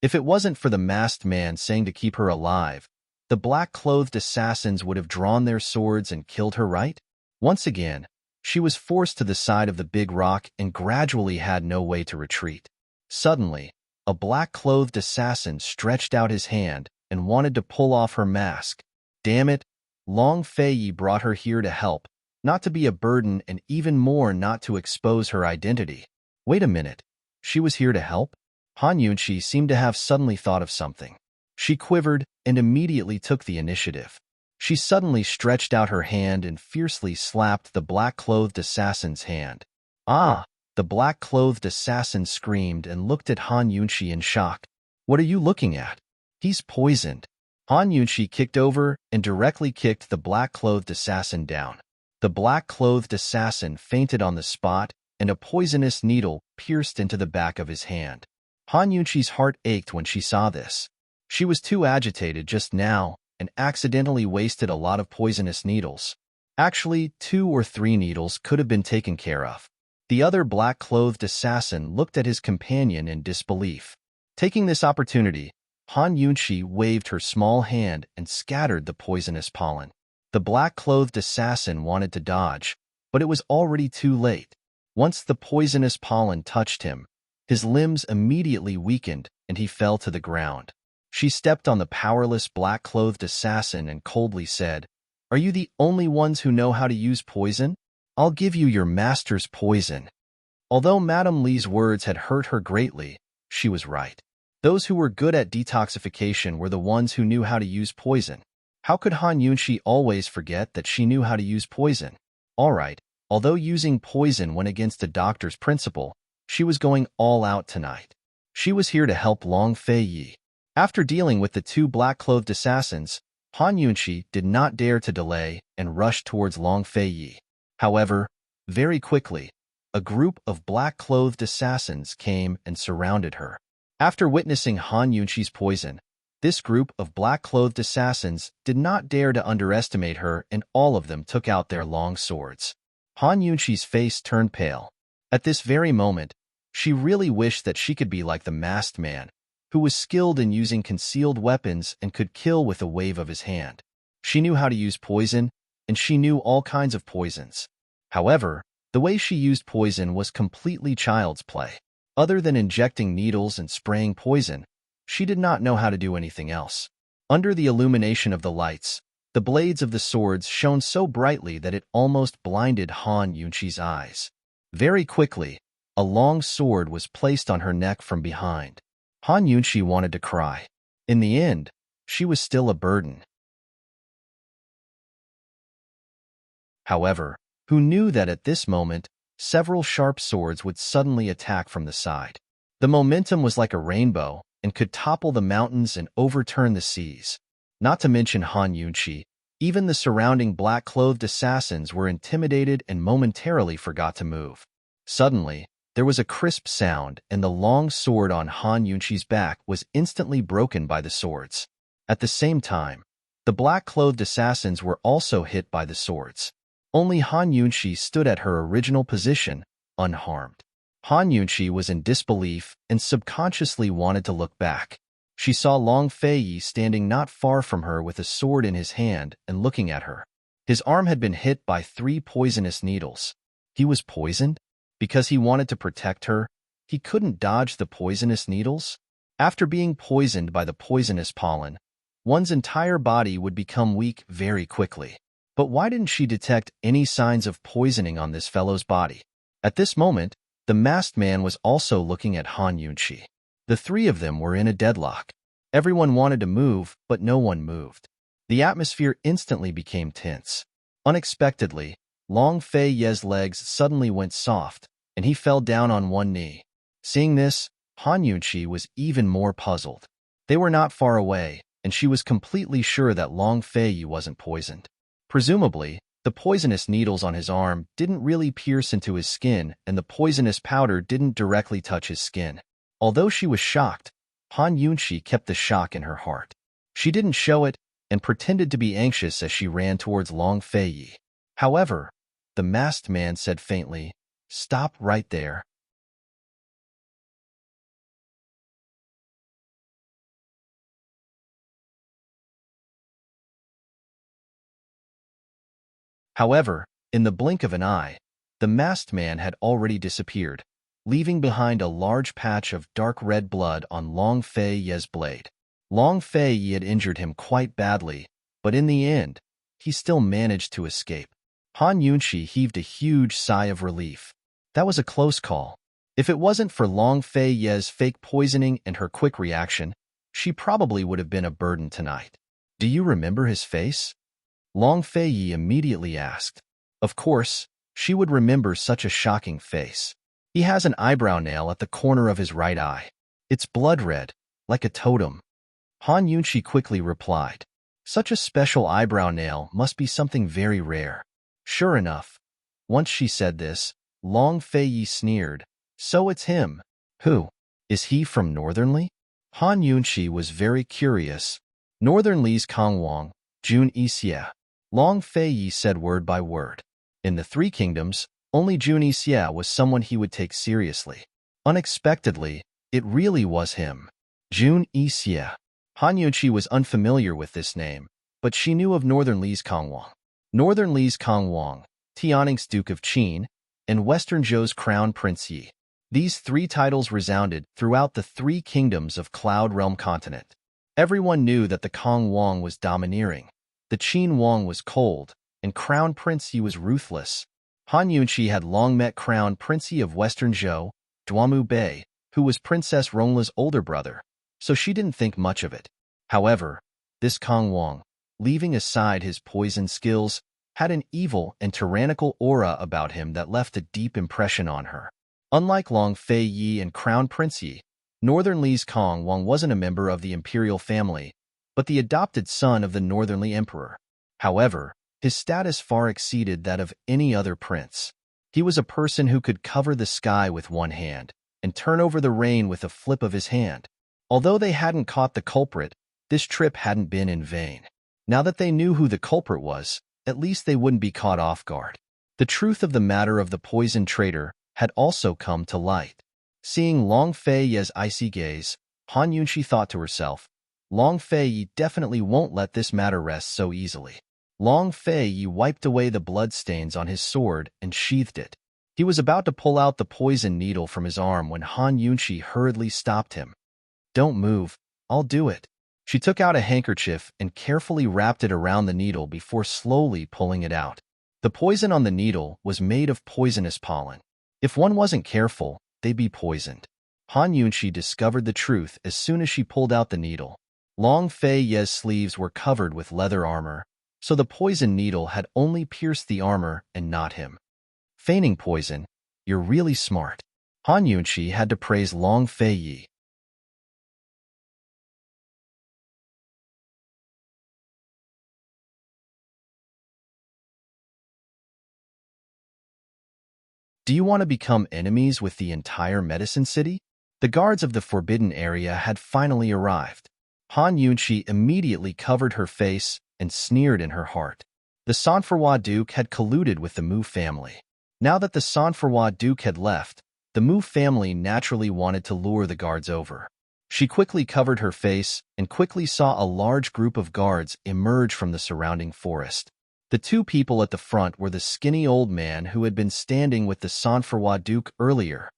If it wasn't for the masked man saying to keep her alive, the black-clothed assassins would have drawn their swords and killed her, right? Once again, she was forced to the side of the big rock and gradually had no way to retreat. Suddenly, a black-clothed assassin stretched out his hand and wanted to pull off her mask. Damn it, Long Feiyi brought her here to help, not to be a burden and even more not to expose her identity. Wait a minute, she was here to help? Han Yunqi seemed to have suddenly thought of something. She quivered and immediately took the initiative. She suddenly stretched out her hand and fiercely slapped the black-clothed assassin's hand. "Ah!" The black-clothed assassin screamed and looked at Han Yunqi in shock. "What are you looking at? He's poisoned." Han Yunqi kicked over and directly kicked the black-clothed assassin down. The black-clothed assassin fainted on the spot, and a poisonous needle pierced into the back of his hand. Han Yunqi's heart ached when she saw this. She was too agitated just now and accidentally wasted a lot of poisonous needles. Actually, 2 or 3 needles could have been taken care of. The other black-clothed assassin looked at his companion in disbelief. Taking this opportunity, Han Yunqi waved her small hand and scattered the poisonous pollen. The black-clothed assassin wanted to dodge, but it was already too late. Once the poisonous pollen touched him, his limbs immediately weakened and he fell to the ground. She stepped on the powerless black-clothed assassin and coldly said, "Are you the only ones who know how to use poison? I'll give you your master's poison." Although Madame Li's words had hurt her greatly, she was right. Those who were good at detoxification were the ones who knew how to use poison. How could Han Yunqi always forget that she knew how to use poison? All right, although using poison went against the doctor's principle, she was going all out tonight. She was here to help Long Feiyi. After dealing with the 2 black-clothed assassins, Han Yunqi did not dare to delay and rushed towards Long Feiyi. However, very quickly, a group of black-clothed assassins came and surrounded her. After witnessing Han Yunqi's poison, this group of black-clothed assassins did not dare to underestimate her and all of them took out their long swords. Han Yunqi's face turned pale. At this very moment, she really wished that she could be like the masked man, who was skilled in using concealed weapons and could kill with a wave of his hand. She knew how to use poison, and she knew all kinds of poisons. However, the way she used poison was completely child's play. Other than injecting needles and spraying poison, she did not know how to do anything else. Under the illumination of the lights, the The blades of the swords shone so brightly that it almost blinded Han Yunqi's eyes. Very quickly, a long sword was placed on her neck from behind. Han Yunqi wanted to cry. In the end, she was still a burden. However, who knew that at this moment, several sharp swords would suddenly attack from the side. The momentum was like a rainbow and could topple the mountains and overturn the seas. Not to mention Han Yunqi, even the surrounding black-clothed assassins were intimidated and momentarily forgot to move. Suddenly, there was a crisp sound, and the long sword on Han Yunqi's back was instantly broken by the swords. At the same time, the black-clothed assassins were also hit by the swords. Only Han Yunqi stood at her original position, unharmed. Han Yunqi was in disbelief and subconsciously wanted to look back. She saw Long Feiyi standing not far from her with a sword in his hand and looking at her. His arm had been hit by 3 poisonous needles. He was poisoned? Because he wanted to protect her, he couldn't dodge the poisonous needles? After being poisoned by the poisonous pollen, one's entire body would become weak very quickly. But why didn't she detect any signs of poisoning on this fellow's body? At this moment, the masked man was also looking at Han Yunqi. The 3 of them were in a deadlock. Everyone wanted to move, but no one moved. The atmosphere instantly became tense. Unexpectedly, Long Feiyi's legs suddenly went soft, and he fell down on one knee. Seeing this, Han Yunqi was even more puzzled. They were not far away, and she was completely sure that Long Feiyi wasn't poisoned. Presumably, the poisonous needles on his arm didn't really pierce into his skin, and the poisonous powder didn't directly touch his skin. Although she was shocked, Han Yunqi kept the shock in her heart. She didn't show it and pretended to be anxious as she ran towards Long Feiyi. However, the masked man said faintly, "Stop right there." However, in the blink of an eye, the masked man had already disappeared, leaving behind a large patch of dark red blood on Long Feiyi's blade. Long Feiyi had injured him quite badly, but in the end, he still managed to escape. Han Yunqi heaved a huge sigh of relief. That was a close call. If it wasn't for Long Feiyi's fake poisoning and her quick reaction, she probably would have been a burden tonight. "Do you remember his face?" Long Feiyi immediately asked. Of course, she would remember such a shocking face. "He has an eyebrow nail at the corner of his right eye. It's blood red, like a totem." Han Yunqi quickly replied. Such a special eyebrow nail must be something very rare. Sure enough, once she said this, Long Feiyi sneered. "So it's him. Who? Is he from Northernly?" Han Yunqi was very curious. "Northernly's Kangwang, Jun Yixie." Long Feiyi said word by word. In the 3 kingdoms, only Jun Yixie was someone he would take seriously. Unexpectedly, it really was him. Jun Yixie. Han Yunqi was unfamiliar with this name, but she knew of Northernly's Kangwang. Northernly's Kangwang, Tianning's Duke of Qin, and Western Zhou's Crown Prince Yi. These 3 titles resounded throughout the 3 kingdoms of Cloud Realm continent. Everyone knew that the Kangwang was domineering, the Qin Wang was cold, and Crown Prince Yi was ruthless. Han Yunqi had long met Crown Prince Yi of Western Zhou, Duamu Bei, who was Princess Rongla's older brother, so she didn't think much of it. However, this Kangwang, leaving aside his poison skills, had an evil and tyrannical aura about him that left a deep impression on her. Unlike Long Feiyi and Crown Prince Yi, Northernly's Kangwang wasn't a member of the imperial family, but the adopted son of the Northernly Emperor. However, his status far exceeded that of any other prince. He was a person who could cover the sky with one hand and turn over the rain with a flip of his hand. Although they hadn't caught the culprit, this trip hadn't been in vain. Now that they knew who the culprit was, at least they wouldn't be caught off guard. The truth of the matter of the poison traitor had also come to light. Seeing Long Feiyi's icy gaze, Han Yunqi thought to herself, Long Feiyi definitely won't let this matter rest so easily. Long Feiyi wiped away the bloodstains on his sword and sheathed it. He was about to pull out the poison needle from his arm when Han Yunqi hurriedly stopped him. "Don't move, I'll do it." She took out a handkerchief and carefully wrapped it around the needle before slowly pulling it out. The poison on the needle was made of poisonous pollen. If one wasn't careful, they'd be poisoned. Han Yunxi discovered the truth as soon as she pulled out the needle. Long Fei Ye's sleeves were covered with leather armor, so the poison needle had only pierced the armor and not him. Feigning poison, you're really smart. Han Yunxi had to praise Long Fei Yi. Do you want to become enemies with the entire medicine city? The guards of the forbidden area had finally arrived. Han Yunxi immediately covered her face and sneered in her heart. The Sanferwa Duke had colluded with the Mu family. Now that the Sanferwa Duke had left, the Mu family naturally wanted to lure the guards over. She quickly covered her face and quickly saw a large group of guards emerge from the surrounding forest. The two people at the front were the skinny old man who had been standing with the Sanferwa Duke earlier.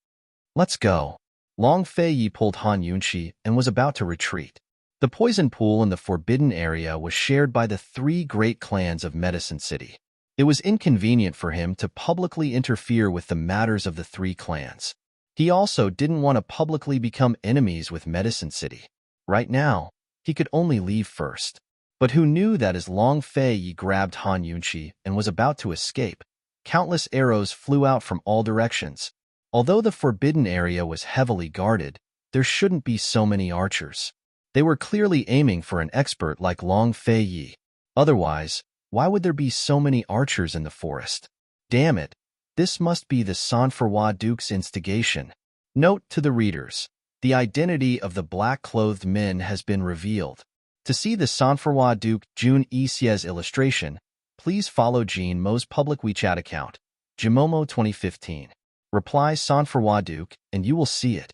Let's go. Long Fei Yi pulled Han Yunxi and was about to retreat. The poison pool in the forbidden area was shared by the three great clans of Medicine City. It was inconvenient for him to publicly interfere with the matters of the three clans. He also didn't want to publicly become enemies with Medicine City. Right now, he could only leave first. But who knew that as Long Fei Yi grabbed Han Yunxi and was about to escape, countless arrows flew out from all directions. Although the forbidden area was heavily guarded, there shouldn't be so many archers. They were clearly aiming for an expert like Long Fei Yi. Otherwise, why would there be so many archers in the forest? Damn it, this must be the Sanferwa Duke's instigation. Note to the readers, the identity of the black-clothed men has been revealed. To see the Sanferwa Duke Jun Yixie's illustration, please follow Jean Mo's public WeChat account, Jimomo 2015. Reply Sanferwa Duke and you will see it.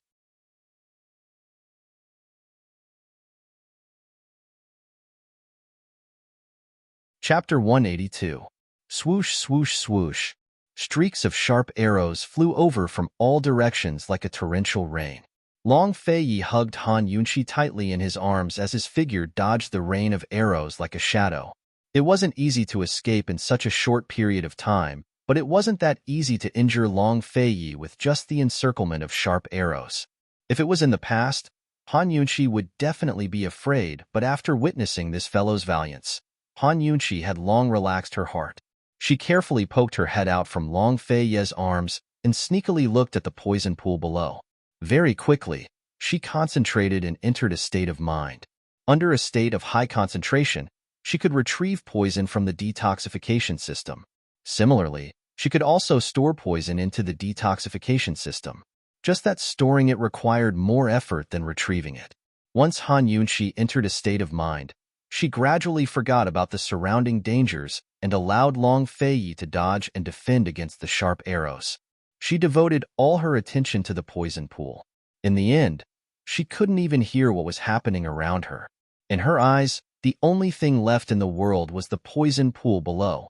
Chapter 182. Swoosh, swoosh, swoosh. Streaks of sharp arrows flew over from all directions like a torrential rain. Long Fei Yi hugged Han Yunxi tightly in his arms as his figure dodged the rain of arrows like a shadow. It wasn't easy to escape in such a short period of time, but it wasn't that easy to injure Long Fei Yi with just the encirclement of sharp arrows. If it was in the past, Han Yunxi would definitely be afraid, but after witnessing this fellow's valiance, Han Yunxi had long relaxed her heart. She carefully poked her head out from Long Fei Yi's arms and sneakily looked at the poison pool below. Very quickly, she concentrated and entered a state of mind. Under a state of high concentration, she could retrieve poison from the detoxification system. Similarly, she could also store poison into the detoxification system. Just that storing it required more effort than retrieving it. Once Han Yunxi entered a state of mind, she gradually forgot about the surrounding dangers and allowed Long Fei Yi to dodge and defend against the sharp arrows. She devoted all her attention to the poison pool. In the end, she couldn't even hear what was happening around her. In her eyes, the only thing left in the world was the poison pool below.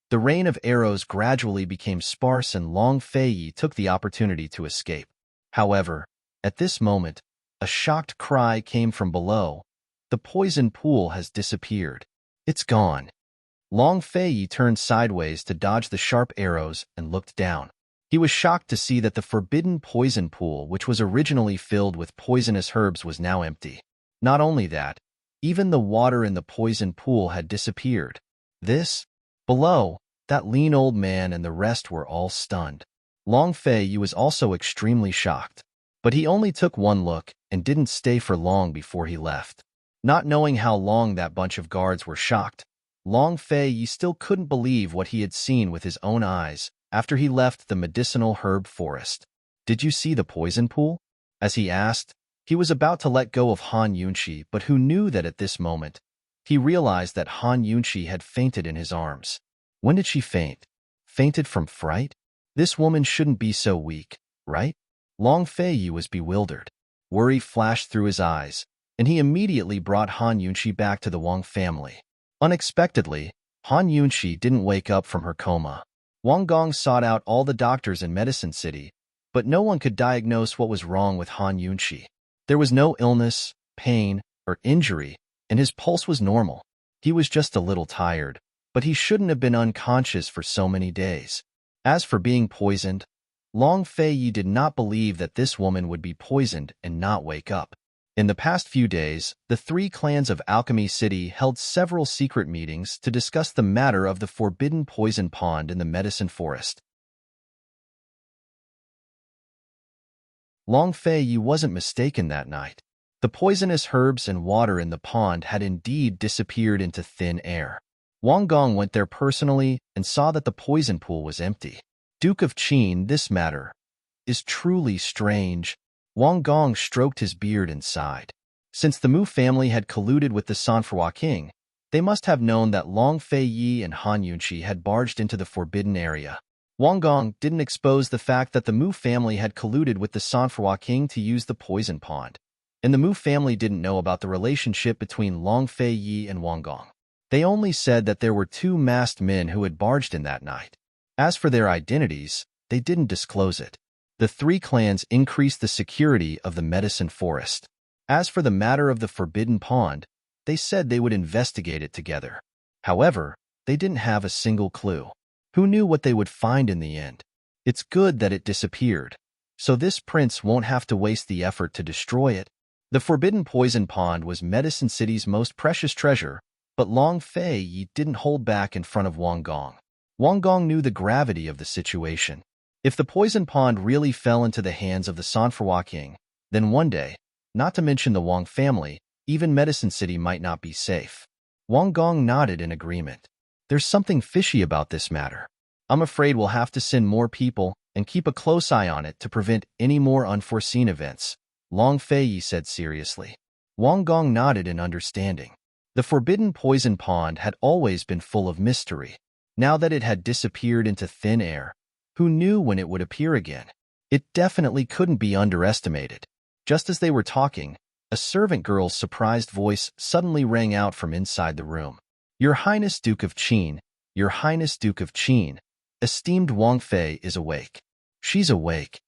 The rain of arrows gradually became sparse and Long Fei Yi took the opportunity to escape. However, at this moment, a shocked cry came from below. The poison pool has disappeared. It's gone. Long Fei Yi turned sideways to dodge the sharp arrows and looked down. He was shocked to see that the forbidden poison pool, which was originally filled with poisonous herbs, was now empty. Not only that, even the water in the poison pool had disappeared. Below, that lean old man and the rest were all stunned. Long Fei Yi was also extremely shocked, but he only took one look and didn't stay for long before he left. Not knowing how long that bunch of guards were shocked, Long Fei Yi still couldn't believe what he had seen with his own eyes after he left the medicinal herb forest. Did you see the poison pool? As he asked, he was about to let go of Han Yunxi, but who knew that at this moment, he realized that Han Yunxi had fainted in his arms. When did she faint? Fainted from fright? This woman shouldn't be so weak, right? Long Fei Yi was bewildered. Worry flashed through his eyes, and he immediately brought Han Yunxi back to the Wang family. Unexpectedly, Han Yunxi didn't wake up from her coma. Wang Gong sought out all the doctors in Medicine City, but no one could diagnose what was wrong with Han Yunxi. There was no illness, pain, or injury, and his pulse was normal. He was just a little tired, but he shouldn't have been unconscious for so many days. As for being poisoned, Long Fei did not believe that this woman would be poisoned and not wake up. In the past few days, the three clans of Alchemy City held several secret meetings to discuss the matter of the forbidden poison pond in the medicine forest. Long Fei wasn't mistaken that night. The poisonous herbs and water in the pond had indeed disappeared into thin air. Wang Gong went there personally and saw that the poison pool was empty. Duke of Qin, this matter is truly strange. Wang Gong stroked his beard and sighed. Since the Mu family had colluded with the Sanfrecce king, they must have known that Long Fei and Han Yunqi had barged into the forbidden area. Wang Gong didn't expose the fact that the Mu family had colluded with the Sanfrecce king to use the poison pond, and the Mu family didn't know about the relationship between Long Fei and Wang Gong. They only said that there were two masked men who had barged in that night. As for their identities, they didn't disclose it. The three clans increased the security of the medicine forest. As for the matter of the forbidden pond, they said they would investigate it together. However, they didn't have a single clue. Who knew what they would find in the end? It's good that it disappeared, so this prince won't have to waste the effort to destroy it. The forbidden poison pond was Medicine City's most precious treasure, but Long Fei didn't hold back in front of Wang Gong. Wang Gong knew the gravity of the situation. If the poison pond really fell into the hands of the Sanfrecce king, then one day, not to mention the Wang family, even Medicine City might not be safe. Wang Gong nodded in agreement. There's something fishy about this matter. I'm afraid we'll have to send more people and keep a close eye on it to prevent any more unforeseen events, Long Fei said seriously. Wang Gong nodded in understanding. The forbidden poison pond had always been full of mystery. Now that it had disappeared into thin air, who knew when it would appear again? It definitely couldn't be underestimated. Just as they were talking, a servant girl's surprised voice suddenly rang out from inside the room. Your Highness Duke of Qin, Your Highness Duke of Qin, esteemed Wang Fei is awake. She's awake.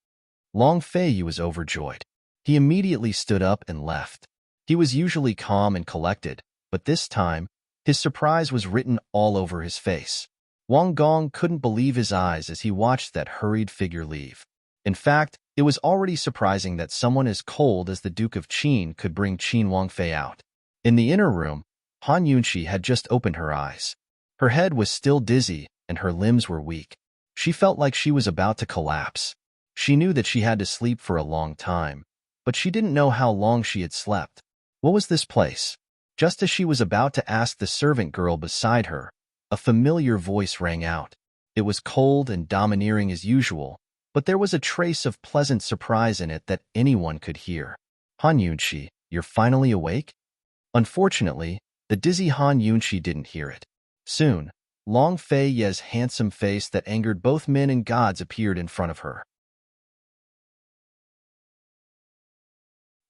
Long Fei was overjoyed. He immediately stood up and left. He was usually calm and collected, but this time, his surprise was written all over his face. Wang Gong couldn't believe his eyes as he watched that hurried figure leave. In fact, it was already surprising that someone as cold as the Duke of Qin could bring Qin Wang Fei out. In the inner room, Han Yunqi had just opened her eyes. Her head was still dizzy and her limbs were weak. She felt like she was about to collapse. She knew that she had to sleep for a long time, but she didn't know how long she had slept. What was this place? Just as she was about to ask the servant girl beside her, a familiar voice rang out. It was cold and domineering as usual, but there was a trace of pleasant surprise in it that anyone could hear. Han Yunqi, you're finally awake? Unfortunately, the dizzy Han Yunqi didn't hear it. Soon, Long Fei's handsome face that angered both men and gods appeared in front of her.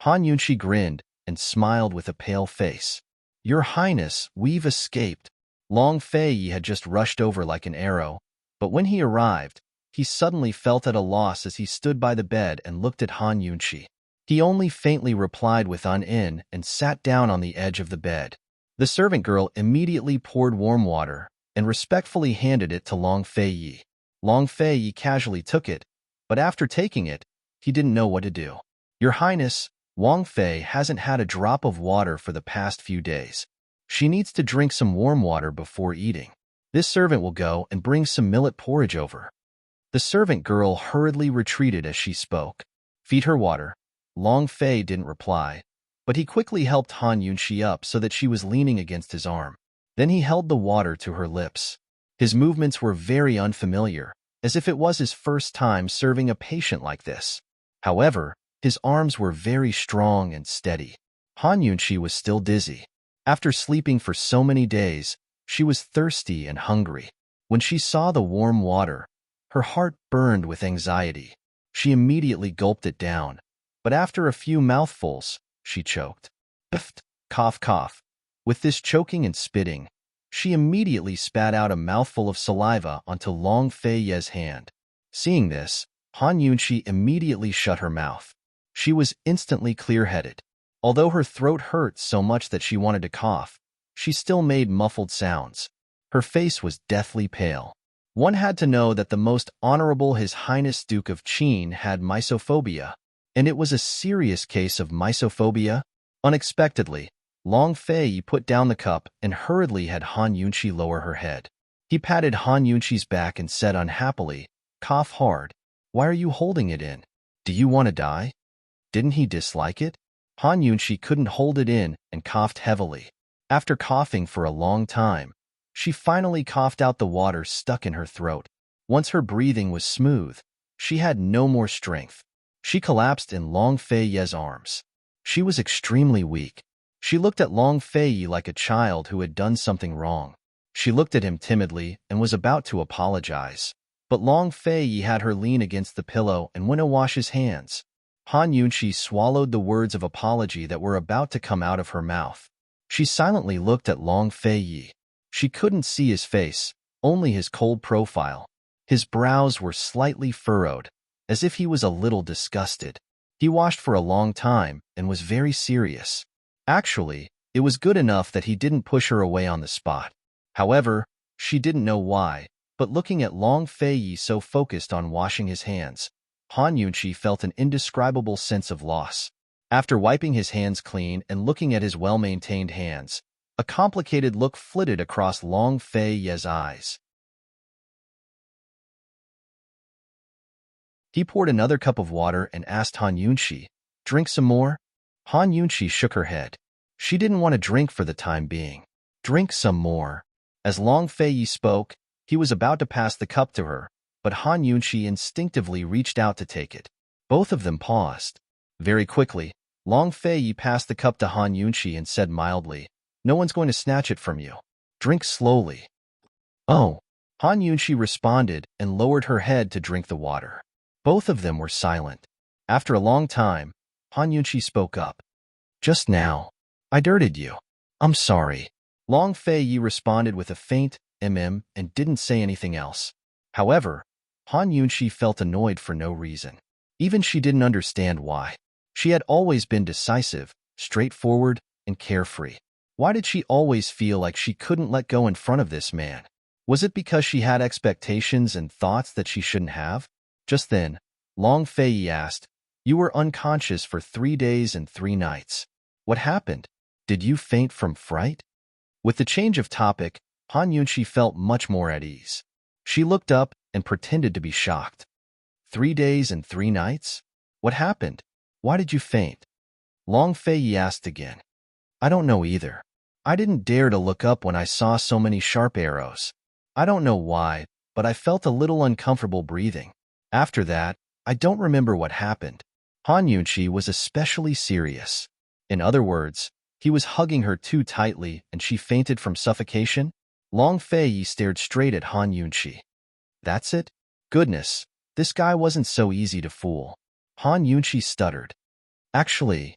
Han Yunqi grinned and smiled with a pale face. Your Highness, we've escaped. Long Fei had just rushed over like an arrow, but when he arrived, he suddenly felt at a loss as he stood by the bed and looked at Han Yunqi. He only faintly replied with an in and sat down on the edge of the bed. The servant girl immediately poured warm water and respectfully handed it to Long Fei. Long Fei casually took it, but after taking it, he didn't know what to do. Your Highness, Wang Fei hasn't had a drop of water for the past few days. She needs to drink some warm water before eating. This servant will go and bring some millet porridge over. The servant girl hurriedly retreated as she spoke. Feed her water. Long Fei didn't reply, but he quickly helped Han Yunqi up so that she was leaning against his arm. Then he held the water to her lips. His movements were very unfamiliar, as if it was his first time serving a patient like this. However, his arms were very strong and steady. Han Yunqi was still dizzy. After sleeping for so many days, she was thirsty and hungry. When she saw the warm water, her heart burned with anxiety. She immediately gulped it down, but after a few mouthfuls, she choked. Biffed, cough, cough. With this choking and spitting, she immediately spat out a mouthful of saliva onto Long Fei's hand. Seeing this, Han Yunqi immediately shut her mouth. She was instantly clear-headed. Although her throat hurt so much that she wanted to cough, she still made muffled sounds. Her face was deathly pale. One had to know that the most honorable His Highness Duke of Qin had mysophobia, and it was a serious case of mysophobia. Unexpectedly, Long Fei put down the cup and hurriedly had Han Yunqi lower her head. He patted Han Yunqi's back and said unhappily, "Cough hard. Why are you holding it in? Do you want to die?" Didn't he dislike it? Han Yunqi couldn't hold it in and coughed heavily. After coughing for a long time, she finally coughed out the water stuck in her throat. Once her breathing was smooth, she had no more strength. She collapsed in Long Fei's arms. She was extremely weak. She looked at Long Fei like a child who had done something wrong. She looked at him timidly and was about to apologize. But Long Fei had her lean against the pillow and went to wash his hands. Han Yunqi swallowed the words of apology that were about to come out of her mouth. She silently looked at Long Fei. She couldn't see his face, only his cold profile. His brows were slightly furrowed, as if he was a little disgusted. He washed for a long time and was very serious. Actually, it was good enough that he didn't push her away on the spot. However, she didn't know why, but looking at Long Fei so focused on washing his hands, Han Yunqi felt an indescribable sense of loss. After wiping his hands clean and looking at his well-maintained hands, a complicated look flitted across Long Fei's eyes. He poured another cup of water and asked Han Yunqi, "Drink some more?" Han Yunqi shook her head. She didn't want to drink for the time being. "Drink some more." As Long Fei spoke, he was about to pass the cup to her, but Han Yunqi instinctively reached out to take it. Both of them paused. Very quickly, Long Fei passed the cup to Han Yunqi and said mildly, "No one's going to snatch it from you. Drink slowly." "Oh." Han Yunqi responded and lowered her head to drink the water. Both of them were silent. After a long time, Han Yunqi spoke up. "Just now, I dirted you. I'm sorry." Long Fei responded with a faint mm and didn't say anything else. However, Han Yunqi felt annoyed for no reason. Even she didn't understand why. She had always been decisive, straightforward, and carefree. Why did she always feel like she couldn't let go in front of this man? Was it because she had expectations and thoughts that she shouldn't have? Just then, Long Fei asked, "You were unconscious for 3 days and 3 nights. What happened? Did you faint from fright?" With the change of topic, Han Yunqi felt much more at ease. She looked up and pretended to be shocked. 3 days and 3 nights? What happened? Why did you faint? Long Fei asked again. "I don't know either. I didn't dare to look up when I saw so many sharp arrows. I don't know why, but I felt a little uncomfortable breathing. After that, I don't remember what happened." Han Yunqi was especially serious. In other words, he was hugging her too tightly and she fainted from suffocation? Long Fei stared straight at Han Yunqi. "That's it? Goodness, this guy wasn't so easy to fool." Han Yunqi stuttered. Actually,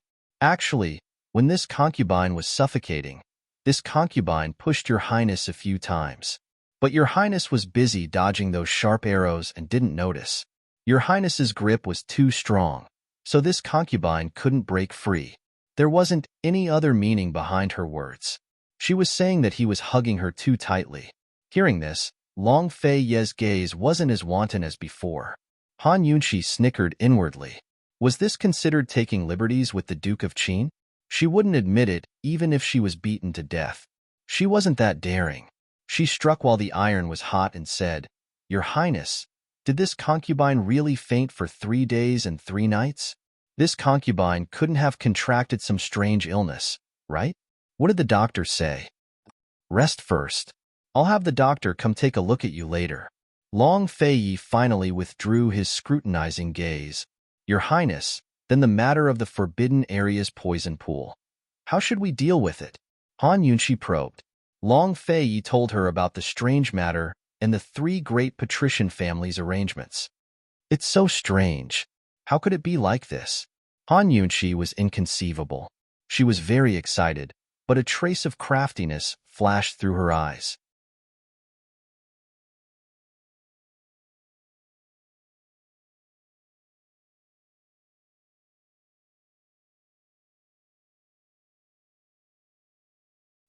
when this concubine was suffocating, this concubine pushed your highness a few times. But your highness was busy dodging those sharp arrows and didn't notice. Your highness's grip was too strong, so this concubine couldn't break free." There wasn't any other meaning behind her words. She was saying that he was hugging her too tightly. Hearing this, Long Fei's gaze wasn't as wanton as before. Han Yunqi snickered inwardly. Was this considered taking liberties with the Duke of Qin? She wouldn't admit it even if she was beaten to death. She wasn't that daring. She struck while the iron was hot and said, "Your Highness, did this concubine really faint for 3 days and 3 nights? This concubine couldn't have contracted some strange illness, right? What did the doctor say?" "Rest first. I'll have the doctor come take a look at you later." Long Fei finally withdrew his scrutinizing gaze. "Your Highness, then the matter of the Forbidden Area's poison pool. How should we deal with it?" Han Yunqi probed. Long Fei told her about the strange matter and the 3 great patrician families' arrangements. "It's so strange. How could it be like this?" Han Yunqi was inconceivable. She was very excited, but a trace of craftiness flashed through her eyes.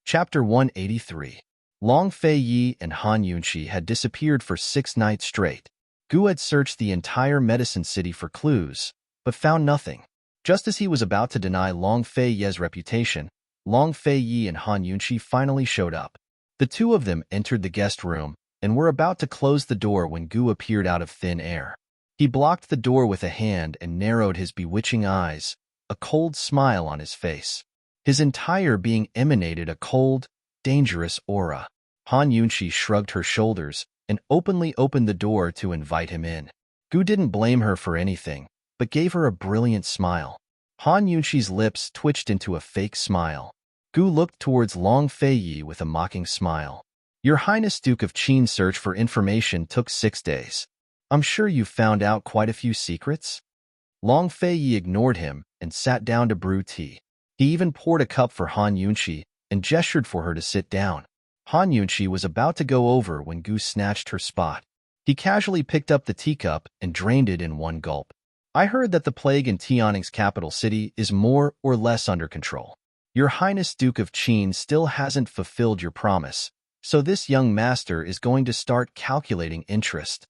Chapter 183. Long Fei Yi and Han Yunqi had disappeared for 6 nights straight. Gu had searched the entire medicine city for clues, but found nothing. Just as he was about to deny Long Fei Ye's reputation, Long Fei Yi and Han Yunqi finally showed up. The two of them entered the guest room and were about to close the door when Gu appeared out of thin air. He blocked the door with a hand and narrowed his bewitching eyes, a cold smile on his face. His entire being emanated a cold, dangerous aura. Han Yunqi shrugged her shoulders and openly opened the door to invite him in. Gu didn't blame her for anything, but gave her a brilliant smile. Han Yunqi's lips twitched into a fake smile. Gu looked towards Long Fei Yi with a mocking smile. Your Highness Duke of Qin's search for information took 6 days. I'm sure you found out quite a few secrets? Long Fei Yi ignored him and sat down to brew tea. He even poured a cup for Han Yunqi and gestured for her to sit down. Han Yunqi was about to go over when Gu snatched her spot. He casually picked up the teacup and drained it in one gulp. I heard that the plague in Tianning's capital city is more or less under control. Your Highness Duke of Qin still hasn't fulfilled your promise, so this young master is going to start calculating interest.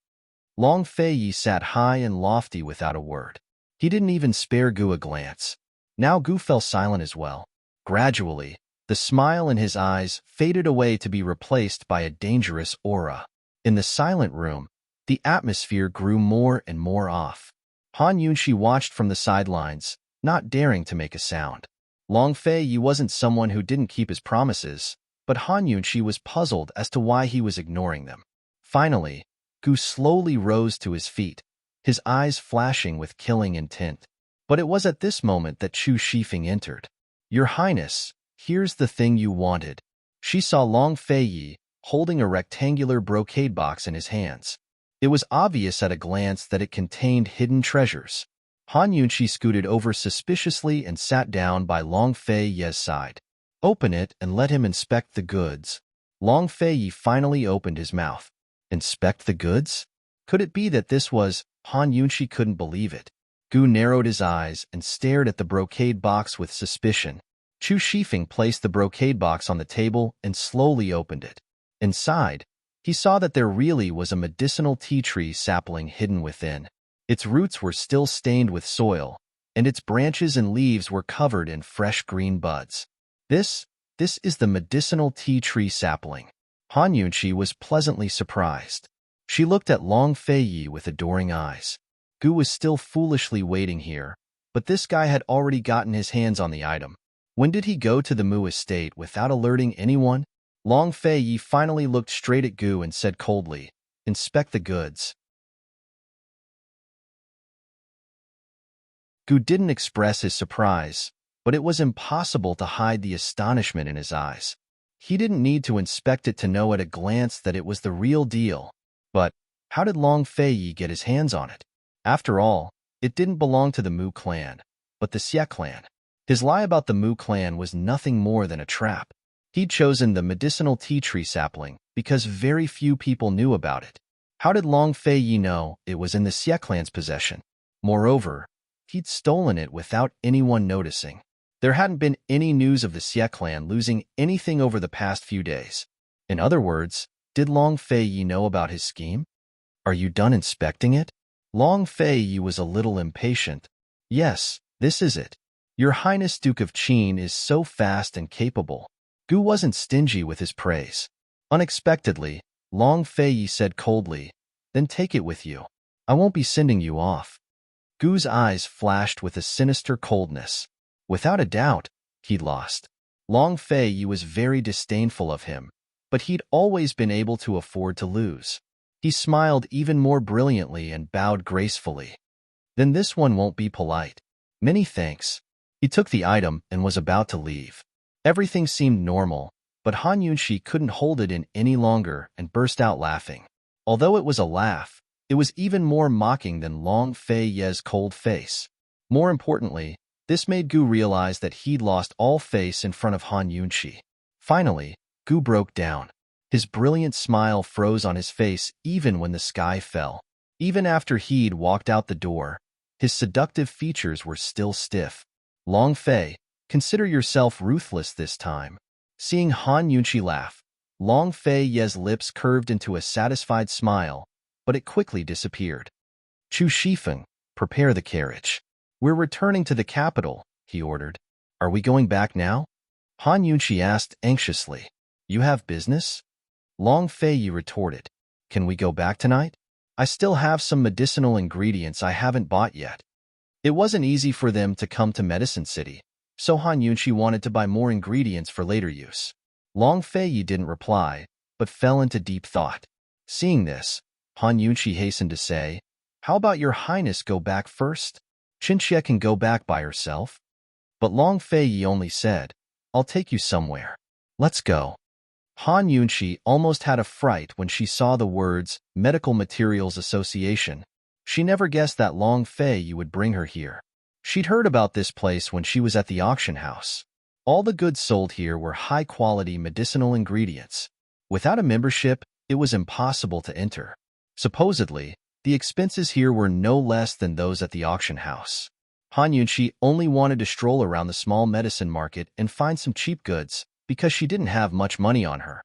Long Fei Yi sat high and lofty without a word. He didn't even spare Gu a glance. Now Gu fell silent as well. Gradually, the smile in his eyes faded away to be replaced by a dangerous aura. In the silent room, the atmosphere grew more and more off. Han Yunqi watched from the sidelines, not daring to make a sound. Long Fei Yi wasn't someone who didn't keep his promises, but Han Yunqi was puzzled as to why he was ignoring them. Finally, Gu slowly rose to his feet, his eyes flashing with killing intent. But it was at this moment that Chu Shifeng entered. Your Highness, here's the thing you wanted. She saw Long Fei Yi holding a rectangular brocade box in his hands. It was obvious at a glance that it contained hidden treasures. Han Yunqi scooted over suspiciously and sat down by Long Fei Yi's side. Open it and let him inspect the goods. Long Fei Yi finally opened his mouth. Inspect the goods? Could it be that this was... Han Yunqi couldn't believe it. Gu narrowed his eyes and stared at the brocade box with suspicion. Chu Shifeng placed the brocade box on the table and slowly opened it. Inside, he saw that there really was a medicinal tea tree sapling hidden within. Its roots were still stained with soil, and its branches and leaves were covered in fresh green buds. This is the medicinal tea tree sapling. Han Yunqi was pleasantly surprised. She looked at Long Fei Yi with adoring eyes. Gu was still foolishly waiting here, but this guy had already gotten his hands on the item. When did he go to the Mu estate without alerting anyone? Long Fei Yi finally looked straight at Gu and said coldly, Inspect the goods. Gu didn't express his surprise, but it was impossible to hide the astonishment in his eyes. He didn't need to inspect it to know at a glance that it was the real deal. But how did Long Fei Yi get his hands on it? After all, it didn't belong to the Mu clan, but the Xie clan. His lie about the Mu clan was nothing more than a trap. He'd chosen the medicinal tea tree sapling because very few people knew about it. How did Long Fei Yi know it was in the Xie clan's possession? Moreover, he'd stolen it without anyone noticing. There hadn't been any news of the Xie clan losing anything over the past few days. In other words, did Long Fei Yi know about his scheme? Are you done inspecting it? Long Fei Yi was a little impatient. Yes, this is it. Your Highness Duke of Qin is so fast and capable. Gu wasn't stingy with his praise. Unexpectedly, Long Fei Yi said coldly, Then take it with you. I won't be sending you off. Gu's eyes flashed with a sinister coldness. Without a doubt, he'd lost. Long Fei Yi was very disdainful of him, but he'd always been able to afford to lose. He smiled even more brilliantly and bowed gracefully. Then this one won't be polite. Many thanks. He took the item and was about to leave. Everything seemed normal, but Han Yunqi couldn't hold it in any longer and burst out laughing. Although it was a laugh, it was even more mocking than Long Fei Yi's cold face. More importantly, this made Gu realize that he'd lost all face in front of Han Yunqi. Finally, Gu broke down. His brilliant smile froze on his face even when the sky fell. Even after he'd walked out the door, his seductive features were still stiff. Long Fei, consider yourself ruthless this time. Seeing Han Yunqi laugh, Long Fei Ye's lips curved into a satisfied smile, but it quickly disappeared. Chu Shifeng, prepare the carriage. We're returning to the capital, he ordered. Are we going back now? Han Yunqi asked anxiously. You have business? Long Fei Yi retorted. Can we go back tonight? I still have some medicinal ingredients I haven't bought yet. It wasn't easy for them to come to Medicine City, so Han Yunqi wanted to buy more ingredients for later use. Long Fei Yi didn't reply, but fell into deep thought. Seeing this, Han Yunqi hastened to say, How about your highness go back first? Qinxie can go back by herself. But Long Fei Yi only said, I'll take you somewhere. Let's go. Han Yunqi almost had a fright when she saw the words Medical Materials Association. She never guessed that Long Fei Yi would bring her here. She'd heard about this place when she was at the auction house. All the goods sold here were high-quality medicinal ingredients. Without a membership, it was impossible to enter. Supposedly, the expenses here were no less than those at the auction house. Han Yunqi only wanted to stroll around the small medicine market and find some cheap goods, because she didn't have much money on her.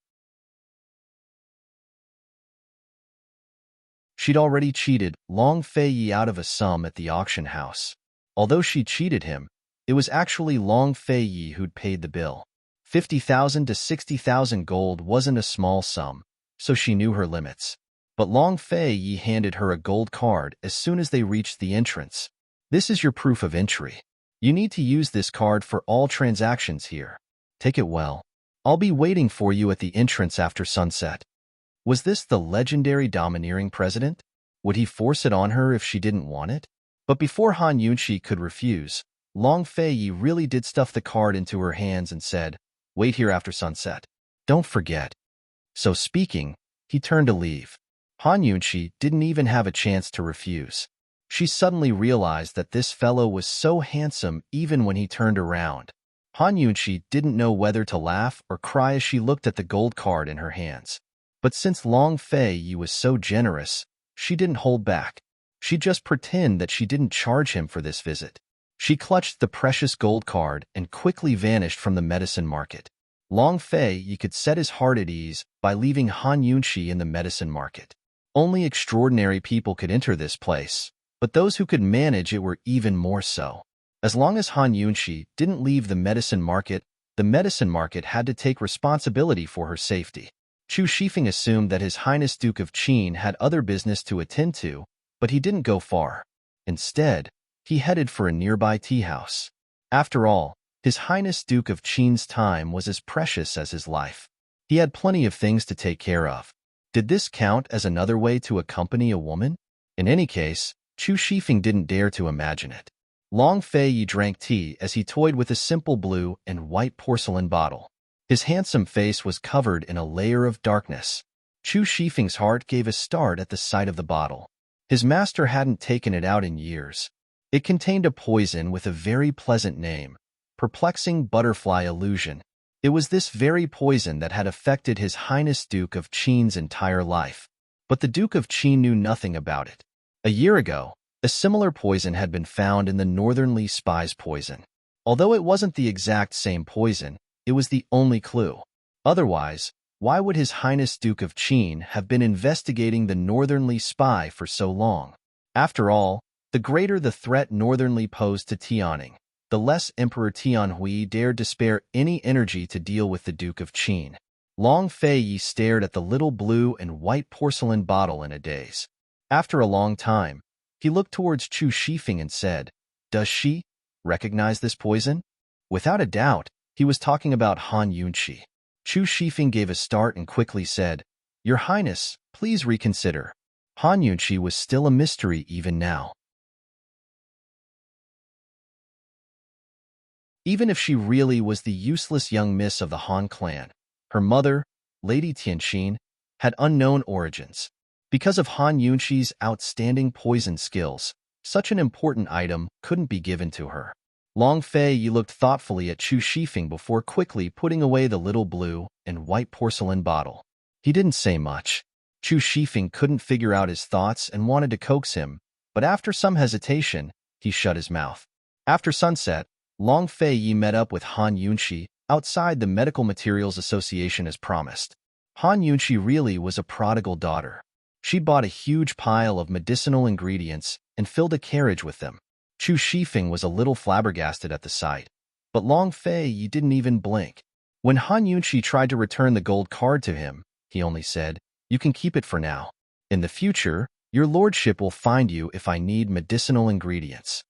She'd already cheated Long Fei Yi out of a sum at the auction house. Although she cheated him, it was actually Long Fei Yi who'd paid the bill. 50,000 to 60,000 gold wasn't a small sum, so she knew her limits. But Long Fei Yi handed her a gold card as soon as they reached the entrance. This is your proof of entry. You need to use this card for all transactions here. Take it well. I'll be waiting for you at the entrance after sunset. Was this the legendary domineering president? Would he force it on her if she didn't want it? But before Han Yunqi could refuse, Long Fei Yi really did stuff the card into her hands and said, Wait here after sunset. Don't forget. So speaking, he turned to leave. Han Yunqi didn't even have a chance to refuse. She suddenly realized that this fellow was so handsome even when he turned around. Han Yunqi didn't know whether to laugh or cry as she looked at the gold card in her hands. But since Long Fei Yi was so generous, she didn't hold back. She'd just pretend that she didn't charge him for this visit. She clutched the precious gold card and quickly vanished from the medicine market. Long Fei Yi could set his heart at ease by leaving Han Yunqi in the medicine market. Only extraordinary people could enter this place, but those who could manage it were even more so. As long as Han Yunqi didn't leave the medicine market had to take responsibility for her safety. Chu Shifeng assumed that His Highness Duke of Qin had other business to attend to, but he didn't go far. Instead, he headed for a nearby tea house. After all, His Highness Duke of Qin's time was as precious as his life. He had plenty of things to take care of. Did this count as another way to accompany a woman? In any case, Chu Shifeng didn't dare to imagine it. Long Fei Yi drank tea as he toyed with a simple blue and white porcelain bottle. His handsome face was covered in a layer of darkness. Chu Shifeng's heart gave a start at the sight of the bottle. His master hadn't taken it out in years. It contained a poison with a very pleasant name, Perplexing Butterfly Illusion. It was this very poison that had affected His Highness Duke of Qin's entire life. But the Duke of Qin knew nothing about it. A year ago, a similar poison had been found in the Northernly Spy's poison. Although it wasn't the exact same poison, it was the only clue. Otherwise, why would His Highness Duke of Qin have been investigating the Northernly Spy for so long? After all, the greater the threat Northernly posed to Tianning, the less Emperor Tianhui dared to spare any energy to deal with the Duke of Qin. Long Fei Yi stared at the little blue and white porcelain bottle in a daze. After a long time, he looked towards Chu Shifeng and said, Does she recognize this poison? Without a doubt, he was talking about Han Yunqi. Chu Shifeng gave a start and quickly said, Your Highness, please reconsider. Han Yunqi was still a mystery even now. Even if she really was the useless young miss of the Han clan, her mother, Lady Tianxin, had unknown origins. Because of Han Yunqi's outstanding poison skills, such an important item couldn't be given to her. Long Fei Yi looked thoughtfully at Chu Shifeng before quickly putting away the little blue and white porcelain bottle. He didn't say much. Chu Shifeng couldn't figure out his thoughts and wanted to coax him, but after some hesitation, he shut his mouth. After sunset, Long Fei Yi met up with Han Yunqi outside the Medical Materials Association as promised. Han Yunqi really was a prodigal daughter. She bought a huge pile of medicinal ingredients and filled a carriage with them. Chu Shifeng was a little flabbergasted at the sight, but Long Fei didn't even blink. When Han Yunqi tried to return the gold card to him, he only said, "You can keep it for now. In the future, your lordship will find you if I need medicinal ingredients."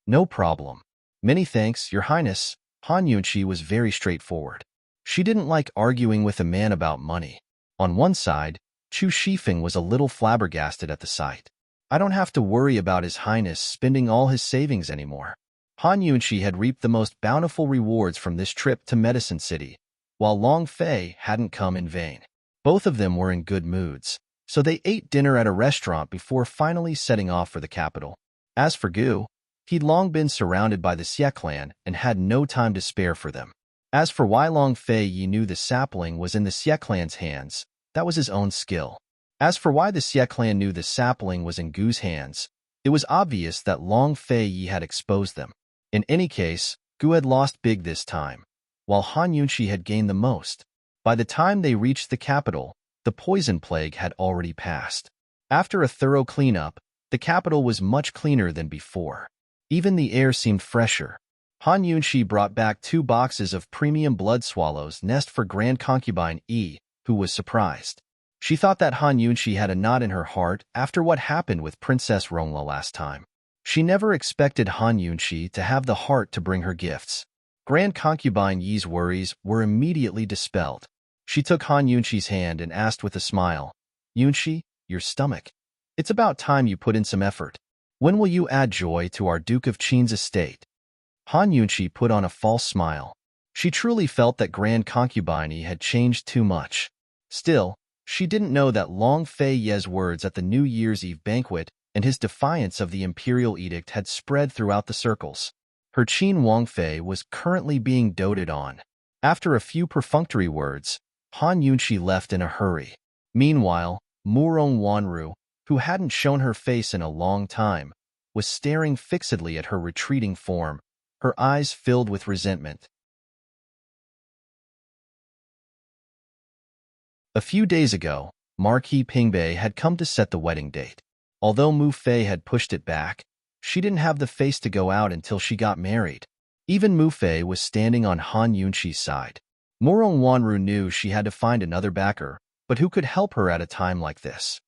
"No problem. Many thanks, your highness." Han Yunqi was very straightforward. She didn't like arguing with a man about money. On one side, Chu Shifeng was a little flabbergasted at the sight. "I don't have to worry about his highness spending all his savings anymore." Han Yunqi had reaped the most bountiful rewards from this trip to Medicine City, while Long Fei hadn't come in vain. Both of them were in good moods, so they ate dinner at a restaurant before finally setting off for the capital. As for Gu, he'd long been surrounded by the Xie clan and had no time to spare for them. As for why Long Fei knew the sapling was in the Xie clan's hands, that was his own skill. As for why the Xie clan knew the sapling was in Gu's hands, it was obvious that Long Fei had exposed them. In any case, Gu had lost big this time, while Han Yunqi had gained the most. By the time they reached the capital, the poison plague had already passed. After a thorough cleanup, the capital was much cleaner than before. Even the air seemed fresher. Han Yunqi brought back 2 boxes of premium blood swallows nest for Grand Concubine Yi, who was surprised. She thought that Han Yunqi had a knot in her heart after what happened with Princess Rongla last time. She never expected Han Yunqi to have the heart to bring her gifts. Grand Concubine Yi's worries were immediately dispelled. She took Han Yunqi's hand and asked with a smile, "Yunqi, your stomach. It's about time you put in some effort. When will you add joy to our Duke of Qin's estate?" Han Yunqi put on a false smile. She truly felt that Grand Concubine Yi had changed too much. Still, she didn't know that Long Fei Ye's words at the New Year's Eve banquet and his defiance of the imperial edict had spread throughout the circles. Her Qin Wang Fei was currently being doted on. After a few perfunctory words, Han Yunqi left in a hurry. Meanwhile, Murong Wanru, who hadn't shown her face in a long time, was staring fixedly at her retreating form, her eyes filled with resentment. A few days ago, Marquis Pingbei had come to set the wedding date. Although Mu Fei had pushed it back, she didn't have the face to go out until she got married. Even Mu Fei was standing on Han Yunqi's side. Murong Wanru knew she had to find another backer, but who could help her at a time like this?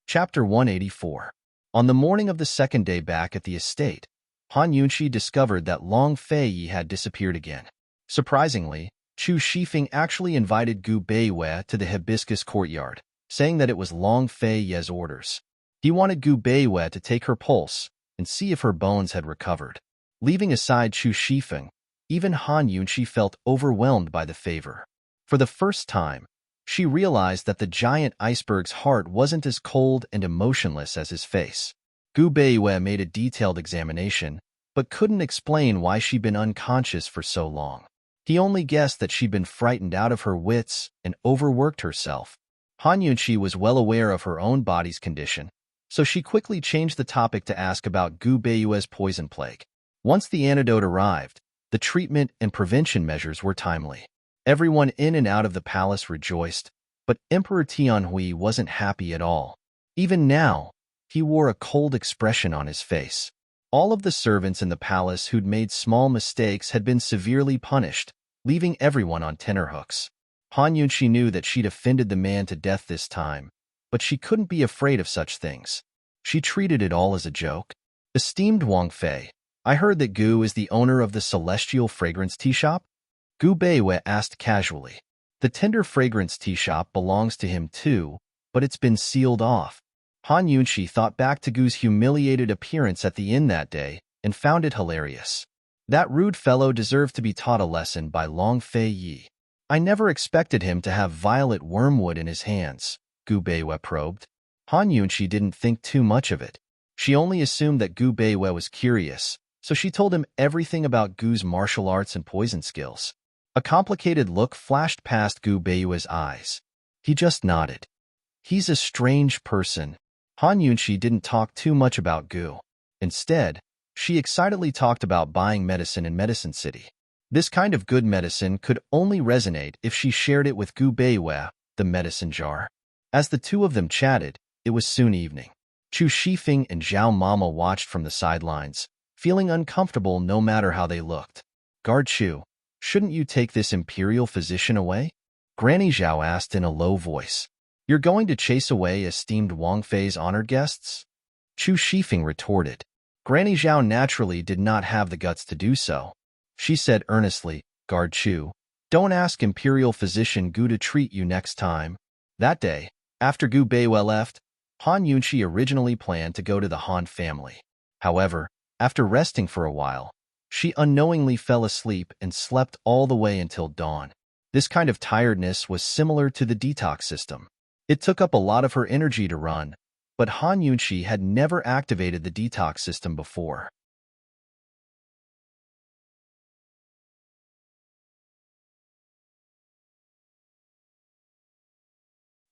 Chapter 184. On the morning of the second day back at the estate, Han Yunqi discovered that Long Fei had disappeared again. Surprisingly, Chu Shifeng actually invited Gu Beiwei to the hibiscus courtyard, saying that it was Long Fei's orders. He wanted Gu Beiwei to take her pulse and see if her bones had recovered. Leaving aside Chu Shifeng, even Han Yunqi felt overwhelmed by the favor. For the first time, she realized that the giant iceberg's heart wasn't as cold and emotionless as his face. Gu Beiwei made a detailed examination, but couldn't explain why she'd been unconscious for so long. He only guessed that she'd been frightened out of her wits and overworked herself. Han Yunqi was well aware of her own body's condition, so she quickly changed the topic to ask about Gu Beiwei's poison plague. Once the antidote arrived, the treatment and prevention measures were timely. Everyone in and out of the palace rejoiced, but Emperor Tianhui wasn't happy at all. Even now, he wore a cold expression on his face. All of the servants in the palace who'd made small mistakes had been severely punished, leaving everyone on tenterhooks. Han Yunqi knew that she'd offended the man to death this time, but she couldn't be afraid of such things. She treated it all as a joke. "Esteemed Wang Fei, I heard that Gu is the owner of the Celestial Fragrance Tea Shop?" Gu Beiwei asked casually. "The Tender Fragrance Tea Shop belongs to him too, but it's been sealed off." Han Yunqi thought back to Gu's humiliated appearance at the inn that day and found it hilarious. That rude fellow deserved to be taught a lesson by Long Fei. "I never expected him to have violet wormwood in his hands," Gu Beiwei probed. Han Yunqi didn't think too much of it. She only assumed that Gu Beiwei was curious, so she told him everything about Gu's martial arts and poison skills. A complicated look flashed past Gu Beiwei's eyes. He just nodded. He's a strange person. Han Yunxi didn't talk too much about Gu. Instead, she excitedly talked about buying medicine in Medicine City. This kind of good medicine could only resonate if she shared it with Gu Beiwei, the medicine jar. As the two of them chatted, it was soon evening. Chu Shifeng and Zhao Mama watched from the sidelines, feeling uncomfortable no matter how they looked. "Guard Chu, shouldn't you take this imperial physician away?" Granny Zhao asked in a low voice. "You're going to chase away esteemed Wang Fei's honored guests?" Chu Shifeng retorted. Granny Zhao naturally did not have the guts to do so. She said earnestly, "Guard Chu, don't ask imperial physician Gu to treat you next time." That day, after Gu Beiwei left, Han Yunxi originally planned to go to the Han family. However, after resting for a while, she unknowingly fell asleep and slept all the way until dawn. This kind of tiredness was similar to the detox system. It took up a lot of her energy to run, but Han Yunxi had never activated the detox system before.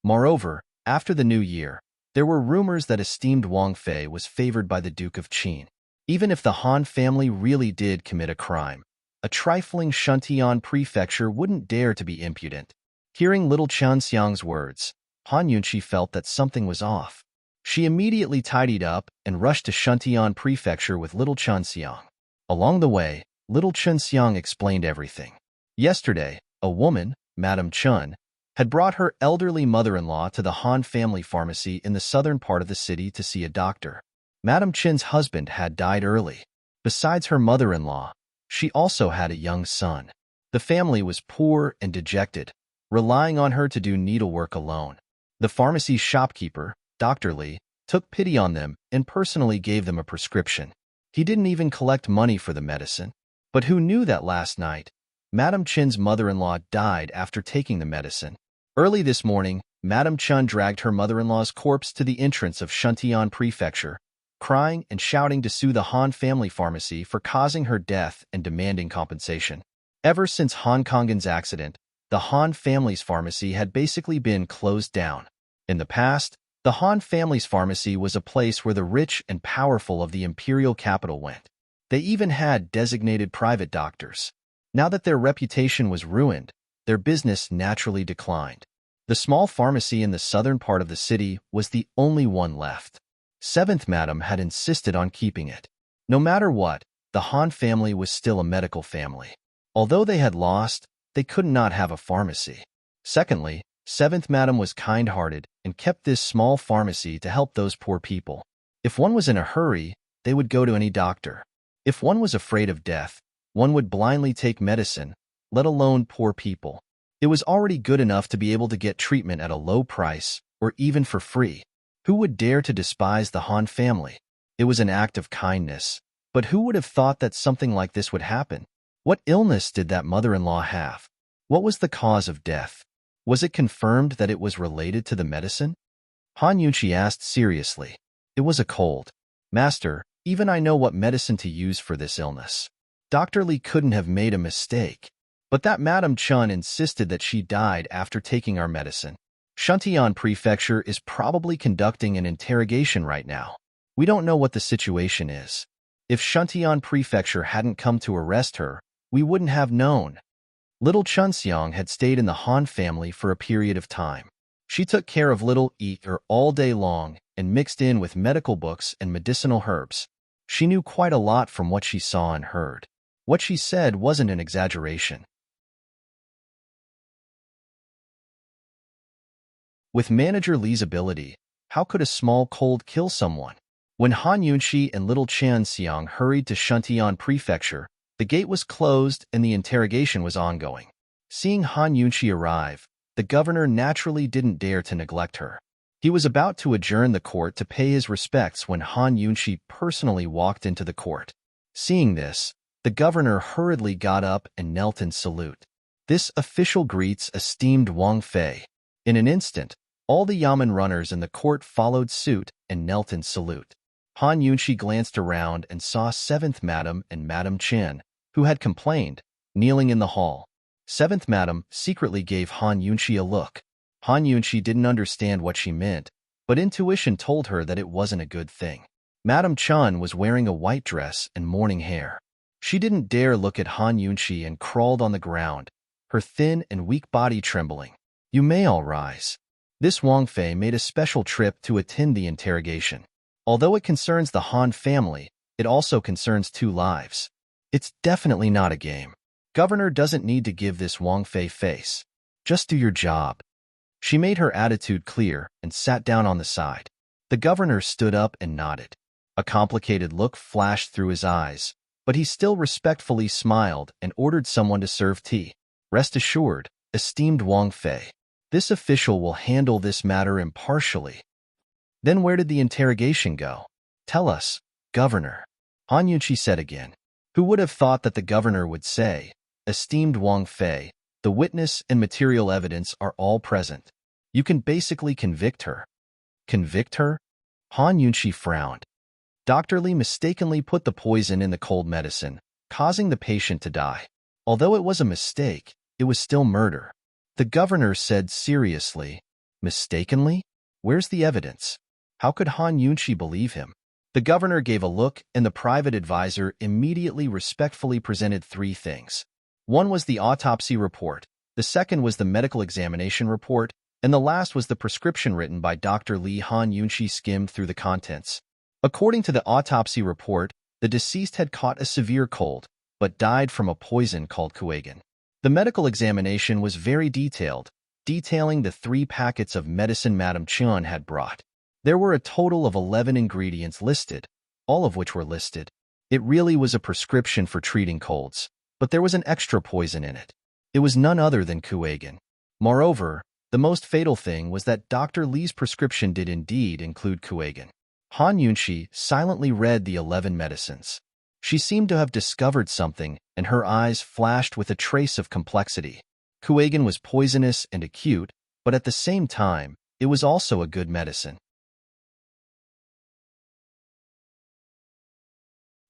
Moreover, after the new year, there were rumors that esteemed Wang Fei was favored by the Duke of Qin. Even if the Han family really did commit a crime, a trifling Shuntian prefecture wouldn't dare to be impudent. Hearing little Xiang's words, Han Yunxi felt that something was off. She immediately tidied up and rushed to Shuntian prefecture with little Xiang. Along the way, little Xiang explained everything. Yesterday, a woman, Madame Chun, had brought her elderly mother-in-law to the Han family pharmacy in the southern part of the city to see a doctor. Madame Chin's husband had died early. Besides her mother-in-law, she also had a young son. The family was poor and dejected, relying on her to do needlework alone. The pharmacy's shopkeeper, Dr. Li, took pity on them and personally gave them a prescription. He didn't even collect money for the medicine. But who knew that last night, Madame Chin's mother-in-law died after taking the medicine? Early this morning, Madame Chun dragged her mother-in-law's corpse to the entrance of Shuntian Prefecture, crying and shouting to sue the Han family pharmacy for causing her death and demanding compensation. Ever since Hong Kong's accident, the Han family's pharmacy had basically been closed down. In the past, the Han family's pharmacy was a place where the rich and powerful of the imperial capital went. They even had designated private doctors. Now that their reputation was ruined, their business naturally declined. The small pharmacy in the southern part of the city was the only one left. Seventh Madam had insisted on keeping it. No matter what, the Han family was still a medical family. Although they had lost, they could not have a pharmacy. Secondly, Seventh Madam was kind-hearted and kept this small pharmacy to help those poor people. If one was in a hurry, they would go to any doctor. If one was afraid of death, one would blindly take medicine, let alone poor people. It was already good enough to be able to get treatment at a low price, or even for free. Who would dare to despise the Han family? It was an act of kindness. But who would have thought that something like this would happen? What illness did that mother-in-law have? What was the cause of death? Was it confirmed that it was related to the medicine? Han Yunxi asked seriously. It was a cold. Master, even I know what medicine to use for this illness. Dr. Li couldn't have made a mistake. But that Madame Chun insisted that she died after taking our medicine. Shuntian Prefecture is probably conducting an interrogation right now. We don't know what the situation is. If Shuntian Prefecture hadn't come to arrest her, we wouldn't have known. Little Chunxiang had stayed in the Han family for a period of time. She took care of little Eater all day long and mixed in with medical books and medicinal herbs. She knew quite a lot from what she saw and heard. What she said wasn't an exaggeration. With Manager Li's ability, how could a small cold kill someone? When Han Yunxi and little Xiang hurried to Shuntian Prefecture, the gate was closed and the interrogation was ongoing. Seeing Han Yunxi arrive, the governor naturally didn't dare to neglect her. He was about to adjourn the court to pay his respects when Han Yunxi personally walked into the court. Seeing this, the governor hurriedly got up and knelt in salute. This official greets esteemed Wang Fei. In an instant, all the yamen runners in the court followed suit and knelt in salute. Han Yunxi glanced around and saw Seventh Madam and Madame Chen, who had complained, kneeling in the hall. Seventh Madam secretly gave Han Yunxi a look. Han Yunxi didn't understand what she meant, but intuition told her that it wasn't a good thing. Madame Chun was wearing a white dress and morning hair. She didn't dare look at Han Yunxi and crawled on the ground, her thin and weak body trembling. You may all rise. This Wang Fei made a special trip to attend the interrogation. Although it concerns the Han family, it also concerns 2 lives. It's definitely not a game. Governor doesn't need to give this Wang Fei face. Just do your job. She made her attitude clear and sat down on the side. The governor stood up and nodded. A complicated look flashed through his eyes, but he still respectfully smiled and ordered someone to serve tea. Rest assured, esteemed Wang Fei, this official will handle this matter impartially. Then where did the interrogation go? Tell us, Governor. Han Yunxi said again. Who would have thought that the governor would say, esteemed Wang Fei, the witness and material evidence are all present. You can basically convict her. Convict her? Han Yunxi frowned. Dr. Li mistakenly put the poison in the cold medicine, causing the patient to die. Although it was a mistake, it was still murder. The governor said seriously, mistakenly? Where's the evidence? How could Han Yunxi believe him? The governor gave a look, and the private advisor immediately respectfully presented 3 things. One was the autopsy report, the second was the medical examination report, and the last was the prescription written by Dr. Li. Han Yunxi skimmed through the contents. According to the autopsy report, the deceased had caught a severe cold, but died from a poison called kuagen. The medical examination was very detailed, detailing the 3 packets of medicine Madame Chun had brought. There were a total of 11 ingredients listed, all of which were listed. It really was a prescription for treating colds, but there was an extra poison in it. It was none other than kuagen. Moreover, the most fatal thing was that Dr. Li's prescription did indeed include kuagen. Han Yunxi silently read the 11 medicines. She seemed to have discovered something, and her eyes flashed with a trace of complexity. Kuagen was poisonous and acute, but at the same time, it was also a good medicine.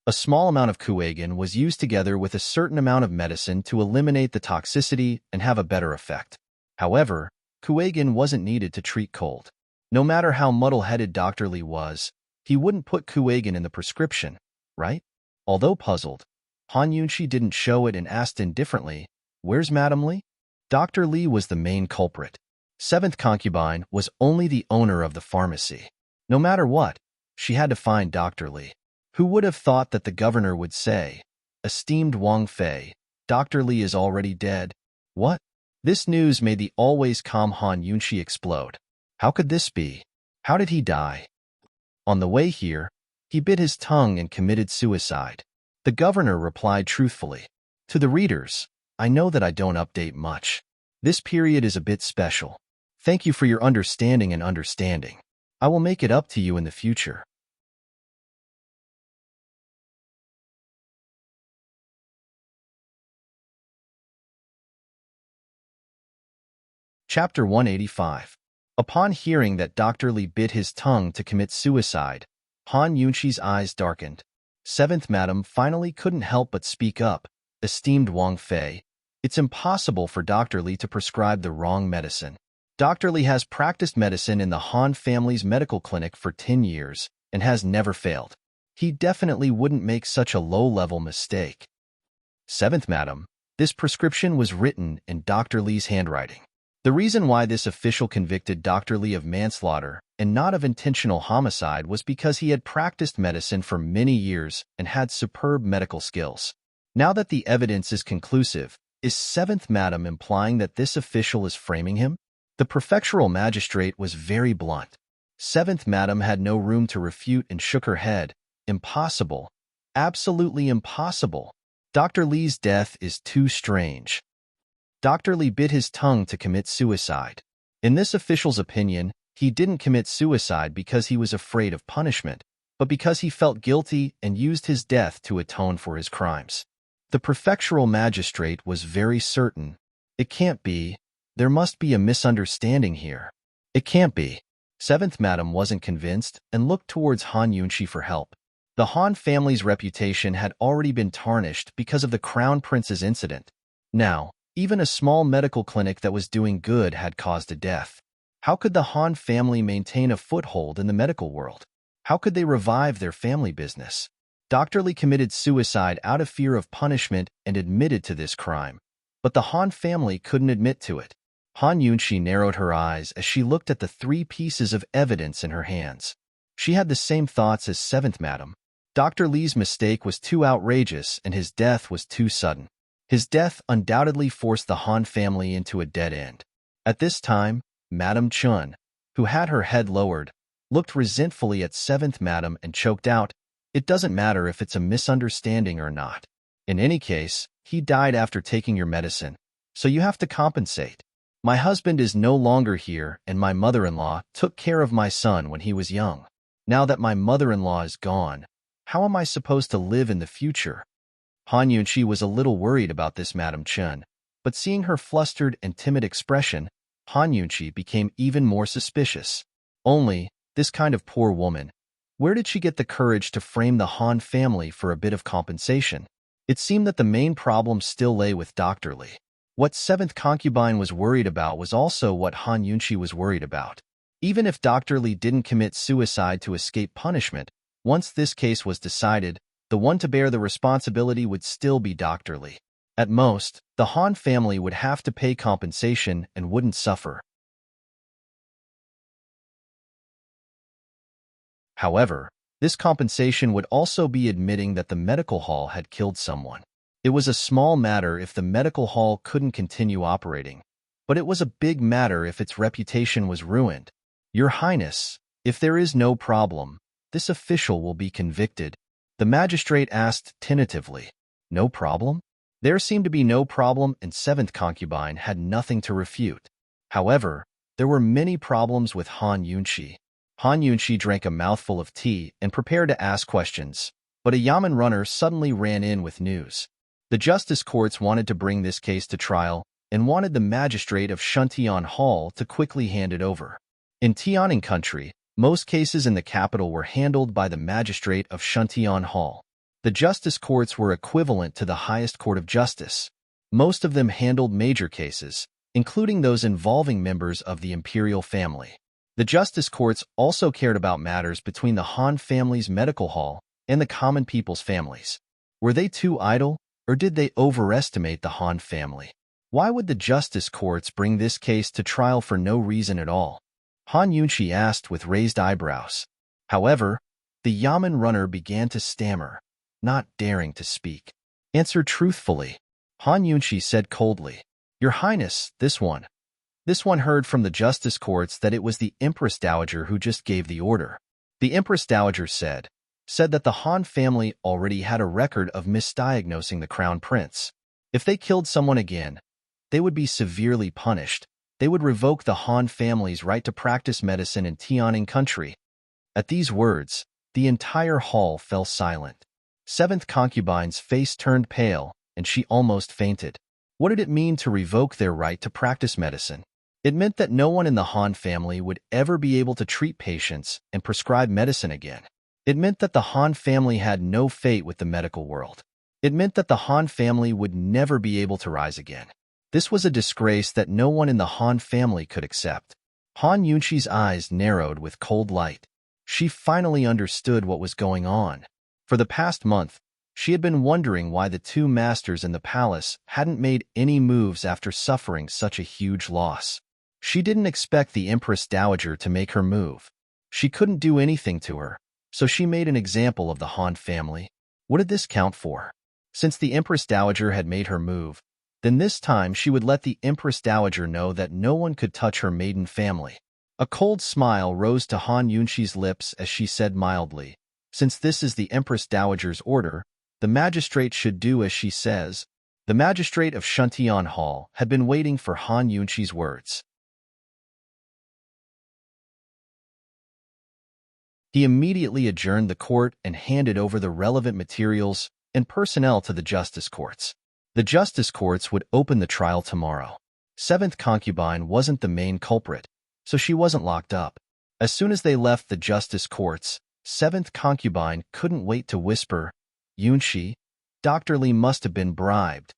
A small amount of kuagen was used together with a certain amount of medicine to eliminate the toxicity and have a better effect. However, kuagen wasn't needed to treat cold. No matter how muddle-headed Dr. Li was, he wouldn't put kuagen in the prescription, right? Although puzzled, Han Yunxi didn't show it and asked indifferently, "Where's Madame Li?" Dr. Li was the main culprit. 7th concubine was only the owner of the pharmacy. No matter what, she had to find Dr. Li. Who would have thought that the governor would say, "Esteemed Wang Fei, Dr. Li is already dead." What? This news made the always calm Han Yunxi explode. How could this be? How did he die? On the way here, he bit his tongue and committed suicide. The governor replied truthfully. To the readers, I know that I don't update much. This period is a bit special. Thank you for your understanding and understanding. I will make it up to you in the future. Chapter 185. Upon hearing that Dr. Li bit his tongue to commit suicide, Han Yunxi's eyes darkened. 7th Madam finally couldn't help but speak up. Esteemed Wang Fei, it's impossible for Dr. Li to prescribe the wrong medicine. Dr. Li has practiced medicine in the Han family's medical clinic for 10 years and has never failed. He definitely wouldn't make such a low-level mistake. 7th Madam, this prescription was written in Dr. Li's handwriting. The reason why this official convicted Dr. Li of manslaughter and not of intentional homicide was because he had practiced medicine for many years and had superb medical skills. Now that the evidence is conclusive, is 7th Madam implying that this official is framing him? The prefectural magistrate was very blunt. 7th Madam had no room to refute and shook her head. Impossible. Absolutely impossible. Dr. Li's death is too strange. Dr. Li bit his tongue to commit suicide. In this official's opinion, he didn't commit suicide because he was afraid of punishment, but because he felt guilty and used his death to atone for his crimes. The prefectural magistrate was very certain. It can't be. There must be a misunderstanding here. It can't be. 7th Madam wasn't convinced and looked towards Han Yunxi for help. The Han family's reputation had already been tarnished because of the Crown Prince's incident. Now, Even a small medical clinic that was doing good had caused a death. How could the Han family maintain a foothold in the medical world? How could they revive their family business? Dr. Lee committed suicide out of fear of punishment and admitted to this crime. But the Han family couldn't admit to it. Han Yunxi narrowed her eyes as she looked at the 3 pieces of evidence in her hands. She had the same thoughts as 7th Madam. Dr. Lee's mistake was too outrageous and his death was too sudden. His death undoubtedly forced the Han family into a dead end. At this time, Madam Chun, who had her head lowered, looked resentfully at 7th Madam and choked out, "It doesn't matter if it's a misunderstanding or not. In any case, he died after taking your medicine, so you have to compensate. My husband is no longer here and my mother-in-law took care of my son when he was young. Now that my mother-in-law is gone, how am I supposed to live in the future?" Han Yunxi was a little worried about this Madam Chun, but seeing her flustered and timid expression, Han Yunxi became even more suspicious. Only, this kind of poor woman, where did she get the courage to frame the Han family for a bit of compensation? It seemed that the main problem still lay with Dr. Lee. What 7th concubine was worried about was also what Han Yunxi was worried about. Even if Dr. Lee didn't commit suicide to escape punishment, once this case was decided, the one to bear the responsibility would still be Dr. Lee. At most, the Han family would have to pay compensation and wouldn't suffer. However, this compensation would also be admitting that the medical hall had killed someone. It was a small matter if the medical hall couldn't continue operating, but it was a big matter if its reputation was ruined. "Your Highness, if there is no problem, this official will be convicted," the magistrate asked tentatively. No problem? There seemed to be no problem and 7th concubine had nothing to refute. However, there were many problems with Han Yunxi. Han Yunxi drank a mouthful of tea and prepared to ask questions, but a Yamen runner suddenly ran in with news. The justice courts wanted to bring this case to trial and wanted the magistrate of Shuntian Hall to quickly hand it over. In Tianing country, most cases in the capital were handled by the magistrate of Shuntian Hall. The justice courts were equivalent to the highest court of justice. Most of them handled major cases, including those involving members of the imperial family. The justice courts also cared about matters between the Han family's medical hall and the common people's families. Were they too idle, or did they overestimate the Han family? Why would the justice courts bring this case to trial for no reason at all? Han Yunxi asked with raised eyebrows. However, the Yamen runner began to stammer, not daring to speak. "Answer truthfully," Han Yunxi said coldly. "Your Highness, this one." This one heard from the justice courts that it was the Empress Dowager who just gave the order. The Empress Dowager said that the Han family already had a record of misdiagnosing the crown prince. If they killed someone again, they would be severely punished. They would revoke the Han family's right to practice medicine in Tianing country. At these words, the entire hall fell silent. 7th concubine's face turned pale, and she almost fainted. What did it mean to revoke their right to practice medicine? It meant that no one in the Han family would ever be able to treat patients and prescribe medicine again. It meant that the Han family had no fate with the medical world. It meant that the Han family would never be able to rise again. This was a disgrace that no one in the Han family could accept. Han Yunxi's eyes narrowed with cold light. She finally understood what was going on. For the past month, she had been wondering why the 2 masters in the palace hadn't made any moves after suffering such a huge loss. She didn't expect the Empress Dowager to make her move. She couldn't do anything to her, so she made an example of the Han family. What did this count for? Since the Empress Dowager had made her move, then this time she would let the Empress Dowager know that no one could touch her maiden family. A cold smile rose to Han Yunxi's lips as she said mildly, "Since this is the Empress Dowager's order, the magistrate should do as she says." The magistrate of Shuntian Hall had been waiting for Han Yunxi's words. He immediately adjourned the court and handed over the relevant materials and personnel to the justice courts. The justice courts would open the trial tomorrow. 7th concubine wasn't the main culprit, so she wasn't locked up. As soon as they left the justice courts, 7th concubine couldn't wait to whisper, "Yunxi, Dr. Lee must have been bribed."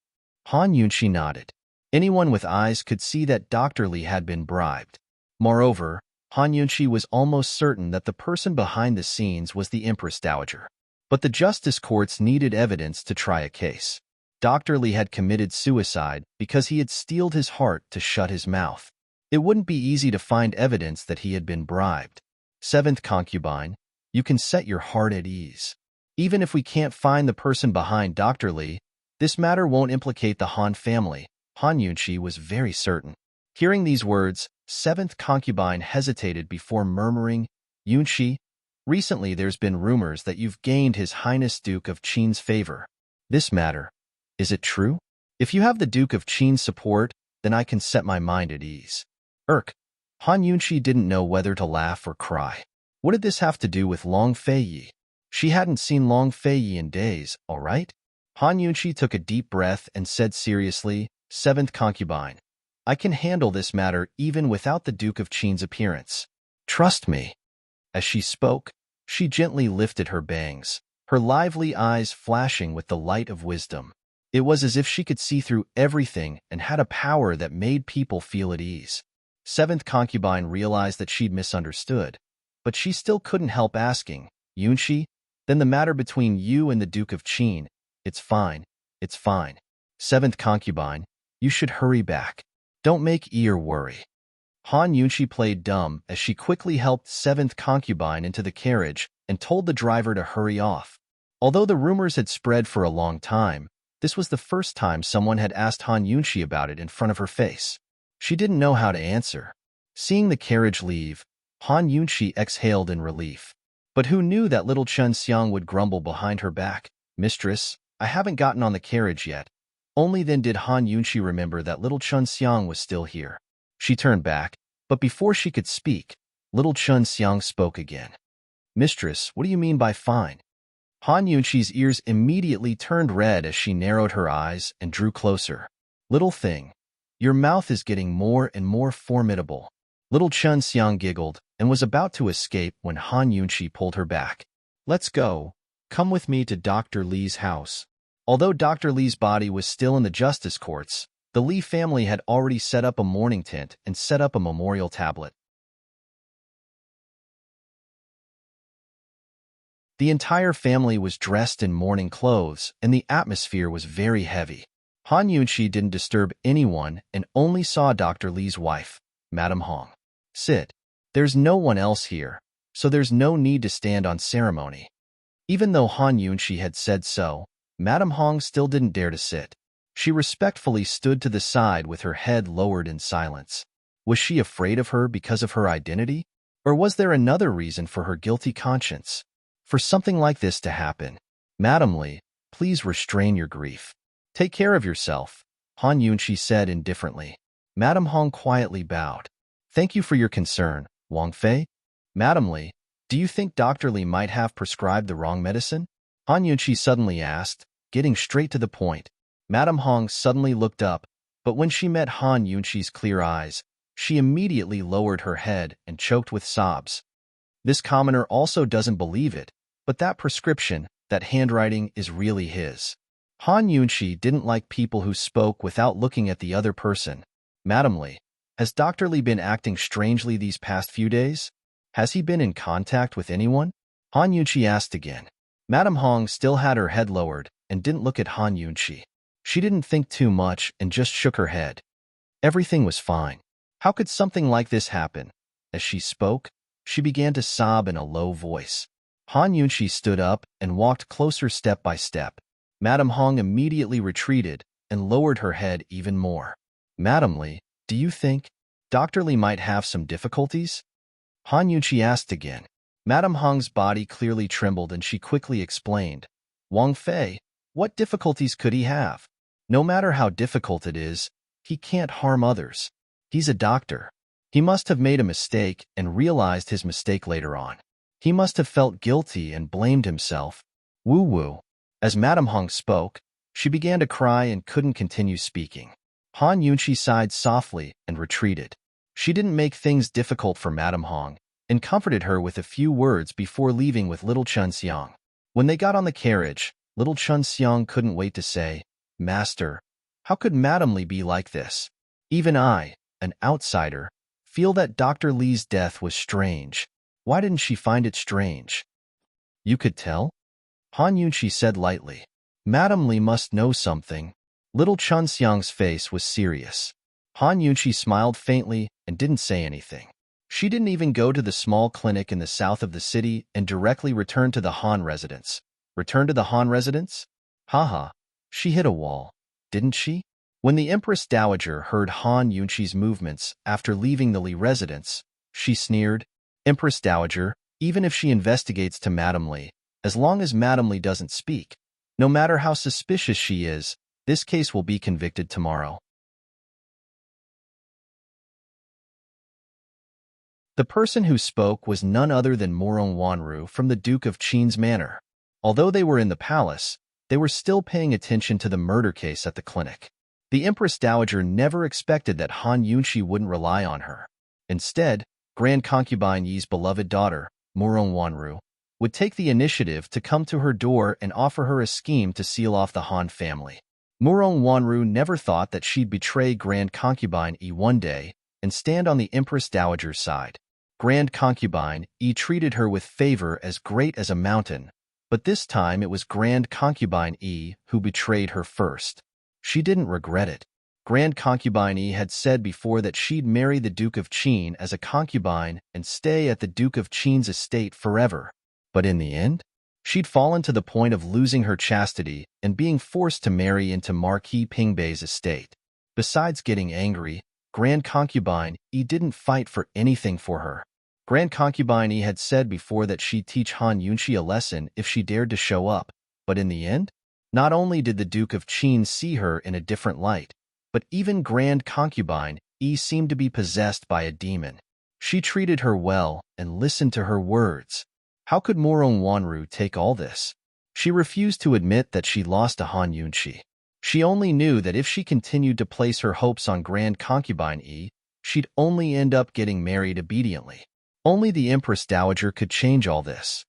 Han Yunxi nodded. Anyone with eyes could see that Dr. Li had been bribed. Moreover, Han Yunqi was almost certain that the person behind the scenes was the Empress Dowager. But the justice courts needed evidence to try a case. Dr. Li had committed suicide because he had steeled his heart to shut his mouth. It wouldn't be easy to find evidence that he had been bribed. Seventh concubine, you can set your heart at ease. Even if we can't find the person behind Dr. Li, this matter won't implicate the Han family. Han Yunqi was very certain. Hearing these words, seventh concubine hesitated before murmuring, Yunqi, recently there's been rumors that you've gained His Highness Duke of Qin's favor. This matter, is it true? If you have the Duke of Qin's support, then I can set my mind at ease. Han Yunqi didn't know whether to laugh or cry. What did this have to do with Long Feiyi? She hadn't seen Long Feiyi in days, all right? Han Yunqi took a deep breath and said seriously, seventh concubine, I can handle this matter even without the Duke of Qin's appearance. Trust me. As she spoke, she gently lifted her bangs, her lively eyes flashing with the light of wisdom. It was as if she could see through everything and had a power that made people feel at ease. Seventh concubine realized that she'd misunderstood, but she still couldn't help asking, Yunqi, then the matter between you and the Duke of Qin, it's fine, it's fine. Seventh concubine, you should hurry back. Don't make ear worry. Han Yunqi played dumb as she quickly helped seventh concubine into the carriage and told the driver to hurry off. Although the rumors had spread for a long time, this was the first time someone had asked Han Yunqi about it in front of her face. She didn't know how to answer. Seeing the carriage leave, Han Yunqi exhaled in relief. But who knew that little Chen Xiang would grumble behind her back, Mistress, I haven't gotten on the carriage yet. Only then did Han Yunqi remember that little Chen Xiang was still here. She turned back, but before she could speak, little Chen Xiang spoke again. Mistress, what do you mean by fine? Han Yunqi's ears immediately turned red as she narrowed her eyes and drew closer. Little thing, your mouth is getting more and more formidable. Little Chen Xiang giggled and was about to escape when Han Yunqi pulled her back. Let's go. Come with me to Dr. Li's house. Although Dr. Li's body was still in the justice courts, the Li family had already set up a mourning tent and set up a memorial tablet. The entire family was dressed in mourning clothes, and the atmosphere was very heavy. Han Yunqi didn't disturb anyone and only saw Dr. Li's wife, Madame Hong. Sit. There's no one else here, so there's no need to stand on ceremony. Even though Han Yunqi had said so, Madame Hong still didn't dare to sit. She respectfully stood to the side with her head lowered in silence. Was she afraid of her because of her identity? Or was there another reason for her guilty conscience? For something like this to happen, Madame Li, please restrain your grief. Take care of yourself, Han Yunqi said indifferently. Madame Hong quietly bowed. Thank you for your concern, Wang Fei. Madame Li, do you think Dr. Li might have prescribed the wrong medicine? Han Yunqi suddenly asked, getting straight to the point. Madame Hong suddenly looked up, but when she met Han Yunqi's clear eyes, she immediately lowered her head and choked with sobs. This commoner also doesn't believe it, but that prescription, that handwriting is really his. Han Yunqi didn't like people who spoke without looking at the other person. Madame Li, has Dr. Li been acting strangely these past few days? Has he been in contact with anyone? Han Yunqi asked again. Madame Hong still had her head lowered and didn't look at Han Yunqi. She didn't think too much and just shook her head. Everything was fine. How could something like this happen? As she spoke, she began to sob in a low voice. Han Yunqi stood up and walked closer step by step. Madame Hong immediately retreated and lowered her head even more. Madame Li, do you think Dr. Li might have some difficulties? Han Yunqi asked again. Madame Hong's body clearly trembled and she quickly explained. Wang Fei, what difficulties could he have? No matter how difficult it is, he can't harm others. He's a doctor. He must have made a mistake and realized his mistake later on. He must have felt guilty and blamed himself. Woo-woo. As Madame Hong spoke, she began to cry and couldn't continue speaking. Han Yunqi sighed softly and retreated. She didn't make things difficult for Madame Hong and comforted her with a few words before leaving with little Chen Xiang. When they got on the carriage, little Chen Xiang couldn't wait to say, Master, How could Madame Li be like this? Even I, an outsider, feel that Dr. Li's death was strange. Why didn't she find it strange? You could tell? Han Yunqi said lightly. Madame Li must know something. Little Chun Xiang's face was serious. Han Yunqi smiled faintly and didn't say anything. She didn't even go to the small clinic in the south of the city and directly returned to the Han residence. Return to the Han residence? Haha, she hit a wall, didn't she? When the Empress Dowager heard Han Yunqi's movements after leaving the Li residence, she sneered, Empress Dowager, even if she investigates to Madame Li, as long as Madame Li doesn't speak, no matter how suspicious she is, this case will be convicted tomorrow. The person who spoke was none other than Morong Wanru from the Duke of Qin's manor. Although they were in the palace, they were still paying attention to the murder case at the clinic. The Empress Dowager never expected that Han Yunqi wouldn't rely on her. Instead, Grand Concubine Yi's beloved daughter, Morong Wanru, would take the initiative to come to her door and offer her a scheme to seal off the Han family. Morong Wanru never thought that she'd betray Grand Concubine Yi one day and stand on the Empress Dowager's side. Grand Concubine Yi treated her with favor as great as a mountain, but this time it was Grand Concubine Yi who betrayed her first. She didn't regret it. Grand Concubine Yi had said before that she'd marry the Duke of Qin as a concubine and stay at the Duke of Qin's estate forever. But in the end, she'd fallen to the point of losing her chastity and being forced to marry into Marquis Pingbei's estate. Besides getting angry, Grand Concubine Yi didn't fight for anything for her. Grand Concubine Yi had said before that she'd teach Han Yunqi a lesson if she dared to show up, but in the end, not only did the Duke of Qin see her in a different light, but even Grand Concubine Yi seemed to be possessed by a demon. She treated her well and listened to her words. How could Morong Wanru take all this? She refused to admit that she lost to Han Yunqi. She only knew that if she continued to place her hopes on Grand Concubine Yi, she'd only end up getting married obediently. Only the Empress Dowager could change all this.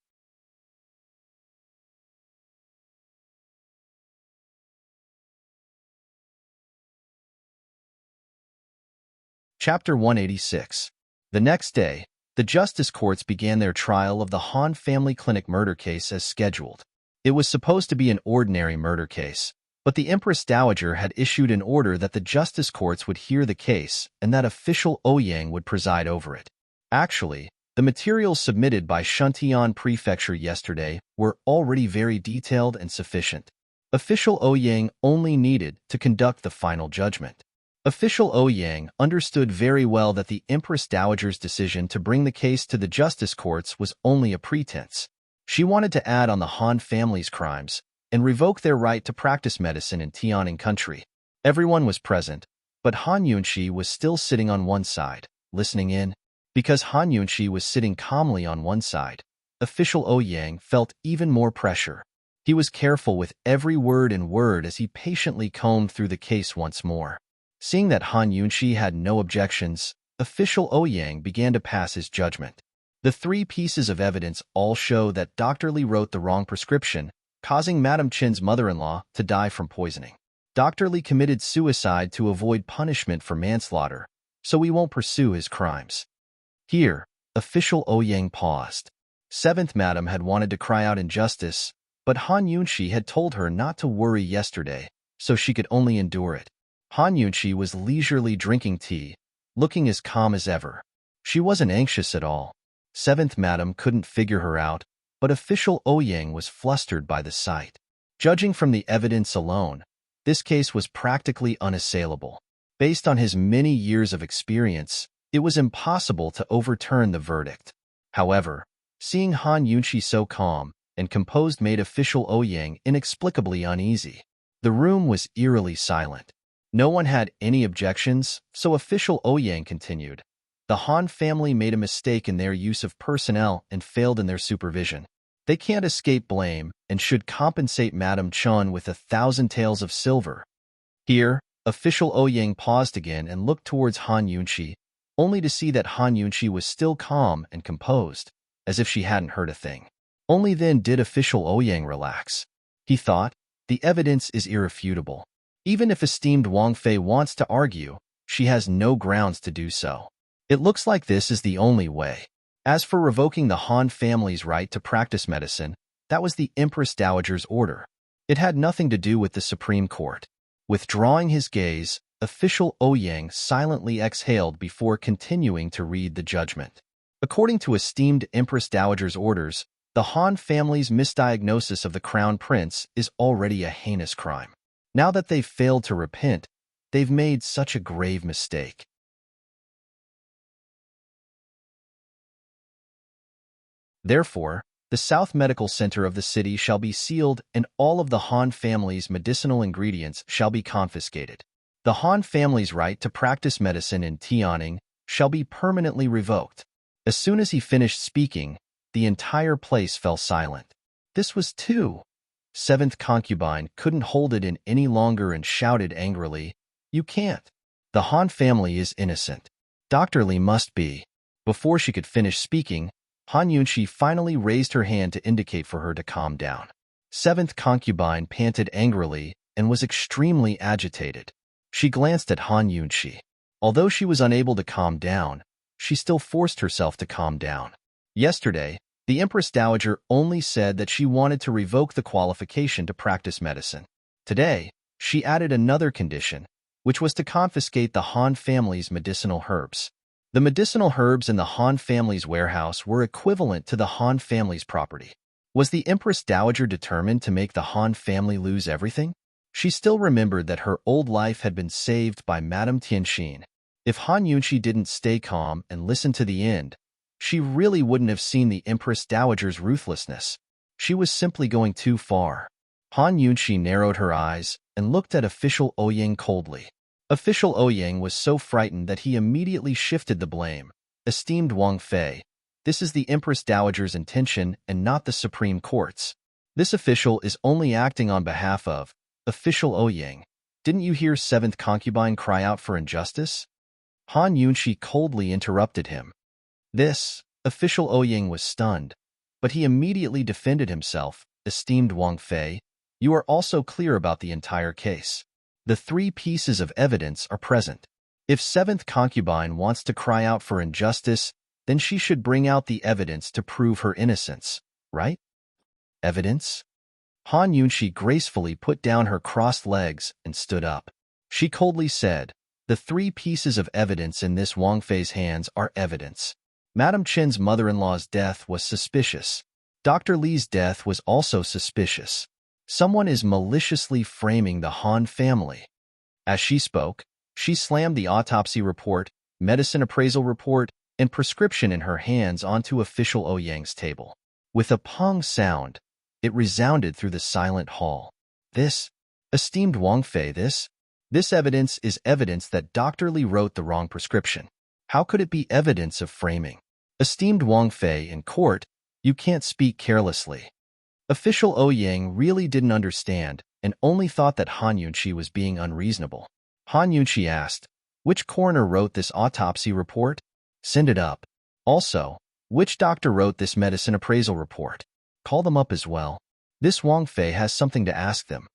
Chapter 186. The next day, the justice courts began their trial of the Han family clinic murder case as scheduled. It was supposed to be an ordinary murder case, but the Empress Dowager had issued an order that the justice courts would hear the case and that official Ouyang would preside over it. Actually, the materials submitted by Shuntian Prefecture yesterday were already very detailed and sufficient. Official Ouyang only needed to conduct the final judgment. Official Ouyang understood very well that the Empress Dowager's decision to bring the case to the justice courts was only a pretense. She wanted to add on the Han family's crimes and revoke their right to practice medicine in Tianing country. Everyone was present, but Han Yunqi was still sitting on one side, listening in. Because Han Yunqi was sitting calmly on one side, official Ouyang felt even more pressure. He was careful with every word and word as he patiently combed through the case once more. Seeing that Han Yunqi had no objections, official Ouyang began to pass his judgment. The 3 pieces of evidence all show that Dr. Li wrote the wrong prescription, causing Madame Chen's mother-in-law to die from poisoning. Dr. Li committed suicide to avoid punishment for manslaughter, so we won't pursue his crimes. Here, official Ouyang paused. 7th Madam had wanted to cry out injustice, but Han Yunqi had told her not to worry yesterday, so she could only endure it. Han Yunqi was leisurely drinking tea, looking as calm as ever. She wasn't anxious at all. 7th Madam couldn't figure her out, but official Ouyang was flustered by the sight. Judging from the evidence alone, this case was practically unassailable. Based on his many years of experience, it was impossible to overturn the verdict. However, seeing Han Yunqi so calm and composed made official Ouyang inexplicably uneasy. The room was eerily silent. No one had any objections, so official Ouyang continued. The Han family made a mistake in their use of personnel and failed in their supervision. They can't escape blame and should compensate Madame Chen with 1,000 taels of silver. Here, official Ouyang paused again and looked towards Han Yunqi, only to see that Han Yunqi was still calm and composed, as if she hadn't heard a thing. Only then did official Ouyang relax. He thought, the evidence is irrefutable. Even if esteemed Wang Fei wants to argue, she has no grounds to do so. It looks like this is the only way. As for revoking the Han family's right to practice medicine, that was the Empress Dowager's order. It had nothing to do with the Supreme Court. Withdrawing his gaze, official Ouyang silently exhaled before continuing to read the judgment. According to esteemed Empress Dowager's orders, the Han family's misdiagnosis of the Crown Prince is already a heinous crime. Now that they've failed to repent, they've made such a grave mistake. Therefore, the South Medical Center of the city shall be sealed and all of the Han family's medicinal ingredients shall be confiscated. The Han family's right to practice medicine in Tianning shall be permanently revoked. As soon as he finished speaking, the entire place fell silent. This was too. Seventh concubine couldn't hold it in any longer and shouted angrily, "You can't. The Han family is innocent. Dr. Li must be." Before she could finish speaking, Han Yunxi finally raised her hand to indicate for her to calm down. Seventh concubine panted angrily and was extremely agitated. She glanced at Han Yunxi. Although she was unable to calm down, she still forced herself to calm down. Yesterday, the Empress Dowager only said that she wanted to revoke the qualification to practice medicine. Today, she added another condition, which was to confiscate the Han family's medicinal herbs. The medicinal herbs in the Han family's warehouse were equivalent to the Han family's property. Was the Empress Dowager determined to make the Han family lose everything? She still remembered that her old life had been saved by Madame Tianxin. If Han Yunxi didn't stay calm and listen to the end, she really wouldn't have seen the Empress Dowager's ruthlessness. She was simply going too far. Han Yunxi narrowed her eyes and looked at official Ouyang coldly. Official Ouyang was so frightened that he immediately shifted the blame. Esteemed Wang Fei, this is the Empress Dowager's intention and not the Supreme Court's. This official is only acting on behalf of official Ouyang. Didn't you hear seventh concubine cry out for injustice? Han Yunxi coldly interrupted him. This official Ouyang was stunned, but he immediately defended himself. Esteemed Wang Fei, you are also clear about the entire case. The 3 pieces of evidence are present. If seventh concubine wants to cry out for injustice, then she should bring out the evidence to prove her innocence, right? Evidence? Han Yunxi gracefully put down her crossed legs and stood up. She coldly said, the 3 pieces of evidence in this Wang Fei's hands are evidence. Madame Chen's mother-in-law's death was suspicious. Dr. Li's death was also suspicious. Someone is maliciously framing the Han family. As she spoke, she slammed the autopsy report, medicine appraisal report, and prescription in her hands onto official Ouyang's table. With a pong sound, it resounded through the silent hall. This, esteemed Wang Fei, this evidence is evidence that Dr. Li wrote the wrong prescription. How could it be evidence of framing? Esteemed Wang Fei, in court, you can't speak carelessly. Official Ouyang really didn't understand and only thought that Han Yunxi was being unreasonable. Han Yunxi asked, which coroner wrote this autopsy report? Send it up. Also, which doctor wrote this medicine appraisal report? Call them up as well. This Wang Fei has something to ask them.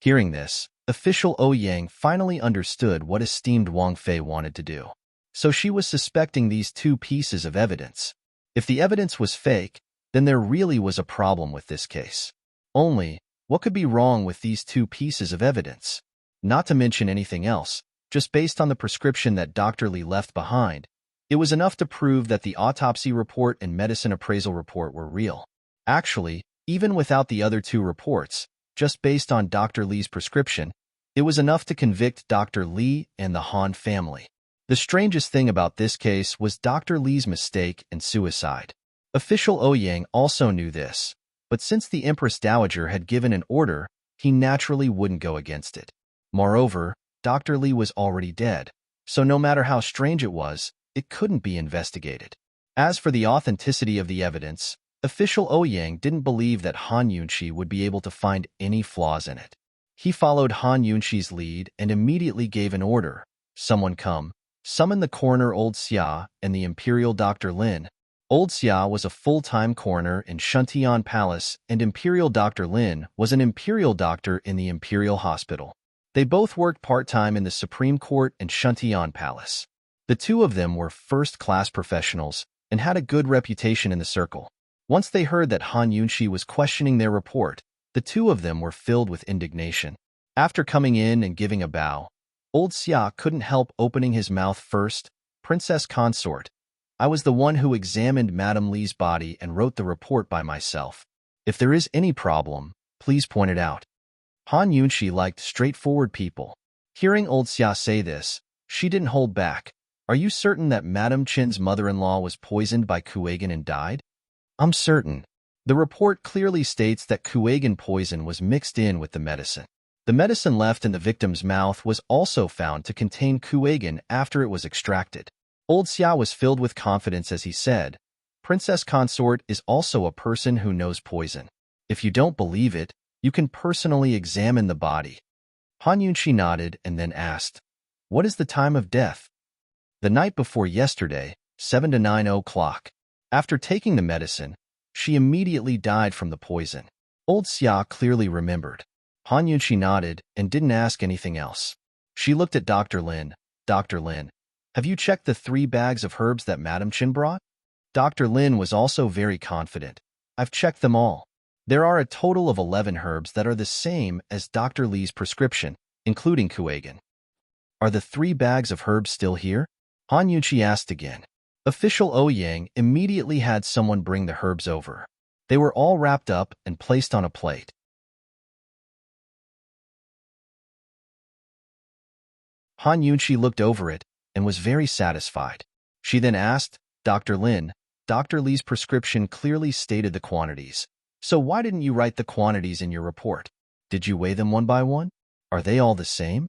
Hearing this, official Ouyang finally understood what esteemed Wang Fei wanted to do. So she was suspecting these 2 pieces of evidence. If the evidence was fake, then there really was a problem with this case. Only, what could be wrong with these 2 pieces of evidence? Not to mention anything else, just based on the prescription that Dr. Li left behind, it was enough to prove that the autopsy report and medicine appraisal report were real. Actually, even without the other 2 reports, just based on Dr. Li's prescription, it was enough to convict Dr. Li and the Han family. The strangest thing about this case was Dr. Li's mistake and suicide. Official Ouyang also knew this, but since the Empress Dowager had given an order, he naturally wouldn't go against it. Moreover, Dr. Li was already dead, so no matter how strange it was, it couldn't be investigated. As for the authenticity of the evidence, official Ouyang didn't believe that Han Yunxi would be able to find any flaws in it. He followed Han Yunxi's lead and immediately gave an order. Someone come. Summon the coroner Old Xia and the imperial Dr. Lin. Old Xia was a full-time coroner in Shuntian Palace, and Imperial Dr. Lin was an imperial doctor in the Imperial Hospital. They both worked part-time in the Supreme Court in Shuntian Palace. The two of them were first-class professionals and had a good reputation in the circle. Once they heard that Han Yunxi was questioning their report, the two of them were filled with indignation. After coming in and giving a bow, Old Xia couldn't help opening his mouth first. Princess Consort, I was the one who examined Madame Li's body and wrote the report by myself. If there is any problem, please point it out. Han Yunxi liked straightforward people. Hearing Old Xia say this, she didn't hold back. Are you certain that Madame Qin's mother-in-law was poisoned by Kuagan and died? I'm certain. The report clearly states that Kuagan poison was mixed in with the medicine. The medicine left in the victim's mouth was also found to contain Kuagan after it was extracted. Old Xia was filled with confidence as he said, Princess Consort is also a person who knows poison. If you don't believe it, you can personally examine the body. Han Yunxi nodded and then asked, what is the time of death? The night before yesterday, 7 to 9 o'clock. After taking the medicine, she immediately died from the poison. Old Xia clearly remembered. Han Yunxi nodded and didn't ask anything else. She looked at Dr. Lin. Dr. Lin, have you checked the 3 bags of herbs that Madame Qin brought? Dr. Lin was also very confident. I've checked them all. There are a total of 11 herbs that are the same as Dr. Li's prescription, including Kuagan. Are the 3 bags of herbs still here? Han Yunxi asked again. Official Ouyang immediately had someone bring the herbs over. They were all wrapped up and placed on a plate. Han Yunxi looked over it and was very satisfied. She then asked, Dr. Lin, Dr. Li's prescription clearly stated the quantities. So why didn't you write the quantities in your report? Did you weigh them one by one? Are they all the same?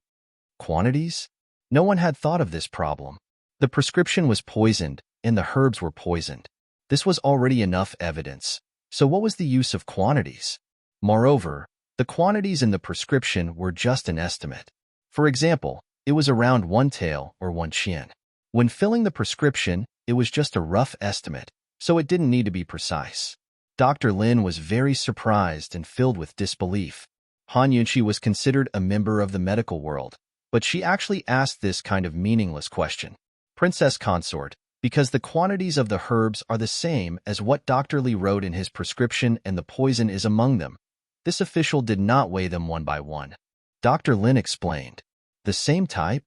Quantities? No one had thought of this problem. The prescription was poisoned, and the herbs were poisoned. This was already enough evidence. So what was the use of quantities? Moreover, the quantities in the prescription were just an estimate. For example, it was around 1 tael or 1 qian. When filling the prescription, it was just a rough estimate, so it didn't need to be precise. Dr. Lin was very surprised and filled with disbelief. Han Yunxi was considered a member of the medical world, but she actually asked this kind of meaningless question. Princess Consort, because the quantities of the herbs are the same as what Dr. Li wrote in his prescription and the poison is among them, this official did not weigh them one by one. Dr. Lin explained. The same type?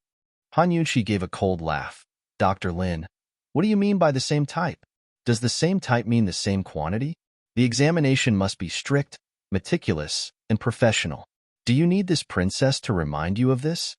Han Yunxi gave a cold laugh. Dr. Lin, what do you mean by the same type? Does the same type mean the same quantity? The examination must be strict, meticulous, and professional. Do you need this princess to remind you of this?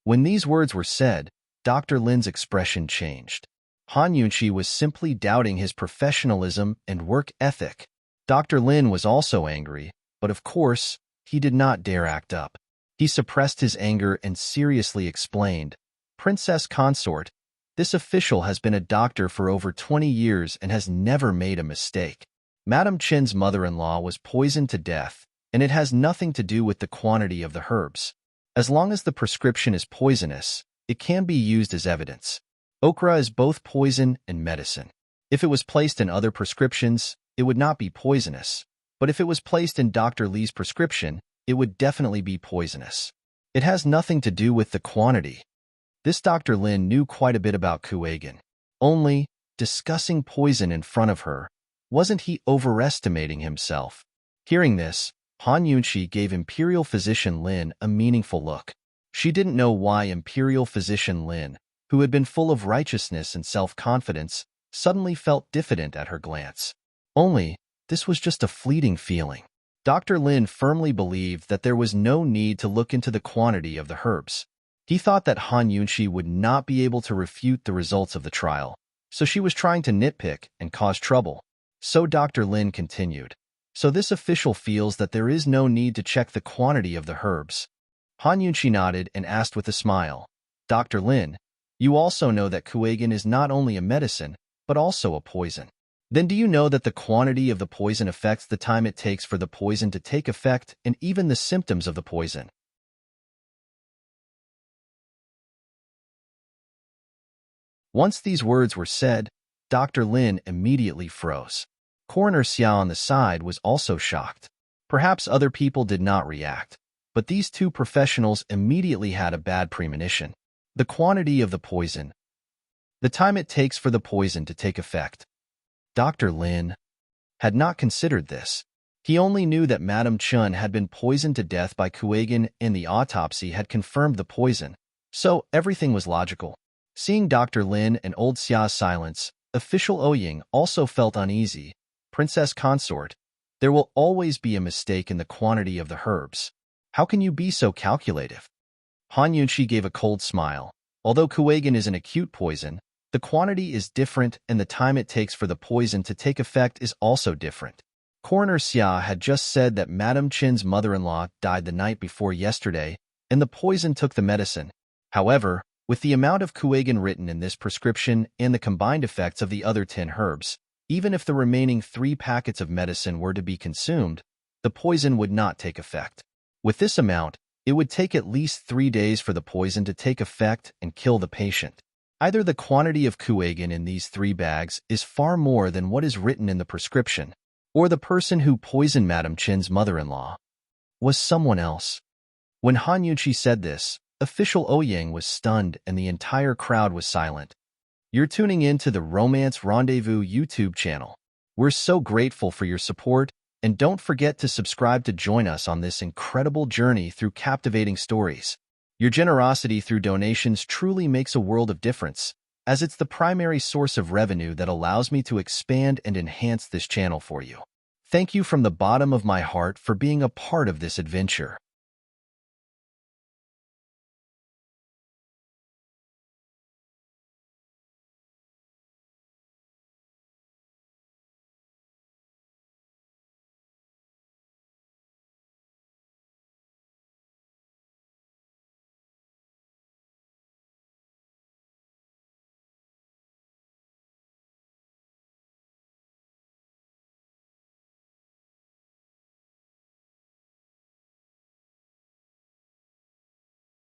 When these words were said, Dr. Lin's expression changed. Han Yunxi was simply doubting his professionalism and work ethic. Dr. Lin was also angry, but of course, he did not dare act up. He suppressed his anger and seriously explained, Princess Consort, this official has been a doctor for over 20 years and has never made a mistake. Madame Qin's mother-in-law was poisoned to death, and it has nothing to do with the quantity of the herbs. As long as the prescription is poisonous, it can be used as evidence. Okra is both poison and medicine. If it was placed in other prescriptions, it would not be poisonous. But if it was placed in Dr. Li's prescription, it would definitely be poisonous. It has nothing to do with the quantity. This Dr. Lin knew quite a bit about Kuagan. Only, discussing poison in front of her, wasn't he overestimating himself? Hearing this, Han Yunxi gave Imperial Physician Lin a meaningful look. She didn't know why Imperial Physician Lin, who had been full of righteousness and self-confidence, suddenly felt diffident at her glance. Only, this was just a fleeting feeling. Dr. Lin firmly believed that there was no need to look into the quantity of the herbs. He thought that Han Yunxi would not be able to refute the results of the trial, so she was trying to nitpick and cause trouble. So Dr. Lin continued. So this official feels that there is no need to check the quantity of the herbs. Han Yunxi nodded and asked with a smile, Dr. Lin, you also know that Kuagan is not only a medicine, but also a poison. Then do you know that the quantity of the poison affects the time it takes for the poison to take effect and even the symptoms of the poison? Once these words were said, Dr. Lin immediately froze. Coroner Xia on the side was also shocked. Perhaps other people did not react, but these two professionals immediately had a bad premonition. The quantity of the poison. The time it takes for the poison to take effect. Dr. Lin had not considered this. He only knew that Madame Chun had been poisoned to death by Kuagin and the autopsy had confirmed the poison, so everything was logical. Seeing Dr. Lin and old Xia's silence, official Ouying also felt uneasy. Princess Consort, there will always be a mistake in the quantity of the herbs. How can you be so calculative? Han Yunxi gave a cold smile. Although Kuagin is an acute poison, the quantity is different and the time it takes for the poison to take effect is also different. Coroner Xia had just said that Madame Chin's mother-in-law died the night before yesterday, and the poison took the medicine. However, with the amount of Kuagin written in this prescription and the combined effects of the other 10 herbs, even if the remaining 3 packets of medicine were to be consumed, the poison would not take effect. With this amount, it would take at least 3 days for the poison to take effect and kill the patient. Either the quantity of Kuagin in these 3 bags is far more than what is written in the prescription, or the person who poisoned Madame Chin's mother-in-law was someone else. When Han Yunqi said this, official Ouyang was stunned and the entire crowd was silent. You're tuning in to the Romance Rendezvous YouTube channel. We're so grateful for your support, and don't forget to subscribe to join us on this incredible journey through captivating stories. Your generosity through donations truly makes a world of difference, as it's the primary source of revenue that allows me to expand and enhance this channel for you. Thank you from the bottom of my heart for being a part of this adventure.